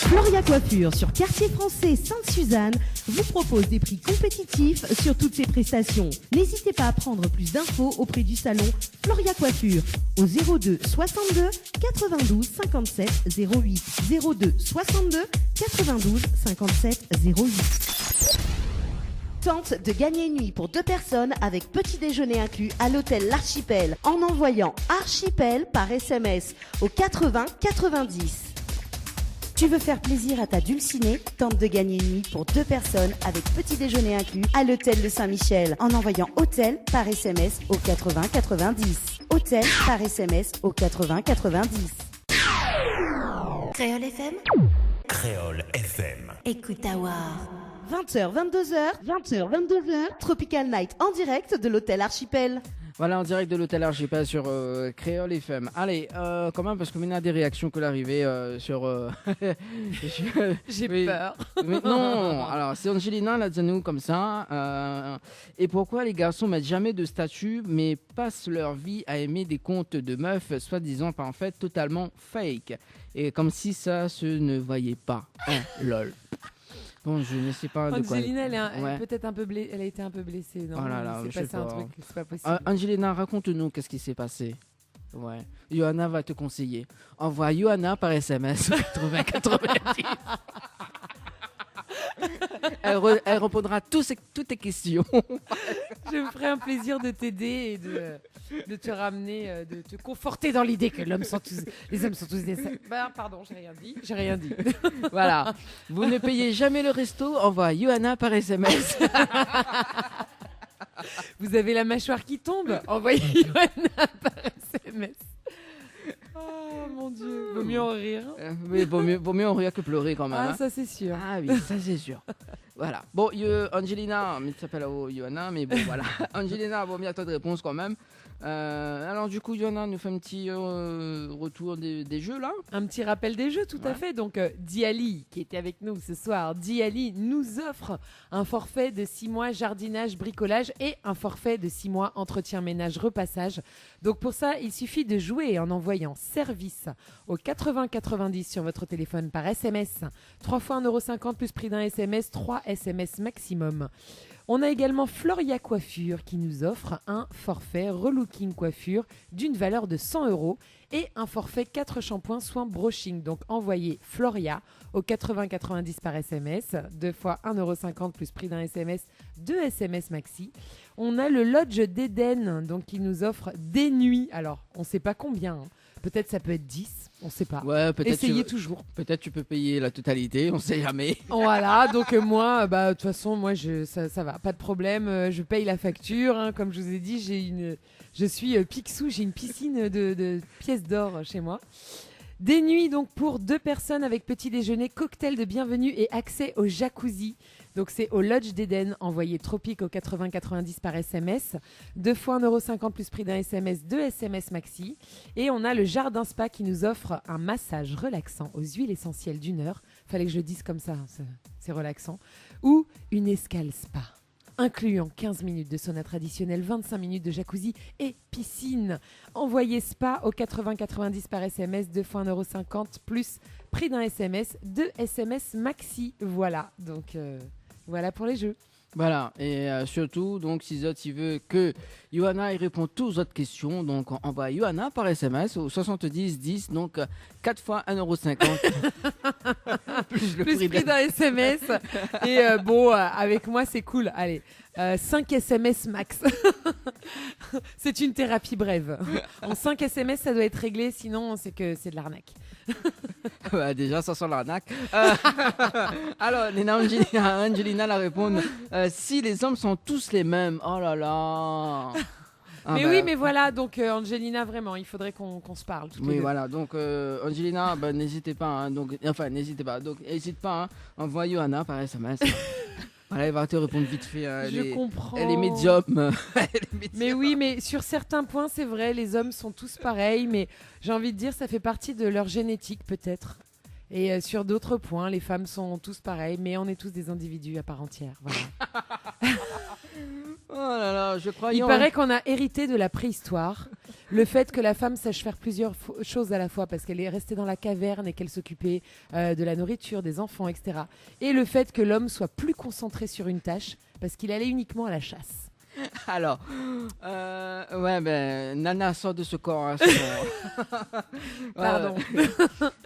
Floria Coiffure sur Quartier Français Sainte-Suzanne vous propose des prix compétitifs sur toutes ses prestations. N'hésitez pas à prendre plus d'infos auprès du salon Floria Coiffure au 02 62 92 57 08. 02 62 92 57 08. Tente de gagner une nuit pour 2 personnes avec petit déjeuner inclus à l'hôtel L'Archipel en envoyant Archipel par SMS au 80 90. Tu veux faire plaisir à ta dulcinée? Tente de gagner une nuit pour 2 personnes avec petit déjeuner inclus à l'hôtel de Saint-Michel en envoyant hôtel par SMS au 80 90. Hôtel par SMS au 80 90. Créole FM. Créole FM. Écoute Awar. 20h, 22h, Tropical Night en direct de l'hôtel Archipel. Voilà, en direct de l'hôtel Archipel sur Créole FM. Allez, quand même, parce qu'on a des réactions que l'arrivée sur... J'ai peur. Mais non, alors c'est Angelina Lazanou comme ça. Et pourquoi les garçons mettent jamais de statut, mais passent leur vie à aimer des contes de meufs, soi-disant pas en fait totalement fake. Et comme si ça se ne voyait pas. Lol. Bon, je ne sais pas de quoi. Angelina, elle est peut-être un peu elle a été un peu blessée. Non, oh là là, il s'est passé un truc, c'est pas possible. Angelina, raconte-nous qu'est-ce qui s'est passé. Ouais. Johanna va te conseiller. Envoie Johanna par SMS 80 90. Elle répondra à toutes tes questions. Je me ferai un plaisir de t'aider et de te ramener, de te conforter dans l'idée que les hommes sont tous des... pardon, j'ai rien dit. Voilà. Vous ne payez jamais le resto, envoie Johanna par SMS. Vous avez la mâchoire qui tombe, envoyez Johanna par SMS. Oh mon Dieu, vaut mieux en rire. Mais vaut mieux en rire que pleurer quand même. Ah, ça c'est sûr. Ah oui, ça c'est sûr. Voilà. Bon, Angelina, mais tu s'appelles Johanna, mais bon voilà. Angelina, vaut mieux à toi de réponse quand même. Alors du coup, Johanna nous fait un petit retour des jeux là. Un petit rappel des jeux, tout à fait. Donc Diali, qui était avec nous ce soir, Diali nous offre un forfait de 6 mois jardinage, bricolage et un forfait de 6 mois entretien, ménage, repassage. Donc pour ça, il suffit de jouer en envoyant service au 80 90 sur votre téléphone par SMS. 3 fois 1,50€ plus prix d'un SMS, 3 SMS maximum. On a également Floria Coiffure qui nous offre un forfait relooking coiffure d'une valeur de 100€ et un forfait 4 shampoings soins brushing. Donc envoyez Floria au 80 90 par SMS, 2 fois 1,50€ plus prix d'un SMS, 2 SMS maxi. On a le Lodge d'Éden donc qui nous offre des nuits. Alors, on ne sait pas combien. Peut-être ça peut être 10, on ne sait pas. Ouais, peut-être essayez toujours. Peut-être tu peux payer la totalité, on ne sait jamais. Voilà, donc moi, de toute façon, moi, ça va, pas de problème. Je paye la facture. Hein, comme je vous ai dit, je suis Picsou, j'ai une piscine de pièces d'or chez moi. Des nuits donc pour 2 personnes avec petit déjeuner, cocktail de bienvenue et accès au jacuzzi. Donc c'est au Lodge d'Éden, envoyé Tropique au 80 90 par SMS. 2 fois 1,50€ plus prix d'un SMS, 2 SMS maxi. Et on a le Jardin Spa qui nous offre un massage relaxant aux huiles essentielles d'1 heure. Fallait que je le dise comme ça, c'est relaxant. Ou une escale spa, incluant 15 minutes de sauna traditionnel, 25 minutes de jacuzzi et piscine. Envoyez spa au 80 90 par SMS, 2 fois 1,50€ plus prix d'un SMS, 2 SMS maxi. Voilà, donc voilà pour les jeux. Voilà, et surtout, donc, si Zot il veut que Johanna il répond toutes aux autres questions, donc on envoie Johanna par SMS au 70 10, donc 4 fois 1,50€. plus prix d'un SMS. Et avec moi, c'est cool. Allez, 5 SMS max. C'est une thérapie brève. En 5 SMS, ça doit être réglé, sinon c'est que c'est de l'arnaque. Déjà, ça sent l'arnaque. Alors, Angelina la répond si les hommes sont tous les mêmes. Oh là là. Mais oui, mais voilà, donc Angelina, vraiment, il faudrait qu'on se parle. Oui, voilà, donc Angelina, n'hésitez pas. Hein, n'hésitez pas. Donc, n'hésite pas, hein, envoie Johanna par SMS. Voilà, elle va te répondre vite fait. Je comprends. Elle est médium. Mais oui, mais sur certains points, c'est vrai, les hommes sont tous pareils, mais j'ai envie de dire, ça fait partie de leur génétique, peut-être. Et sur d'autres points, les femmes sont tous pareilles, mais on est tous des individus à part entière. Voilà. Oh là là, je crois. Il paraît qu'on a hérité de la préhistoire le fait que la femme sache faire plusieurs choses à la fois parce qu'elle est restée dans la caverne et qu'elle s'occupait de la nourriture, des enfants, etc. Et le fait que l'homme soit plus concentré sur une tâche parce qu'il allait uniquement à la chasse. Alors, ouais, ben, Nana sort de ce corps. Hein, c'est bon. Pardon.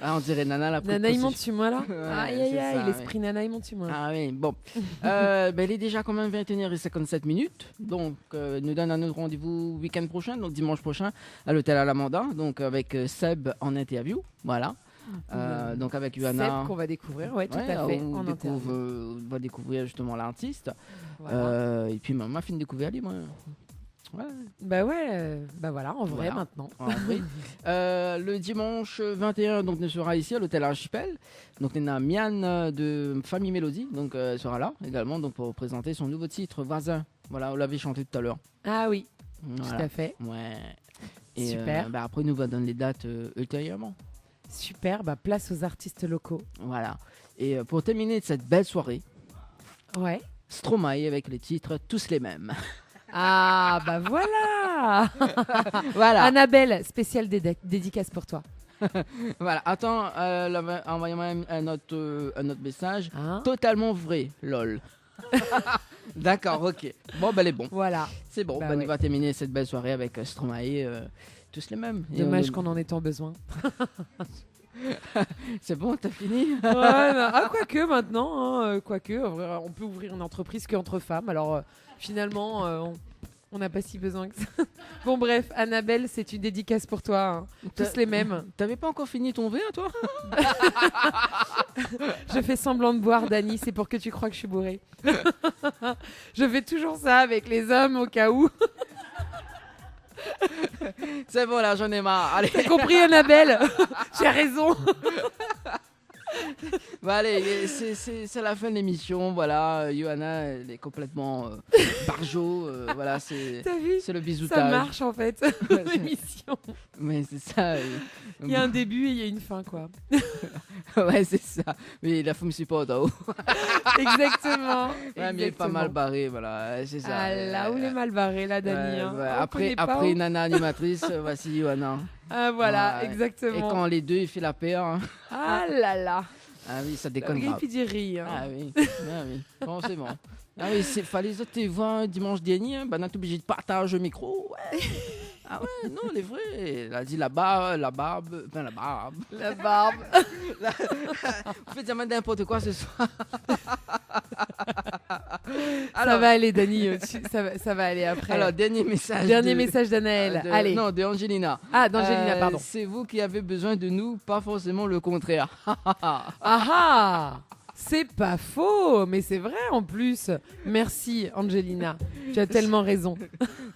Ah, on dirait Nana la Nana, il monte sur moi là. Ouais, Aïe, c'est aïe, aïe, ça, l'esprit Nana, il monte sur moi. Ah oui, bon. Ben, il est déjà quand même 21h57. Donc, nous donne un autre rendez-vous week-end prochain, donc dimanche prochain, à l'hôtel Alamanda, donc avec Seb en interview. Voilà. Donc avec Johanna. Seb qu'on va découvrir, ouais, tout à fait. On va découvrir justement l'artiste. Voilà. Et puis, m'a fait découvrir lui, moi. Ouais. Bah ouais, bah voilà, en vrai Voilà. maintenant. En vrai. Le dimanche 21, donc, nous sera ici à l'hôtel Archipel. Donc, on a Mian de Famille Mélodie, donc sera là également, donc pour présenter son nouveau titre Voisin. Voilà, on l'avait chanté tout à l'heure. Ah oui, Voilà. tout à fait. Ouais. Et Super. après, nous va donner les dates ultérieurement. Super, bah place aux artistes locaux. Voilà. Et pour terminer cette belle soirée, Ouais. Stromae avec les titres tous les mêmes. Ah bah voilà. Voilà. Annabelle, spéciale dédicace pour toi. Voilà. Attends, envoyez-moi un autre message. Hein Totalement vrai, lol. D'accord, ok. Bon, ben, elle est bon. Voilà. C'est bon. Bah Ben, ouais. on va terminer cette belle soirée avec Stromae, tous les mêmes. Et Dommage on- qu'on en ait tant besoin. C'est bon, t'as fini. Ouais, bah, ah, quoique maintenant, hein, quoique, en vrai, on peut ouvrir une entreprise qu'entre femmes. Alors finalement, on n'a pas si besoin que ça. Bon bref, Annabelle, c'est une dédicace pour toi. Hein. Tous les mêmes. T'avais pas encore fini ton verre, toi? Je fais semblant de boire, Dani, c'est pour que tu crois que je suis bourrée. Je fais toujours ça avec les hommes au cas où. C'est bon, là, j'en ai marre. Allez. T'as compris, Annabelle? J'ai raison. Bon, allez, c'est la fin de l'émission. Voilà, Johanna, elle est complètement barjo. Voilà, c'est T'as vu? le bisoutage. Ça marche en fait, Ouais, l'émission. Mais c'est ça. Il y a un début et il y a une fin, quoi. Ouais, c'est ça. Mais la femme supporte en haut. Exactement. Ouais, mais il est pas mal barré, voilà. C'est ça. Ah là où il est mal barré, là, Dani. Ouais, hein. ouais. On Après connaît pas où. Nana animatrice, voici Johanna. Ah voilà, Ouais. exactement. Et quand les deux, ils font la paire. Hein. Ah là là. Ah oui, ça déconne Ripi grave. puis rire. Ah oui, ah oui, bon, c'est bon. Ah oui, fallait les autres te voir dimanche dernier, ben, on est obligé de partager le micro. Ouais. Ah ouais, non, elle est vraie. Elle a dit la barbe. La barbe. On fait jamais n'importe quoi ce soir. Ça va aller, Dani. Ça va aller après. Alors, dernier message. Dernier message d'Anaël. Allez. Non, de Angelina. Ah, d'Angelina, pardon. C'est vous qui avez besoin de nous, pas forcément le contraire. Ah ah. C'est pas faux, mais c'est vrai en plus. Merci, Angelina. Tu as tellement raison.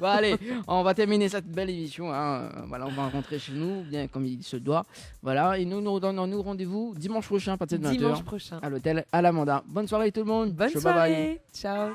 Bon, allez, on va terminer cette belle émission. Hein. Voilà, on va rentrer chez nous, bien comme il se doit. Voilà, et nous donnons rendez-vous dimanche prochain à partir de 20h. Dimanche prochain. À l'hôtel Alamanda. Bonne soirée tout le monde. Bonne Ciao, bye bye. soirée. Ciao.